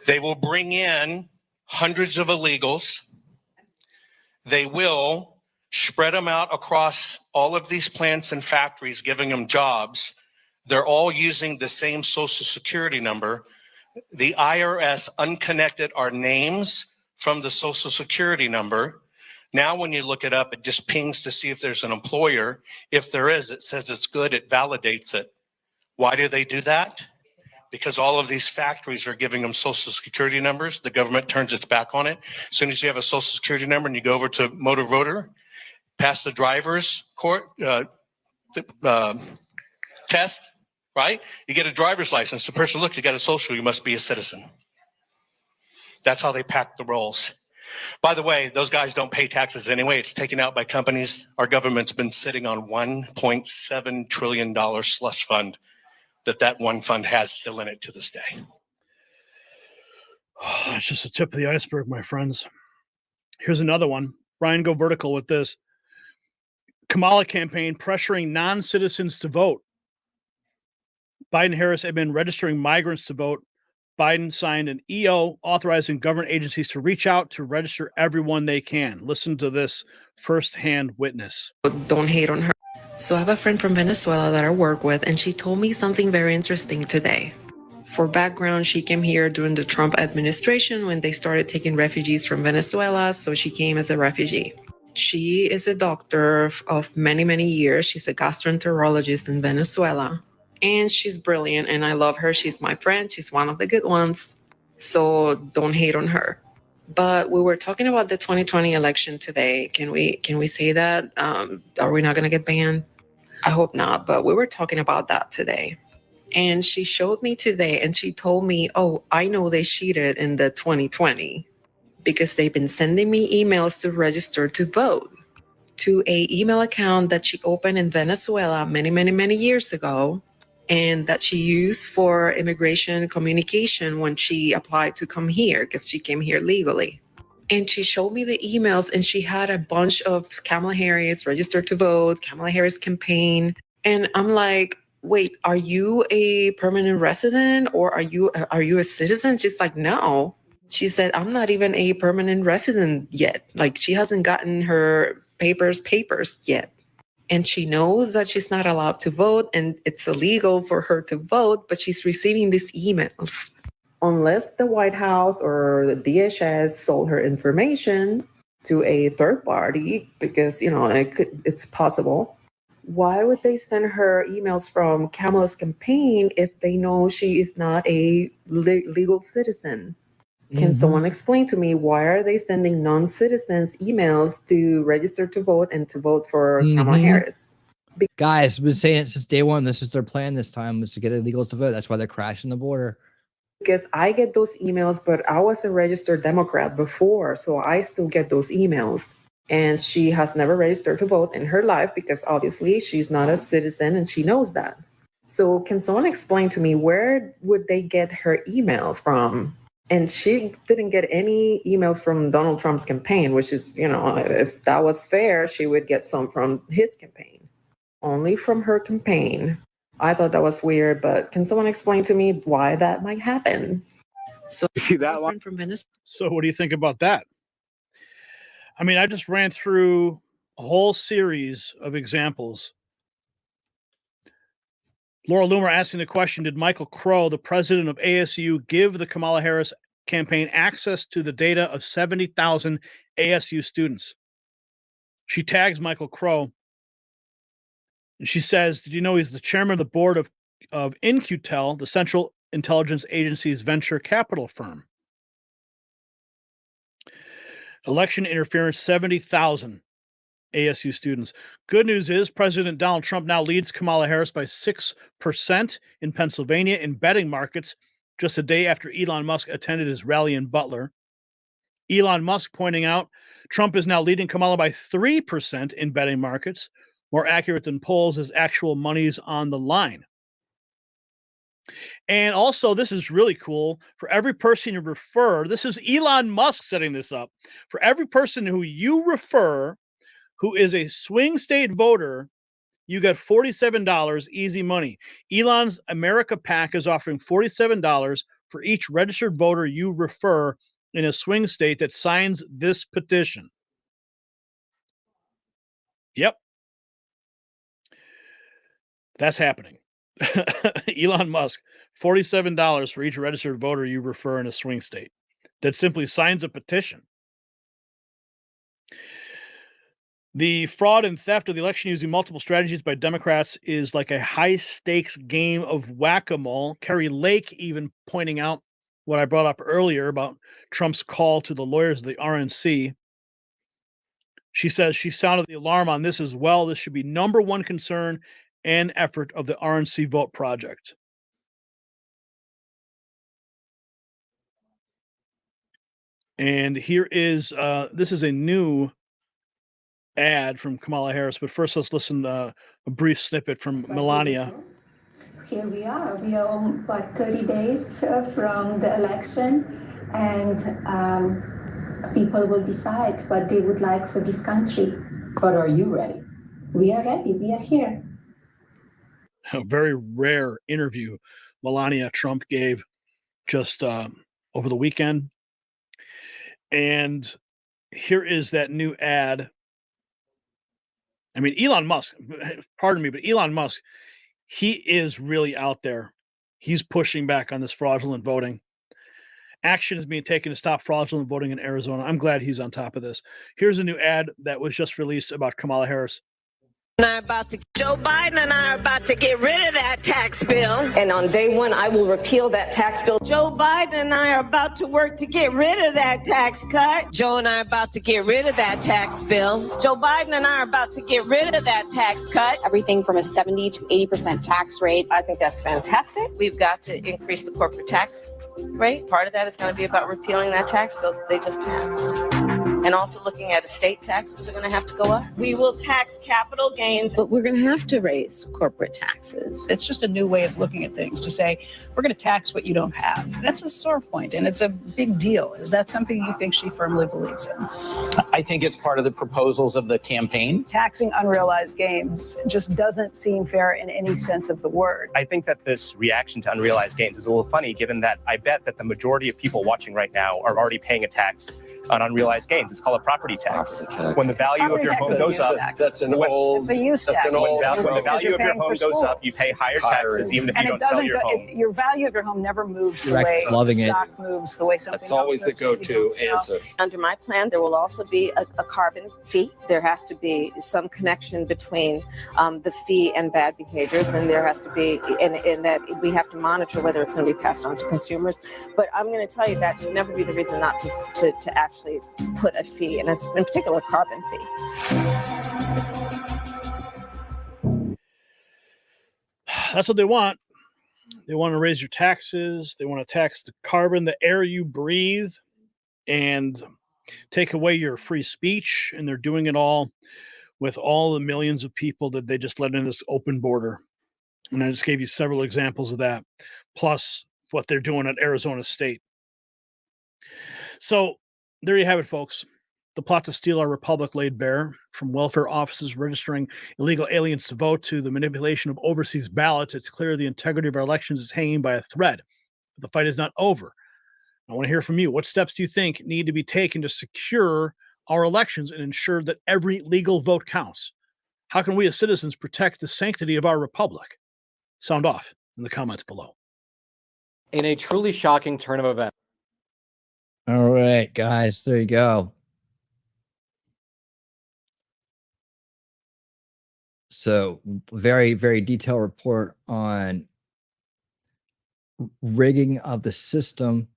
F: They will bring in hundreds of illegals. They will spread them out across all of these plants and factories, giving them jobs. They're all using the same Social Security number. The IRS unconnected our names from the Social Security number. Now, when you look it up, it just pings to see if there's an employer. If there is, it says it's good, it validates it. Why do they do that? Because all of these factories are giving them Social Security numbers. The government turns its back on it. As soon as you have a Social Security number and you go over to motor voter, pass the driver's test, right? You get a driver's license. The person, look, you got a social, you must be a citizen. That's how they pack the rolls. By the way, those guys don't pay taxes anyway. It's taken out by companies. Our government's been sitting on $1.7 trillion slush fund that one fund has still in it to this day.
S: It's just the tip of the iceberg, my friends. Here's another one. Brian, go vertical with this. Kamala campaign pressuring non-citizens to vote. Biden and Harris have been registering migrants to vote. Biden signed an EO authorizing government agencies to reach out to register everyone they can. Listen to this firsthand witness.
G: Don't hate on her. So I have a friend from Venezuela that I work with, and she told me something very interesting today. For background, she came here during the Trump administration when they started taking refugees from Venezuela, so she came as a refugee. She is a doctor of many, many years. She's a gastroenterologist in Venezuela, and she's brilliant, and I love her. She's my friend. She's one of the good ones, so don't hate on her. But we were talking about the 2020 election today. Can we say that? Are we not going to get banned? I hope not, but we were talking about that today. And she showed me today and she told me, oh, I know they cheated in the 2020 because they've been sending me emails to register to vote to a email account that she opened in Venezuela many, many, many years ago, and that she used for immigration communication when she applied to come here because she came here legally. And she showed me the emails and she had a bunch of Kamala Harris registered to vote, Kamala Harris campaign. And I'm like, wait, are you a permanent resident or are you a citizen? She's like, no. She said, I'm not even a permanent resident yet. Like, she hasn't gotten her papers yet. And she knows that she's not allowed to vote and it's illegal for her to vote, but she's receiving these emails. Unless the White House or the DHS sold her information to a third party, because, you know, it's possible. Why would they send her emails from Kamala's campaign if they know she is not a legal citizen? Can someone explain to me, why are they sending non-citizens emails to register to vote and to vote for Kamala Harris?
E: Guys, we've been saying it since day one. This is their plan this time, was to get illegals to vote. That's why they're crashing the border.
G: Because I get those emails, but I was a registered Democrat before, so I still get those emails. And she has never registered to vote in her life because obviously she's not a citizen and she knows that. So can someone explain to me, where would they get her email from? And she didn't get any emails from Donald Trump's campaign, which is, you know, if that was fair, she would get some from his campaign. Only from her campaign. I thought that was weird, but can someone explain to me why that might happen? So
S: see that one
G: from Venezuela.
S: So what do you think about that? I mean, I just ran through a whole series of examples. Laura Loomer asking the question, did Michael Crow, the president of ASU, give the Kamala Harris campaign access to the data of 70,000 ASU students? She tags Michael Crow. And she says, did you know he's the chairman of the board of InQtel, the Central Intelligence Agency's venture capital firm? Election interference, 70,000. ASU students. Good news is President Donald Trump now leads Kamala Harris by 6% in Pennsylvania in betting markets just a day after Elon Musk attended his rally in Butler. Elon Musk pointing out Trump is now leading Kamala by 3% in betting markets, more accurate than polls as actual money's on the line. And also, this is really cool. For every person you refer, this is Elon Musk setting this up. For every person who you refer who is a swing state voter, you get $47 easy money. Elon's America PAC is offering $47 for each registered voter you refer in a swing state that signs this petition. Yep. That's happening. Elon Musk, $47 for each registered voter you refer in a swing state that simply signs a petition. The fraud and theft of the election using multiple strategies by Democrats is like a high-stakes game of whack-a-mole. Carrie Lake even pointing out what I brought up earlier about Trump's call to the lawyers of the RNC. She says she sounded the alarm on this as well. This should be number one concern and effort of the RNC Vote Project. And here is, this is a new ad from Kamala Harris, but first let's listen to a brief snippet from Melania.
C: Here we are. We are, what, 30 days from the election, and people will decide what they would like for this country. But are you ready? We are ready. We are here.
S: A very rare interview Melania Trump gave just over the weekend. And here is that new ad. I mean, Elon Musk, pardon me, but Elon Musk, he is really out there. He's pushing back on this fraudulent voting. Action is being taken to stop fraudulent voting in Arizona. I'm glad he's on top of this. Here's a new ad that was just released about Kamala Harris.
K: Joe Biden and I are about to get rid of that tax bill. And on day one, I will repeal that tax bill. Joe Biden and I are about to work to get rid of that tax cut. Joe and I are about to get rid of that tax bill. Joe Biden and I are about to get rid of that tax cut.
H: Everything from a 70 to 80% tax rate.
K: I think that's fantastic. We've got to increase the corporate tax rate. Part of that is going to be about repealing that tax bill that they just passed. And also looking at estate taxes are going to have to go up. We will tax capital gains, but we're going to have to raise corporate taxes.
J: It's just a new way of looking at things to say, we're going to tax what you don't have. That's a sore point, and it's a big deal. Is that something you think she firmly believes in?
X: I think it's part of the proposals of the campaign.
J: Taxing unrealized gains just doesn't seem fair in any sense of the word.
Y: I think that this reaction to unrealized gains is a little funny, given that I bet that the majority of people watching right now are already paying a tax on unrealized gains. It's called a property tax. When the value of your home goes up,
J: that's an old. It's a use tax.
Y: When the value of your home goes up, you pay higher taxes, even if you don't sell your home.
J: Your value of your home never moves the way stock moves, the way something else moves.
X: That's always the go-to answer.
K: Under my plan, there will also be a carbon fee. There has to be some connection between the fee and bad behaviors, and there has to be in that we have to monitor whether it's going to be passed on to consumers. But I'm going to tell you that should never be the reason not to actually put a fee, and in particular carbon fee.
S: That's what they want. They want to raise your taxes. They want to tax the carbon, the air you breathe, and take away your free speech. And they're doing it all with all the millions of people that they just let in this open border. And I just gave you several examples of that, plus what they're doing at Arizona State. So there you have it, folks. The plot to steal our republic laid bare, from welfare offices registering illegal aliens to vote to the manipulation of overseas ballots. It's clear the integrity of our elections is hanging by a thread. But the fight is not over. I want to hear from you. What steps do you think need to be taken to secure our elections and ensure that every legal vote counts? How can we as citizens protect the sanctity of our republic? Sound off in the comments below.
Z: In a truly shocking turn of events.
E: All right, guys, there you go. So very, very detailed report on rigging of the system,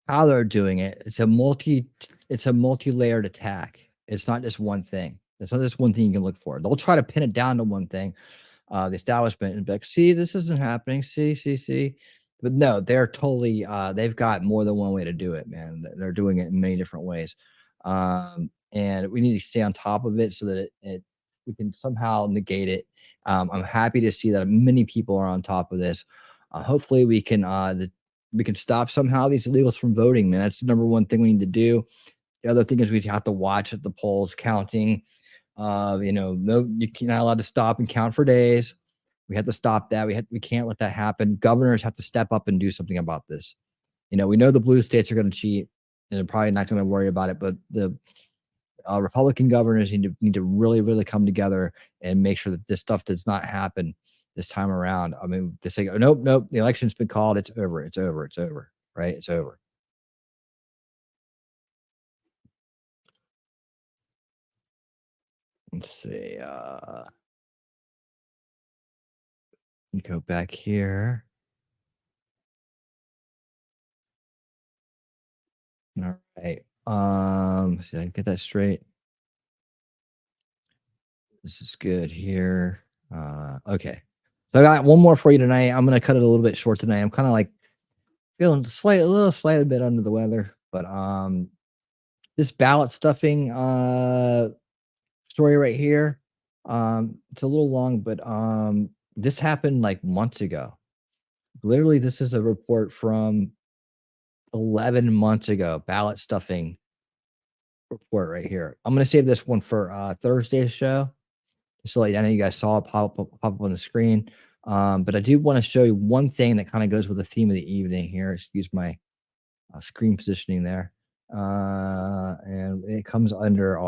E: how they're doing it. It's a multi-layered attack. It's not just one thing. That's not just one thing you can look for. They'll try to pin it down to one thing, the establishment, and be like, see, this isn't happening. See. But no, they're totally, they've got more than one way to do it, man. They're doing it in many different ways. And we need to stay on top of it so that we can somehow negate it. I'm happy to see that many people are on top of this. Hopefully we can stop somehow these illegals from voting, man. That's the number one thing we need to do. The other thing is we have to watch at the polls counting. No, you're not allowed to stop and count for days. We have to stop that. We can't let that happen. Governors have to step up and do something about this. We know the blue states are going to cheat, and they're probably not going to worry about it. But the Republican governors need to really, really come together and make sure that this stuff does not happen this time around. I mean, they say, oh, nope, the election's been called. It's over. Right? It's over. Let's see. Go back here. All right. See, I can get that straight. This is good here. Okay. So I got one more for you tonight. I'm gonna cut it a little bit short tonight. I'm kind of like feeling slightly bit under the weather, but this ballot stuffing story right here. It's a little long, but this happened like months ago. Literally, this is a report from 11 months ago. Ballot stuffing report right here. I'm gonna save this one for Thursday's show. So I know you guys saw it pop up on the screen. But I do want to show you one thing that kind of goes with the theme of the evening here. Excuse my screen positioning there. And it comes under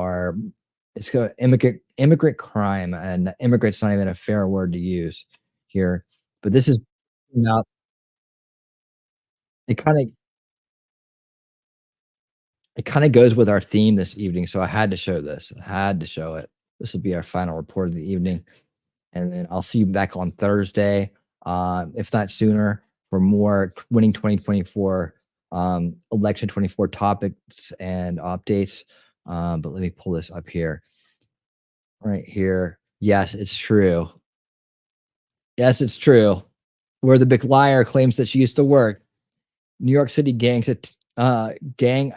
E: it's got immigrant crime, and immigrant's not even a fair word to use here. But this is it kind of goes with our theme this evening. So I had to show this. I had to show it. This will be our final report of the evening. And then I'll see you back on Thursday, if not sooner, for more winning 2024 election 24 topics and updates. But let me pull this up here. Right here. Yes, it's true. Yes, it's true. Where the big liar claims that she used to work. New York City gang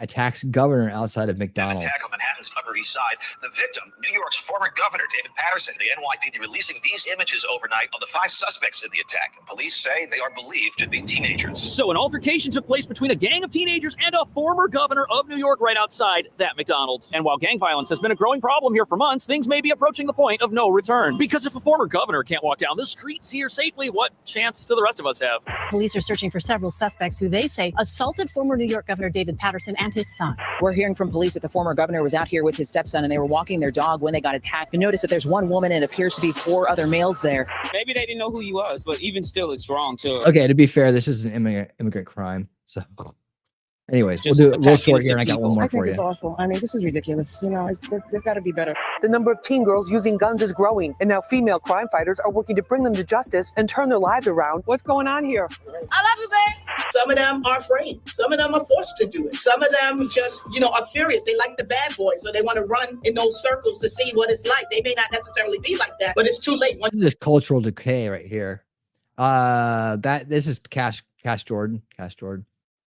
E: attacks governor outside of McDonald's.
I: Attack on Manhattan's Upper East Side. The victim, New York's former governor, David Paterson. The NYPD releasing these images overnight of the 5 suspects in the attack. Police say they are believed to be teenagers.
L: So an altercation took place between a gang of teenagers and a former governor of New York right outside that McDonald's. And while gang violence has been a growing problem here for months, things may be approaching the point of no return. Because if a former governor can't walk down the streets here safely, what chance do the rest of us have?
M: Police are searching for several suspects who they say assaulted former New York Governor David Paterson and his son.
N: We're hearing from police that the former governor was out here with his stepson and they were walking their dog when they got attacked. You notice that there's one woman and it appears to be 4 other males there.
O: Maybe they didn't know who he was, but even still, it's wrong too.
E: Okay, to be fair, this is an immigrant crime. So, anyways, we'll do it real short here, and I got one more for you.
N: It's awful. I mean, this is ridiculous. There's got to be better. The number of teen girls using guns is growing, and now female crime fighters are working to bring them to justice and turn their lives around. What's going on here?
Q: I love you, babe. Some of them are afraid. Some of them are forced to do it. Some of them just, are curious. They like the bad boys, so they want to run in those circles to see what it's like. They may not necessarily be like that, but it's too late.
E: This is cultural decay right here. This is Cash Jordan.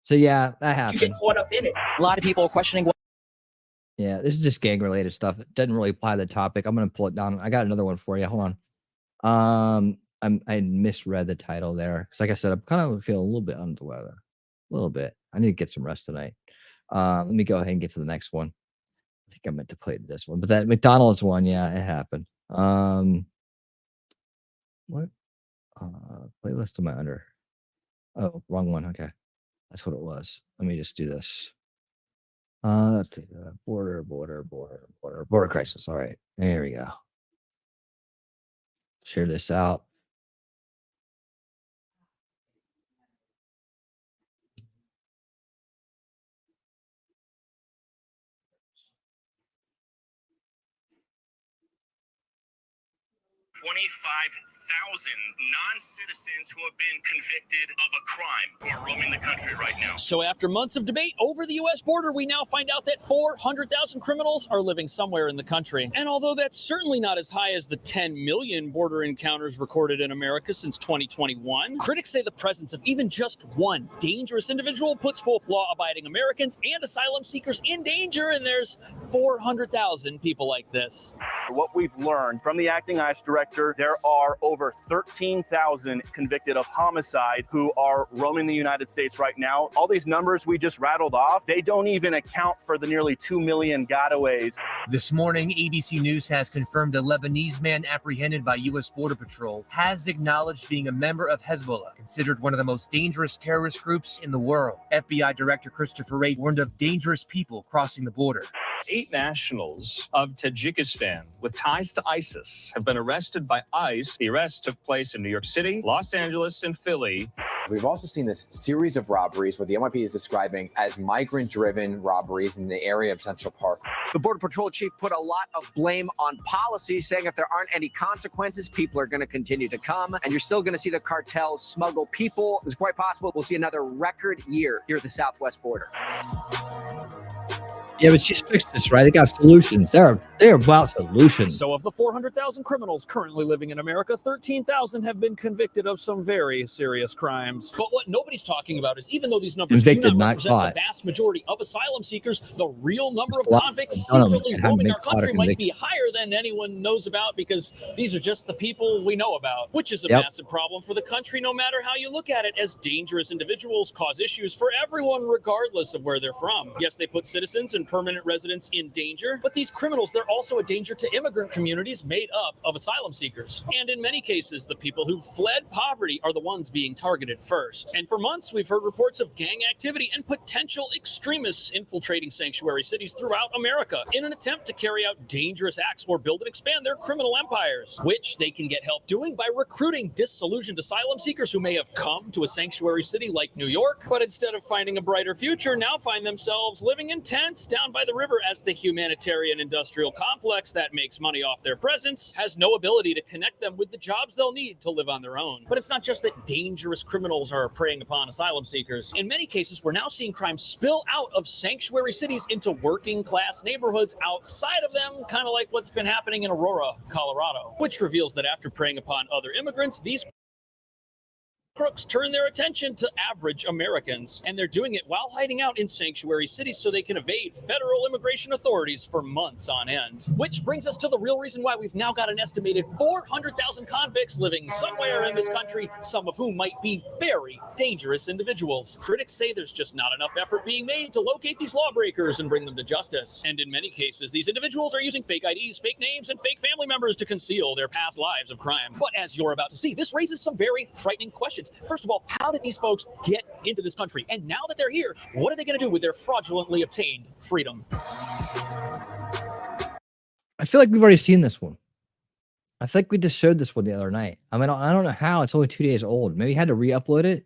E: So yeah, that happened.
Q: You get caught up in it.
N: A lot of people are questioning what.
E: Yeah, this is just gang related stuff. It doesn't really apply to the topic. I'm gonna pull it down. I got another one for you. Hold on. I misread the title there because, like I said, I'm kind of feeling a little bit under the weather. A little bit. I need to get some rest tonight. Let me go ahead and get to the next one. I think I meant to play this one, but that McDonald's one, yeah, it happened. What? Playlist am I under? Oh, wrong one. Okay. That's what it was. Let me just do this. Let's take border crisis. All right. There we go. Share this out.
I: 25,000 non-citizens who have been convicted of a crime who are roaming the country right now.
L: So after months of debate over the U.S. border, we now find out that 400,000 criminals are living somewhere in the country. And although that's certainly not as high as the 10 million border encounters recorded in America since 2021, critics say the presence of even just one dangerous individual puts both law-abiding Americans and asylum seekers in danger, and there's 400,000 people like this.
Y: What we've learned from the acting ICE director, there are over 13,000 convicted of homicide who are roaming the United States right now. All these numbers we just rattled off, they don't even account for the nearly 2 million gotaways.
A: This morning, ABC News has confirmed a Lebanese man apprehended by U.S. Border Patrol has acknowledged being a member of Hezbollah, considered one of the most dangerous terrorist groups in the world. FBI Director Christopher Wray warned of dangerous people crossing the border.
P: 8 nationals of Tajikistan with ties to ISIS have been arrested by ICE. The arrest took place in New York City, Los Angeles, and Philly.
R: We've also seen this series of robberies what the NYPD is describing as migrant-driven robberies in the area of Central Park.
T: The Border Patrol chief put a lot of blame on policy, saying if there aren't any consequences, people are going to continue to come, and you're still going to see the cartels smuggle people. It's quite possible we'll see another record year here at the southwest border.
E: Yeah, but she's fixed this, right? They got solutions. They're about solutions.
L: So of the 400,000 criminals currently living in America, 13,000 have been convicted of some very serious crimes. But what nobody's talking about is, even though these numbers do not represent the vast majority of asylum seekers, the real number of convicts secretly roaming our country might be higher than anyone knows about, because these are just the people we know about, which is a massive problem for the country, no matter how you look at it, as dangerous individuals cause issues for everyone, regardless of where they're from. Yes, they put citizens and permanent residents in danger, but these criminals, they're also a danger to immigrant communities made up of asylum seekers. And in many cases, the people who fled poverty are the ones being targeted first. And for months, we've heard reports of gang activity and potential extremists infiltrating sanctuary cities throughout America in an attempt to carry out dangerous acts or build and expand their criminal empires, which they can get help doing by recruiting disillusioned asylum seekers who may have come to a sanctuary city like New York, but instead of finding a brighter future, now find themselves living in tents down by the river, as the humanitarian industrial complex that makes money off their presence has no ability to connect them with the jobs they'll need to live on their own. But it's not just that dangerous criminals are preying upon asylum seekers. In many cases, we're now seeing crime spill out of sanctuary cities into working class neighborhoods outside of them, kind of like what's been happening in Aurora, Colorado, which reveals that after preying upon other immigrants, these crooks turn their attention to average Americans, and they're doing it while hiding out in sanctuary cities so they can evade federal immigration authorities for months on end. Which brings us to the real reason why we've now got an estimated 400,000 convicts living somewhere in this country, some of whom might be very dangerous individuals. Critics say there's just not enough effort being made to locate these lawbreakers and bring them to justice. And in many cases, these individuals are using fake IDs, fake names, and fake family members to conceal their past lives of crime. But as you're about to see, this raises some very frightening questions. First of all, how did these folks get into this country? And now that they're here, what are they going to do with their fraudulently obtained freedom?
E: I feel like we've already seen this one. I think we just showed this one the other night. I mean, I don't know how. It's only 2 days old. Maybe you had to re-upload it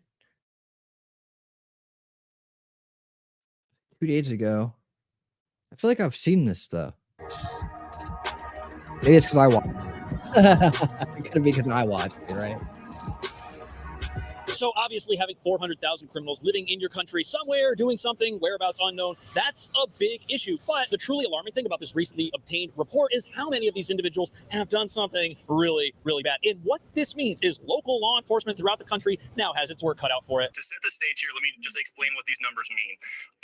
E: 2 days ago. I feel like I've seen this, though. Maybe it's because I watched. It gotta be because I watched it, right?
L: So obviously having 400,000 criminals living in your country somewhere, doing something, whereabouts unknown, that's a big issue. But the truly alarming thing about this recently obtained report is how many of these individuals have done something really, really bad. And what this means is local law enforcement throughout the country now has its work cut out for it.
I: To set the stage here, let me just explain what these numbers mean.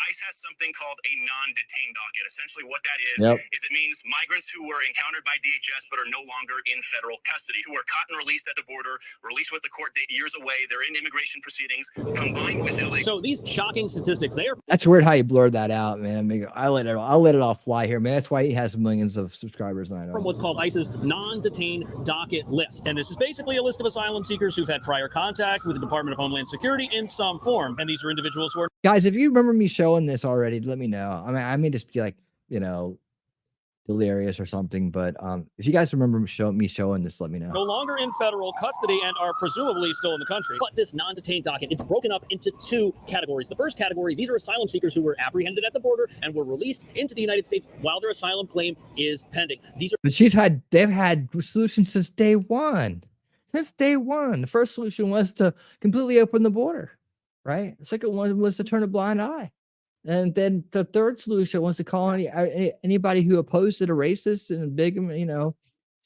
I: ICE has something called a non-detained docket. Essentially what that is it means migrants who were encountered by DHS but are no longer in federal custody, who were caught and released at the border, released with the court date years away. They're in immigration proceedings combined with illegal.
L: So these shocking statistics, they are.
E: That's weird how you blurred that out, man. I'll let it all fly here, man. That's why he has millions of subscribers. I know.
L: From what's called ICE's non-detained docket list. And this is basically a list of asylum seekers who've had prior contact with the Department of Homeland Security in some form. And these are individuals who are.
E: Guys, if you remember me showing this already, let me know. I mean, I may just be like, you know, delirious or something. But if you guys remember me showing this, let me know.
L: No longer in federal custody and are presumably still in the country. But this non-detained docket, it's broken up into two categories. The first category, these are asylum seekers who were apprehended at the border and were released into the United States while their asylum claim is pending. These are.
E: But they've had solutions since day one. Since day one, the first solution was to completely open the border, right? The second one was to turn a blind eye. And then the third solution was to call anybody who opposed it a racist and big,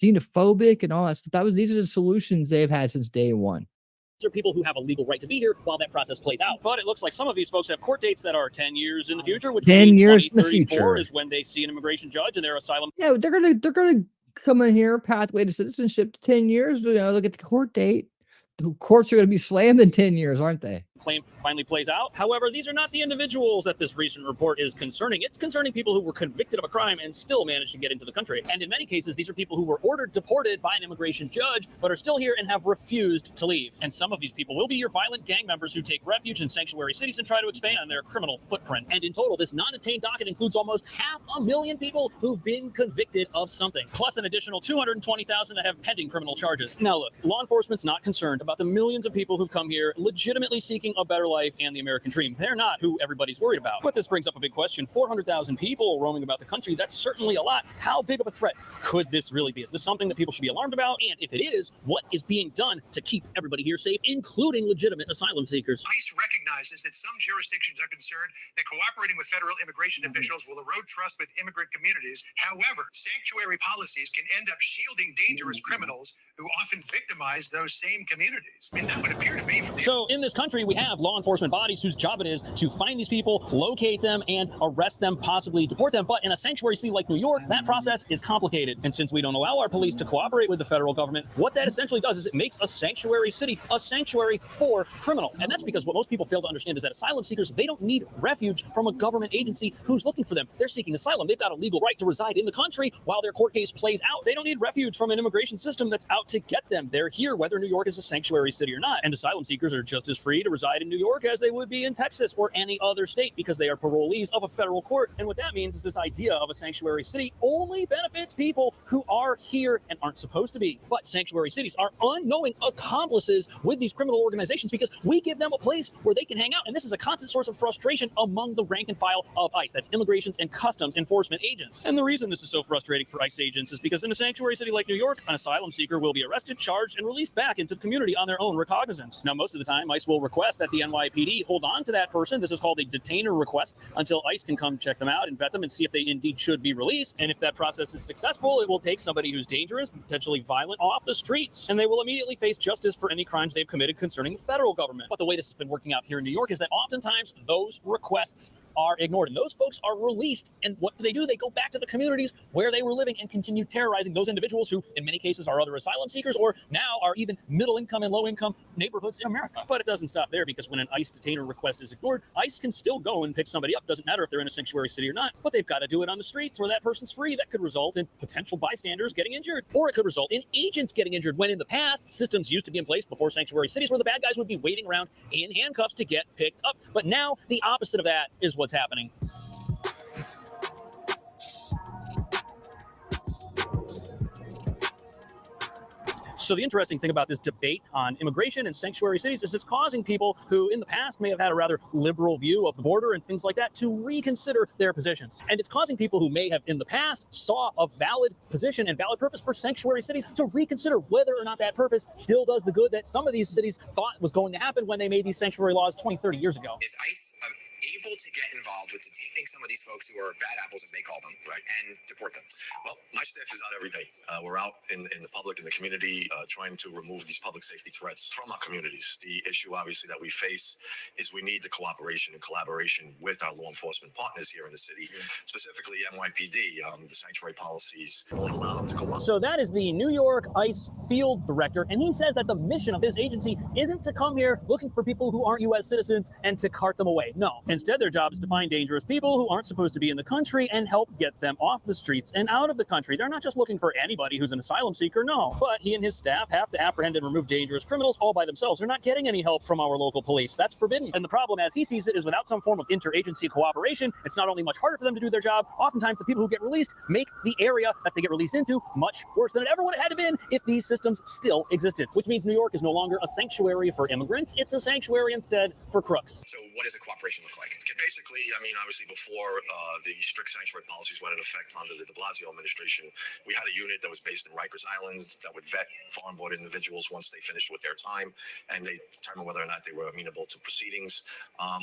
E: xenophobic and all that stuff. These are the solutions they've had since day one.
L: These are people who have a legal right to be here while that process plays out. But it looks like some of these folks have court dates that are 10 years in the future, which
E: 10
L: means
E: years in the
L: 2034
E: future
L: is when they see an immigration judge and their asylum.
E: Yeah, they're gonna come in here, pathway to citizenship to 10 years. Look at the court date. The courts are gonna be slammed in 10 years, aren't they?
L: Claim finally plays out. However, these are not the individuals that this recent report is concerning. It's concerning people who were convicted of a crime and still managed to get into the country. And in many cases, these are people who were ordered deported by an immigration judge, but are still here and have refused to leave. And some of these people will be your violent gang members who take refuge in sanctuary cities and try to expand on their criminal footprint. And in total, this non-detained docket includes almost 500,000 people who've been convicted of something, plus an additional 220,000 that have pending criminal charges. Now look, law enforcement's not concerned about the millions of people who've come here legitimately seeking a better life and the American dream. They're not who everybody's worried about. But this brings up a big question. 400,000 people roaming about the country, that's certainly a lot. How big of a threat could this really be? Is this something that people should be alarmed about? And if it is, what is being done to keep everybody here safe, including legitimate asylum seekers?
B: ICE recognizes that some jurisdictions are concerned that cooperating with federal immigration officials will erode trust with immigrant communities. However, sanctuary policies can end up shielding dangerous criminals who often victimize those same communities. I mean, that would appear to be.
L: So in this country, we have law enforcement bodies whose job it is to find these people, locate them, and arrest them, possibly deport them. But in a sanctuary city like New York, that process is complicated. And since we don't allow our police to cooperate with the federal government, what that essentially does is it makes a sanctuary city a sanctuary for criminals. And that's because what most people fail to understand is that asylum seekers, they don't need refuge from a government agency who's looking for them. They're seeking asylum. They've got a legal right to reside in the country while their court case plays out. They don't need refuge from an immigration system that's out to get them. They're here whether New York is a sanctuary city or not. And asylum seekers are just as free to reside in New York as they would be in Texas or any other state because they are parolees of a federal court. And what that means is this idea of a sanctuary city only benefits people who are here and aren't supposed to be. But sanctuary cities are unknowing accomplices with these criminal organizations because we give them a place where they can hang out. And this is a constant source of frustration among the rank and file of ICE. That's immigrations and customs enforcement agents. And the reason this is so frustrating for ICE agents is because in a sanctuary city like New York, an asylum seeker will be arrested, charged, and released back into the community on their own recognizance. Now, most of the time, ICE will request that the NYPD hold on to that person. This is called a detainer request until ICE can come check them out and vet them and see if they indeed should be released. And if that process is successful, it will take somebody who's dangerous, potentially violent, off the streets, and they will immediately face justice for any crimes they've committed concerning the federal government. But the way this has been working out here in New York is that oftentimes those requests are ignored and those folks are released. And what do? They go back to the communities where they were living and continue terrorizing those individuals who in many cases are other asylum seekers or now are even middle income and low income neighborhoods in America. But it doesn't stop there because when an ICE detainer request is ignored, ICE can still go and pick somebody up. Doesn't matter if they're in a sanctuary city or not, but they've got to do it on the streets where that person's free. That could result in potential bystanders getting injured, or it could result in agents getting injured when in the past systems used to be in place before sanctuary cities where the bad guys would be waiting around in handcuffs to get picked up. But now the opposite of that is what's happening. So the interesting thing about this debate on immigration and sanctuary cities is it's causing people who in the past may have had a rather liberal view of the border and things like that to reconsider their positions. And it's causing people who may have in the past saw a valid position and valid purpose for sanctuary cities to reconsider whether or not that purpose still does the good that some of these cities thought was going to happen when they made these sanctuary laws 20, 30 years ago.
I: Is ICE able to get involved with detaining some of these folks who are bad apples, as they call them, right, and deport them?
D: Well, my staff is out every day. We're out in the public, in the community, trying to remove these public safety threats from our communities. The issue, obviously, that we face is we need the cooperation and collaboration with our law enforcement partners here in the city, specifically NYPD. The sanctuary policies won't allow them to go on.
L: So that is the New York ICE field director, and he says that the mission of his agency isn't to come here looking for people who aren't U.S. citizens and to cart them away. No. Instead, their job is to find dangerous people people who aren't supposed to be in the country and help get them off the streets and out of the country. They're not just looking for anybody who's an asylum seeker, no. But he and his staff have to apprehend and remove dangerous criminals all by themselves. They're not getting any help from our local police. That's forbidden. And the problem, as he sees it, is without some form of interagency cooperation, it's not only much harder for them to do their job, oftentimes the people who get released make the area that they get released into much worse than it ever would have had to been if these systems still existed, which means New York is no longer a sanctuary for immigrants. It's a sanctuary instead for crooks.
D: So what does the cooperation look like? Basically, I mean, obviously before the strict sanctuary policies went into effect under the de Blasio administration, we had a unit that was based in Rikers Island that would vet foreign-born individuals once they finished with their time, and they determined whether or not they were amenable to proceedings.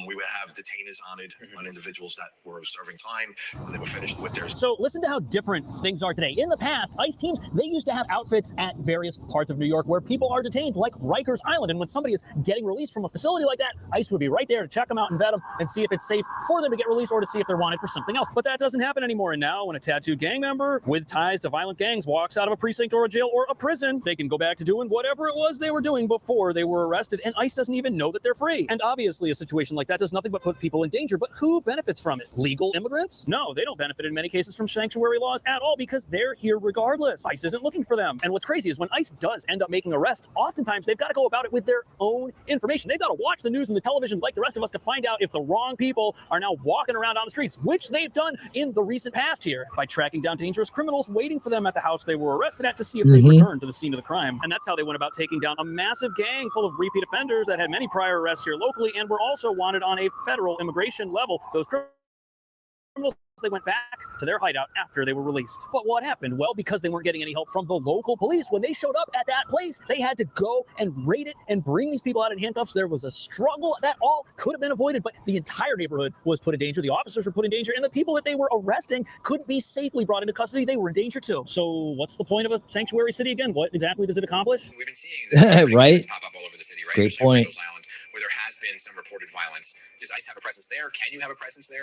D: We would have detainers honored on individuals that were serving time when they were finished with theirs.
L: So listen to how different things are today. In the past, ICE teams, they used to have outfits at various parts of New York where people are detained, like Rikers Island. And when somebody is getting released from a facility like that, ICE would be right there to check them out and vet them and see if it's safe for them to get released or to see if they're wanted for something else. But that doesn't happen anymore. And now when a tattooed gang member with ties to violent gangs walks out of a precinct or a jail or a prison, they can go back to doing whatever it was they were doing before they were arrested, and ICE doesn't even know that they're free. And obviously a situation like that does nothing but put people in danger. But who benefits from it? Legal immigrants? No, they don't benefit in many cases from sanctuary laws at all because they're here regardless. ICE isn't looking for them. And what's crazy is when ICE does end up making arrests, oftentimes they've got to go about it with their own information. They've got to watch the news and the television like the rest of us to find out if the wrong people are now walking around on the streets, which they've done in the recent past here by tracking down dangerous criminals, waiting for them at the house they were arrested at to see if they returned to the scene of the crime. And that's how they went about taking down a massive gang full of repeat offenders that had many prior arrests here locally and were also wanted on a federal immigration level. Those criminals, they went back to their hideout after they were released. But what happened? Well, because they weren't getting any help from the local police, when they showed up at that place, they had to go and raid it and bring these people out in handcuffs. There was a struggle that all could have been avoided, but the entire neighborhood was put in danger. The officers were put in danger, and the people that they were arresting couldn't be safely brought into custody. They were in danger too. So what's the point of a sanctuary city again? What exactly does it accomplish?
D: We've been seeing
E: right?
D: Pop up all over the city, right?
E: Great point.
D: Island, where there has been some reported violence. Does ICE have a presence there? Can you have a presence there?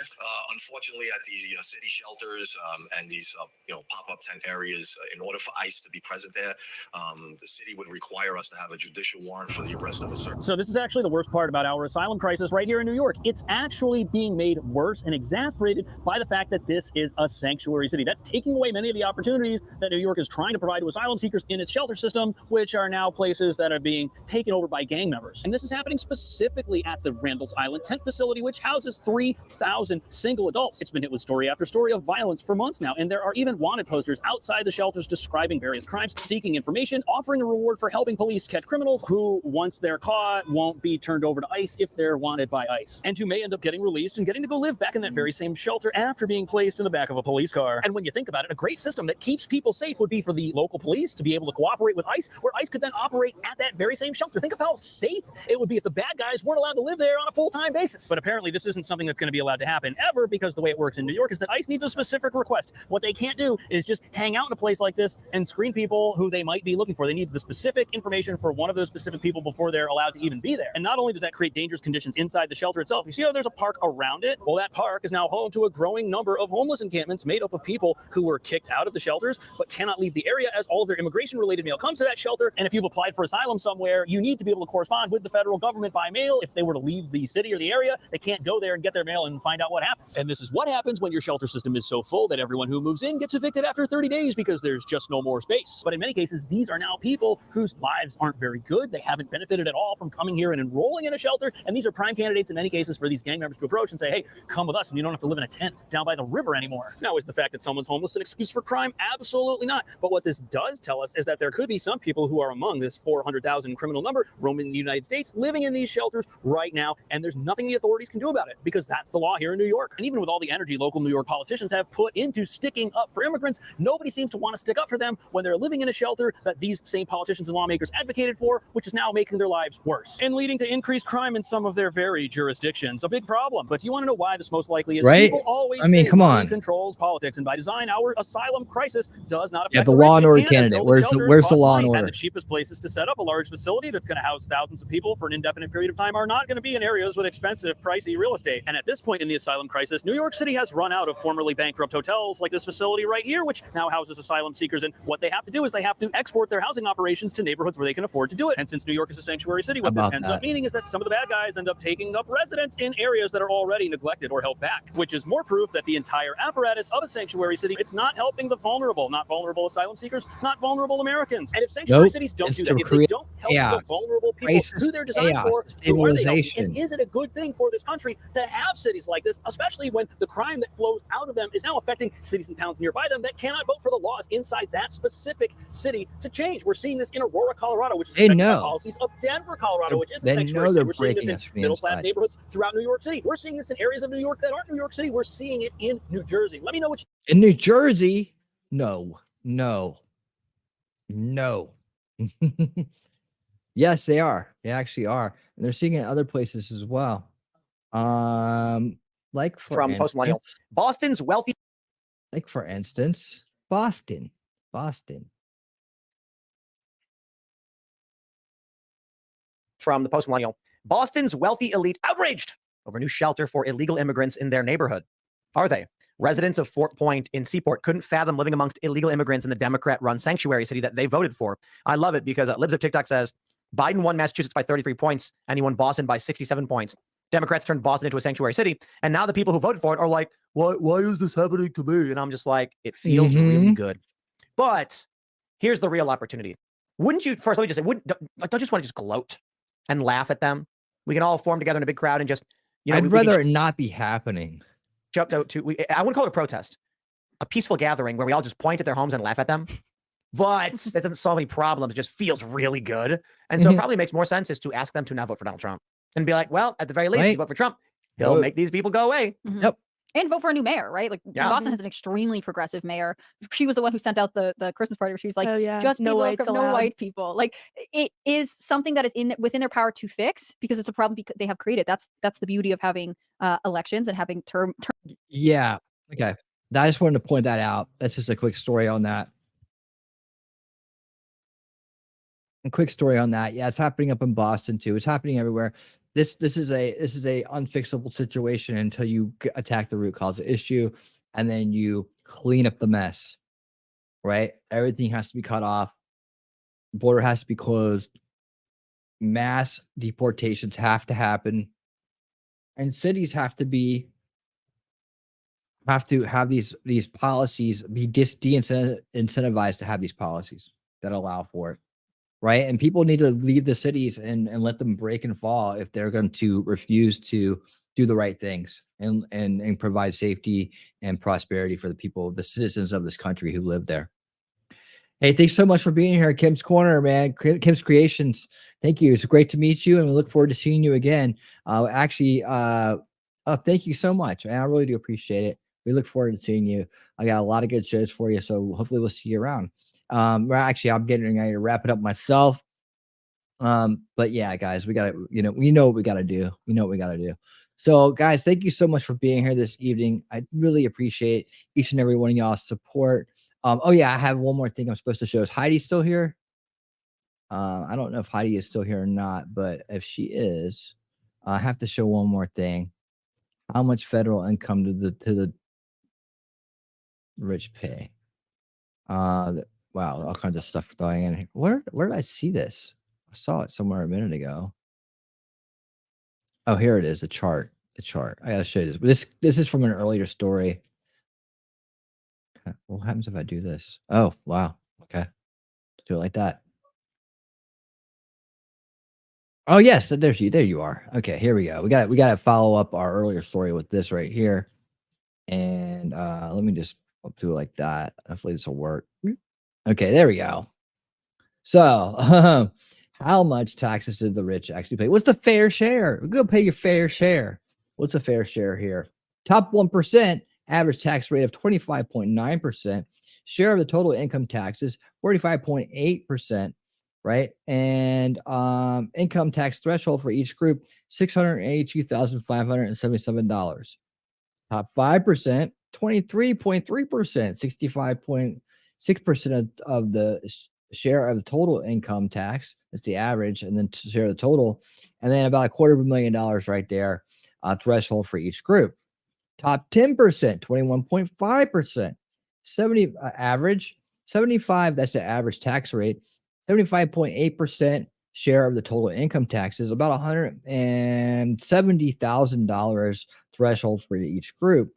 D: Unfortunately, at the city shelters and these pop-up tent areas, in order for ICE to be present there, the city would require us to have a judicial warrant for the arrest of a certain.
L: So this is actually the worst part about our asylum crisis right here in New York. It's actually being made worse and exacerbated by the fact that this is a sanctuary city. That's taking away many of the opportunities that New York is trying to provide to asylum seekers in its shelter system, which are now places that are being taken over by gang members. And this is happening specifically at the Randall's Island tent facility, which houses 3,000 single adults. It's been hit with story after story of violence for months now, and there are even wanted posters outside the shelters describing various crimes, seeking information, offering a reward for helping police catch criminals who, once they're caught, won't be turned over to ICE if they're wanted by ICE, and who may end up getting released and getting to go live back in that very same shelter after being placed in the back of a police car. And when you think about it, a great system that keeps people safe would be for the local police to be able to cooperate with ICE, where ICE could then operate at that very same shelter. Think of how safe it would be if the bad guys weren't allowed to live there on a full-time basis. But apparently this isn't something that's going to be allowed to happen ever, because the way it works in New York is that ICE needs a specific request. What they can't do is just hang out in a place like this and screen people who they might be looking for. They need the specific information for one of those specific people before they're allowed to even be there. And not only does that create dangerous conditions inside the shelter itself, you see how there's a park around it? Well, that park is now home to a growing number of homeless encampments made up of people who were kicked out of the shelters but cannot leave the area as all of their immigration-related mail comes to that shelter. And if you've applied for asylum somewhere, you need to be able to correspond with the federal government by mail. If they were to leave the city or the area, they can't go there and get their mail and find out what happens. And this is what happens when your shelter system is so full that everyone who moves in gets evicted after 30 days because there's just no more space. But in many cases, these are now people whose lives aren't very good. They haven't benefited at all from coming here and enrolling in a shelter. And these are prime candidates in many cases for these gang members to approach and say, hey, come with us and you don't have to live in a tent down by the river anymore. Now, is the fact that someone's homeless an excuse for crime? Absolutely not. But what this does tell us is that there could be some people who are among this 400,000 criminal number roaming the United States, living in these shelters right now, and there's nothing the authorities can do about it because that's the law here in New York. And even with all the energy local New York politicians have put into sticking up for immigrants, nobody seems to want to stick up for them when they're living in a shelter that these same politicians and lawmakers advocated for, which is now making their lives worse and leading to increased crime in some of their very jurisdictions. A big problem. But do you want to know why this most likely is?
E: Right?
L: People always
E: I mean,
L: say
E: come
L: money
E: on.
L: controls politics, and by design, our asylum crisis does not affect
E: Yeah, the law and order
L: Canada's
E: candidate.
L: building
E: Where's the
L: shelters
E: law and
L: cost money,
E: order?
L: and the cheapest places to set up a large facility that's going to house thousands of people for an indefinite period of time are are not going to be in areas with expensive, pricey real estate. And at this point in the asylum crisis, New York City has run out of formerly bankrupt hotels like this facility right here, which now houses asylum seekers. And what they have to do is they have to export their housing operations to neighborhoods where they can afford to do it. And since New York is a sanctuary city, what this ends up meaning is that some of the bad guys end up taking up residence in areas that are already neglected or held back, which is more proof that the entire apparatus of a sanctuary city, it's not helping the vulnerable, not vulnerable asylum seekers, not vulnerable Americans. And if sanctuary cities don't do that, if they don't help the vulnerable people who they're designed for, who are they helping? And is it a good thing for this country to have cities like this, especially when the crime that flows out of them is now affecting cities and towns nearby them that cannot vote for the laws inside that specific city to change? We're seeing this in Aurora, Colorado, which is affecting the policies of Denver, Colorado, which is a sanctuary city. We're seeing this in middle-class neighborhoods throughout New York City. We're seeing this in areas of New York that aren't New York City. We're seeing it in New Jersey. Let me know what you...
E: In New Jersey? No. Yes, they are. They actually are. And they're seeing it in other places as well. Like for
T: from post-millennial. Boston's wealthy.
E: Like for instance, Boston.
T: From the post-millennial. Boston's wealthy elite outraged over new shelter for illegal immigrants in their neighborhood. Are they? Residents of Fort Point in Seaport couldn't fathom living amongst illegal immigrants in the Democrat-run sanctuary city that they voted for. I love it because Libs of TikTok says, Biden won Massachusetts by 33 points, and he won Boston by 67 points. Democrats turned Boston into a sanctuary city, and now the people who voted for it are like, why is this happening to me? And I'm just like, it feels really good. But here's the real opportunity. Wouldn't you, first, let me just say, don't you just want to just gloat and laugh at them? We can all form together in a big crowd and just,
E: I'd rather it not be happening.
T: I wouldn't call it a protest, a peaceful gathering where we all just point at their homes and laugh at them. But that doesn't solve any problems. It just feels really good. And so it probably makes more sense is to ask them to not vote for Donald Trump and be like, well, at the very least, if you vote for Trump, he'll make these people go away.
E: Yep.
C: And vote for a new mayor, right? Like Boston has an extremely progressive mayor. She was the one who sent out the Christmas party where she was like, just no white people. Like it is something that is within their power to fix because it's a problem they have created. That's the beauty of having elections and having term.
E: Yeah. Okay. I just wanted to point that out. That's just a quick story on that. Yeah, it's happening up in Boston too. It's happening everywhere. This is a unfixable situation until you attack the root cause of the issue, and then you clean up the mess. Right? Everything has to be cut off. Border has to be closed. Mass deportations have to happen, and cities have to have these policies be de-incentivized to have these policies that allow for it. Right. And people need to leave the cities and let them break and fall if they're going to refuse to do the right things and provide safety and prosperity for the people, the citizens of this country who live there. Hey, thanks so much for being here, Kim's Corner, man. Kim's Creations. Thank you. It's great to meet you, and we look forward to seeing you again. Thank you so much, man. I really do appreciate it. We look forward to seeing you. I got a lot of good shows for you, so hopefully we'll see you around. Actually, I'm getting ready to wrap it up myself. But yeah, guys, we know what we gotta do. So guys, thank you so much for being here this evening. I really appreciate each and every one of y'all's support. Oh yeah, I have one more thing I'm supposed to show. Is Heidi still here? I don't know if Heidi is still here or not, but if she is, I have to show one more thing. How much federal income to the rich pay? Wow, all kinds of stuff going in here. Where did I see this? I saw it somewhere a minute ago. Oh, here it is, the chart. I gotta show you this. This is from an earlier story. What happens if I do this? Oh, wow. Okay. Let's do it like that. Oh, yes, there you are. Okay, here we go. We got to follow up our earlier story with this right here. And let me just do it like that. Hopefully this will work. Okay, there we go. So, how much taxes did the rich actually pay? What's the fair share? We're going to pay your fair share. What's the fair share here? Top 1%, average tax rate of 25.9%. Share of the total income taxes, 45.8%, right? And income tax threshold for each group, $682,577. Top 5%, 23.3%, 65.6% of the share of the total income tax. That's the average, and then share of the total, and then about $250,000 right there, threshold for each group. Top 10%, 21.5%. 70 average, 75. That's the average tax rate. 75.8% share of the total income taxes. About $170,000 threshold for each group.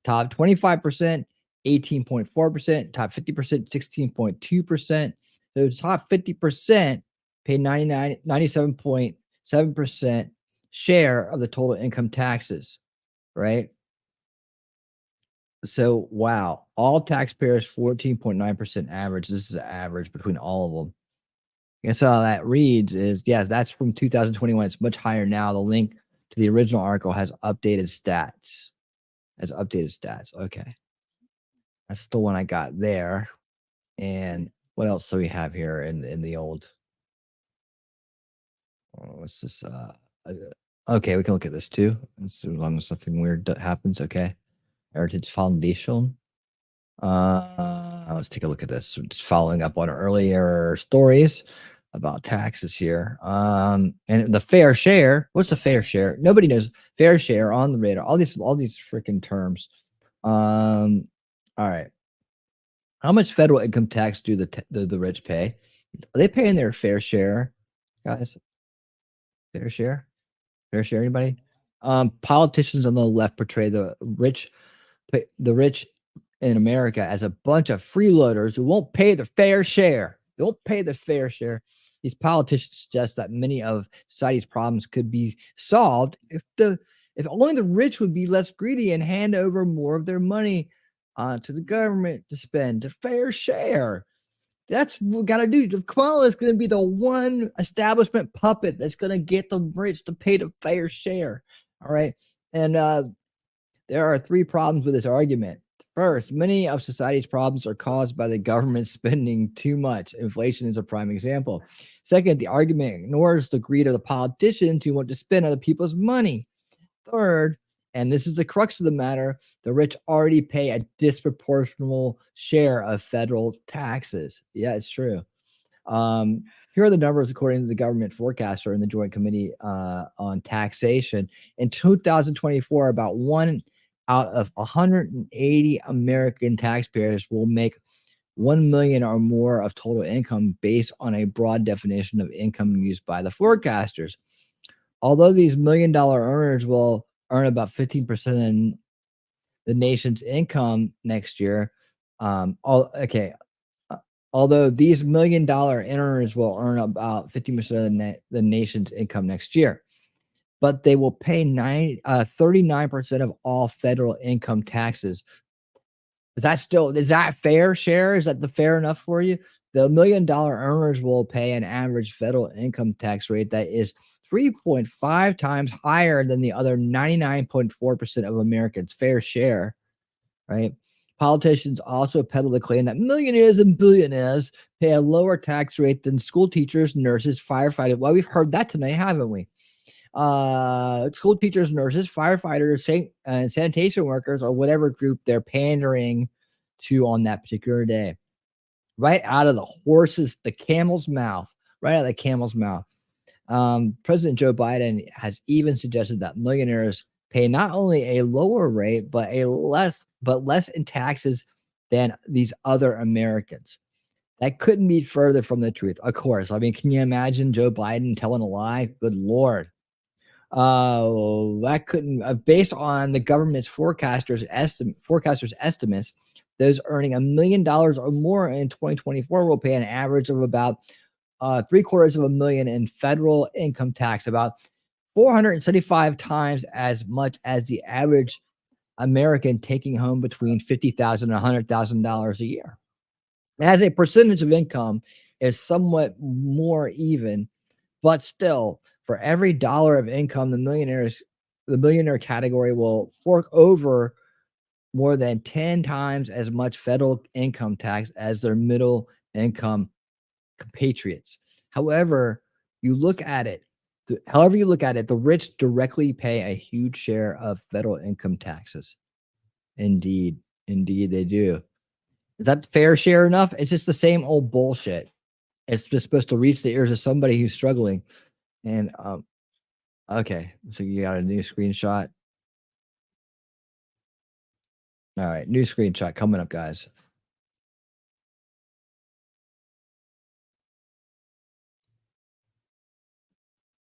E: Top 25%, 18.4%. Top 50%, 16.2%. The top 50% pay 97.7% share of the total income taxes, right? So, wow, all taxpayers 14.9% average. This is the average between all of them. Guess how that reads is, yeah, that's from 2021. It's much higher now. The link to the original article has updated stats. Okay. That's the one I got there. And what else do we have here in the old? What's this? Okay, we can look at this too. As long as nothing weird happens. Okay. Heritage Foundation. Let's take a look at this. So just following up on earlier stories about taxes here. And the fair share. What's the fair share? Nobody knows. Fair share, on the radar. All these freaking terms. All right. How much federal income tax do the rich pay? Are they paying their fair share, guys? Fair share? Fair share, anybody? Politicians on the left portray the rich in America as a bunch of freeloaders who won't pay their fair share. They won't pay the fair share. These politicians suggest that many of society's problems could be solved if only the rich would be less greedy and hand over more of their money to the government to spend. A fair share. That's what we got to do. Kamala is going to be the one establishment puppet that's going to get the rich to pay the fair share. All right. And there are three problems with this argument. First, many of society's problems are caused by the government spending too much. Inflation is a prime example. Second, the argument ignores the greed of the politicians who want to spend other people's money. Third, and this is the crux of the matter, the rich already pay a disproportional share of federal taxes. Yeah, it's true. Here are the numbers according to the government forecaster in the Joint Committee on Taxation. In 2024, about 1 out of 180 American taxpayers will make 1 million or more of total income based on a broad definition of income used by the forecasters. Although these $1 million earners will earn about 15% of the nation's income next year, although these $1 million earners will earn about 15% of the nation's income next year, but they will pay 39% of all federal income taxes. Is that fair share? Is that fair enough for you? The $1 million earners will pay an average federal income tax rate that is 3.5 times higher than the other 99.4% of Americans' fair share, right? Politicians also peddle the claim that millionaires and billionaires pay a lower tax rate than school teachers, nurses, firefighters. Well, we've heard that tonight, haven't we? School teachers, nurses, firefighters, and sanitation workers, or whatever group they're pandering to on that particular day. Right out of the camel's mouth. Right out of the camel's mouth. President Joe Biden has even suggested that millionaires pay not only a lower rate, but less in taxes than these other Americans. That couldn't be further from the truth. Of course. I mean, can you imagine Joe Biden telling a lie? Good Lord. That couldn't, based on the government's forecasters' estimates, those earning $1 million or more in 2024 will pay an average of about $750,000 in federal income tax, about 475 times as much as the average American taking home between $50,000 and $100,000 a year. As a percentage of income is somewhat more even, but still, for every dollar of income, the millionaire category will fork over more than 10 times as much federal income tax as their middle income compatriots. However you look at it, the rich directly pay a huge share of federal income taxes. Indeed, they do. Is that fair share enough? It's just the same old bullshit. It's just supposed to reach the ears of somebody who's struggling. And okay, so you got a new screenshot. All right, new screenshot coming up, guys.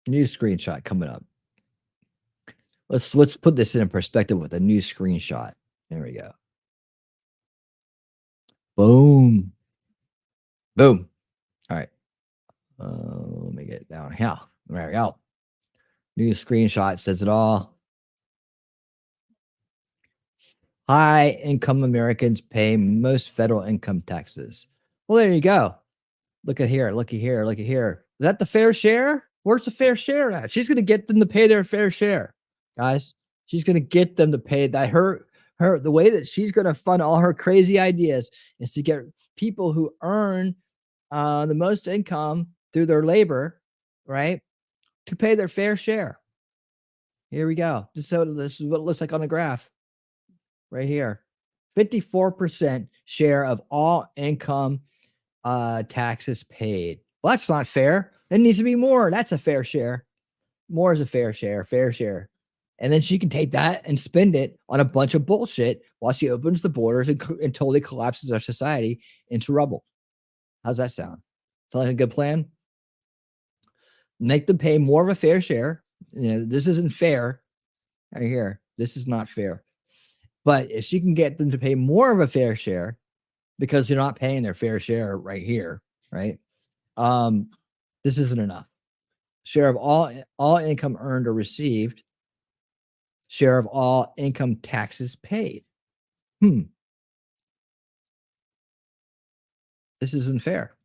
E: New screenshot coming up. Let's put this in perspective with a new screenshot. There we go. Boom. Boom. All right. Let me get it down here. There we go. New screenshot says it all. High income Americans pay most federal income taxes. Well, there you go. Look at here. Looky here. Look at here. Is that the fair share? Where's the fair share at? She's going to get them to pay their fair share, guys. She's going to get them to pay that. The way that she's going to fund all her crazy ideas is to get people who earn the most income through their labor, right, to pay their fair share. Here we go. This is what it looks like on the graph right here. 54% share of all income taxes paid. Well, that's not fair. It needs to be more. That's a fair share. More is a fair share. And then she can take that and spend it on a bunch of bullshit while she opens the borders and totally collapses our society into rubble. How's that sound? Sound like a good plan? Make them pay more of a fair share. This isn't fair. Right here. This is not fair. But if she can get them to pay more of a fair share, because they're not paying their fair share right here, right? This isn't enough. Share of all income earned or received. Share of all income taxes paid. This isn't fair.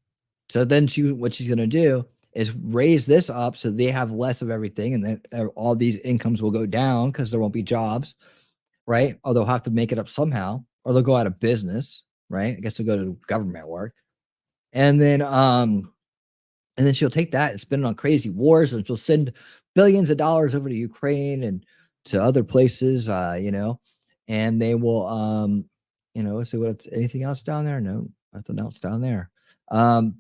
E: So then what she's going to do is raise this up so they have less of everything, and then all these incomes will go down because there won't be jobs, right? Or they'll have to make it up somehow, or they'll go out of business, right? I guess they'll go to government work. And then she'll take that and spend it on crazy wars, and she'll send billions of dollars over to Ukraine and to other places, and they will, let's see what anything else down there? No, nothing else down there. And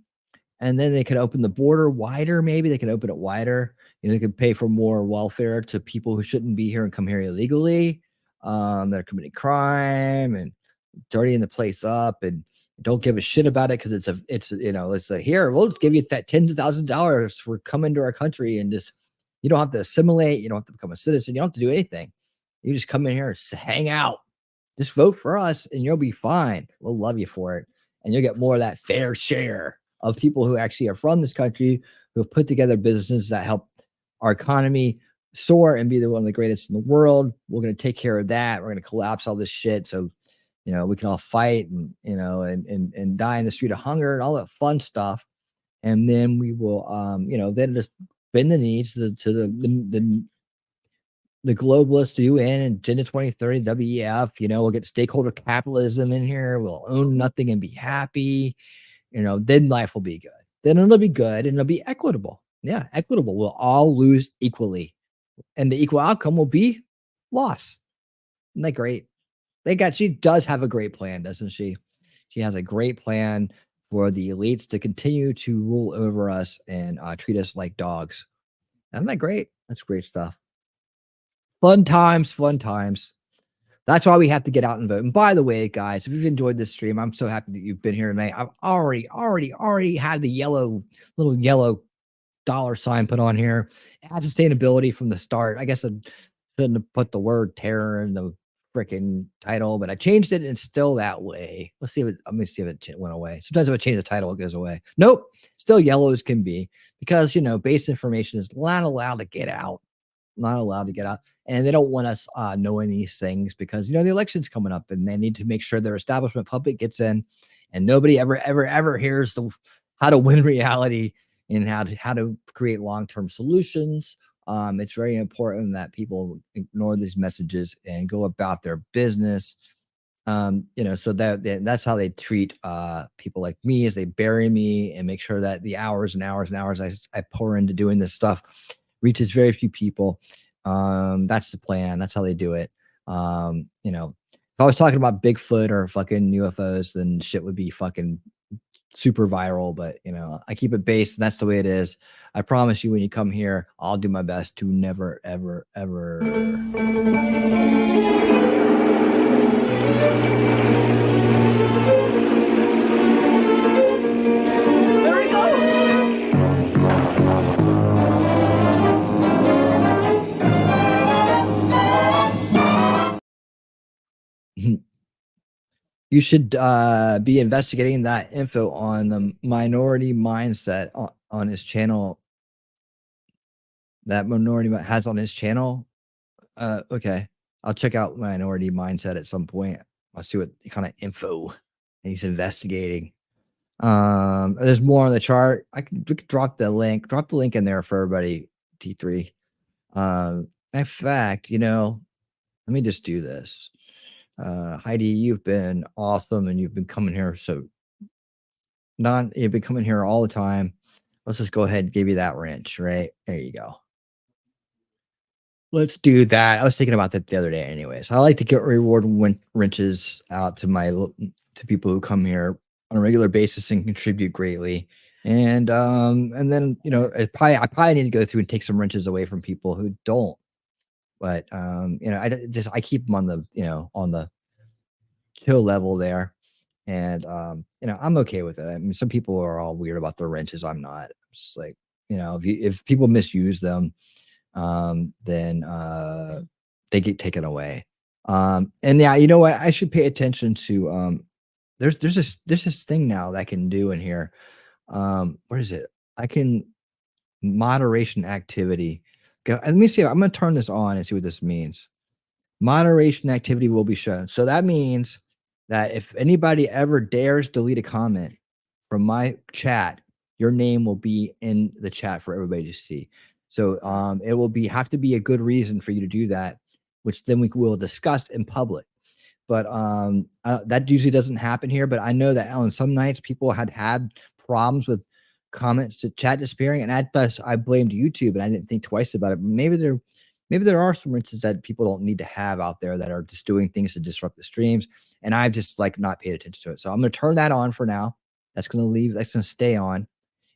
E: then they could open the border wider. Maybe they could open it wider. They could pay for more welfare to people who shouldn't be here and come here illegally, that are committing crime and dirtying the place up and don't give a shit about it because it's here, we'll just give you that $10,000 for coming to our country, and just, you don't have to assimilate, you don't have to become a citizen, you don't have to do anything. You just come in here and hang out, just vote for us, and you'll be fine. We'll love you for it, and you'll get more of that fair share of people who actually are from this country, who have put together businesses that help our economy soar and be one of the greatest in the world. We're going to take care of that. We're going to collapse all this shit, so we can all fight and and die in the street of hunger and all that fun stuff. And then we will then just bend the knee to the globalists, the UN, and Agenda 2030, WEF. We'll get stakeholder capitalism in here. We'll own nothing and be happy. Then life will be good. Then it'll be good and it'll be equitable. Yeah, equitable. We'll all lose equally, and the equal outcome will be loss. Isn't that great? She does have a great plan, doesn't she? She has a great plan for the elites to continue to rule over us and treat us like dogs. Isn't that great? That's great stuff. Fun times. That's why we have to get out and vote. And by the way, guys, if you've enjoyed this stream, I'm so happy that you've been here tonight. I've already had the little yellow dollar sign put on here. Add sustainability from the start. I guess I shouldn't have put the word terror in the freaking title, but I changed it and it's still that way. Let me see if it went away. Sometimes if I change the title, it goes away. Nope, still yellow as can be, because base information is not allowed to get out. And they don't want us knowing these things because the election's coming up, and they need to make sure their establishment public gets in, and nobody ever hears how to win reality and how to create long-term solutions. It's very important that people ignore these messages and go about their business. So that's how they treat people like me, as they bury me and make sure that the hours and hours and hours I pour into doing this stuff reaches very few people. That's the plan. That's how they do it. If I was talking about Bigfoot or fucking UFOs, then shit would be fucking super viral, but you know, I keep it based, and that's the way it is. I promise you, when you come here, I'll do my best to never, ever, ever.
C: There we go.
E: You should be investigating that info on the minority mindset on his channel. That minority has on his channel. Okay, I'll check out minority mindset at some point. I'll see what kind of info he's investigating. There's more on the chart. We could drop the link in there for everybody. T3. In fact, you know, let me just do this. Heidi, you've been awesome, and you've been coming here you've been coming here all the time. Let's just go ahead and give you that wrench, right? There you go. Let's do that. I was thinking about that the other day anyways. I like to get reward wrenches out to people who come here on a regular basis and contribute greatly. And then, you know, I probably need to go through and take some wrenches away from people who don't. But you know, I keep them on the, you know, on the chill level there, and you know, I'm okay with it. I mean, some people are all weird about their wrenches. I'm not. It's just like, you know, if people misuse them, then they get taken away. And yeah, you know what? I should pay attention to. There's this thing now that I can do in here. What is it? I can moderation activity. Let me see. I'm going to turn this on and see what this means. Moderation activity will be shown. So that means that if anybody ever dares delete a comment from my chat, your name will be in the chat for everybody to see. So it will have to be a good reason for you to do that, which then we will discuss in public. But that usually doesn't happen here. But I know that on some nights people had problems with comments to chat disappearing, and at thus I blamed YouTube, and I didn't think twice about it. Maybe there are some wrenches that people don't need to have out there that are just doing things to disrupt the streams, and I've just like not paid attention to it. So I'm going to turn that on for now. That's going to stay on.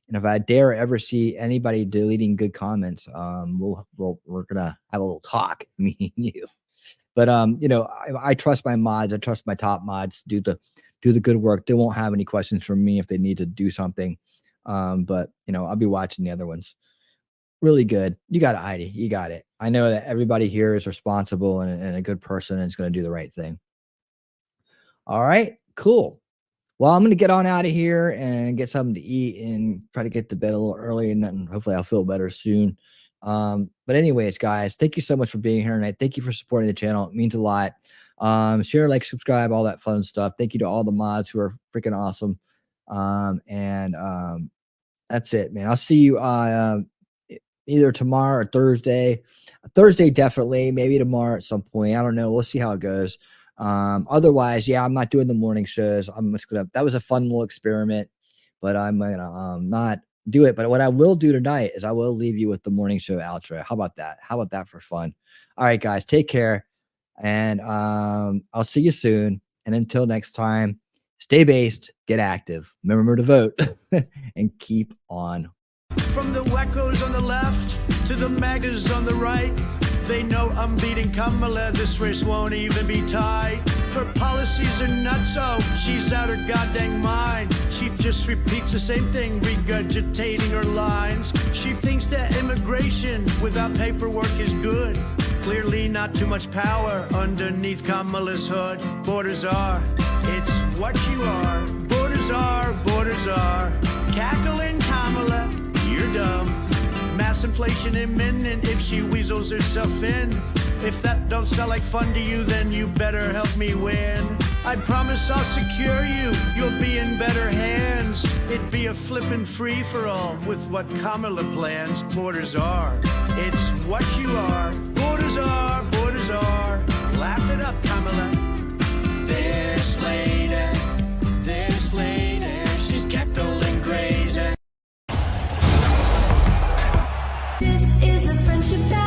E: And if I dare ever see anybody deleting good comments, we're gonna have a little talk, me and you. But you know, I trust my mods. I trust my top mods to do the good work. They won't have any questions from me if they need to do something. But you know, I'll be watching the other ones. Really good. You got it, Heidi. You got it. I know that everybody here is responsible and a good person and is going to do the right thing. All right, cool. Well, I'm going to get on out of here and get something to eat and try to get to bed a little early, and then hopefully I'll feel better soon. But anyways, guys, thank you so much for being here tonight. Thank you for supporting the channel. It means a lot. Share, like, subscribe, all that fun stuff. Thank you to all the mods who are freaking awesome. That's it, man. I'll see you either tomorrow or Thursday. Thursday, definitely. Maybe tomorrow at some point. I don't know. We'll see how it goes. Otherwise, yeah, I'm not doing the morning shows. I'm just gonna. That was a fun little experiment, but I'm gonna not do it. But what I will do tonight is I will leave you with the morning show outro. How about that? How about that for fun? All right, guys, take care, and I'll see you soon. And until next time, stay based, get active, remember to vote, and keep on.
F: From the wackos on the left to the MAGAs on the right, they know I'm beating Kamala. This race won't even be tied. Her policies are nutso. She's out her goddamn mind. She just repeats the same thing, regurgitating her lines. She thinks that immigration without paperwork is good. Clearly not too much power underneath Kamala's hood. Borders are, it's what you are. Borders are, borders are. Cackling Kamala, you're dumb. Mass inflation imminent if she weasels herself in. If that don't sound like fun to you, then you better help me win. I promise I'll secure you, you'll be in better hands. It'd be a flippin' free-for-all with what Kamala plans. Borders are, it's what you are. Borders are, borders are. Laugh it up, Kamala. This lady, she's cackling crazy.
G: This is a friendship that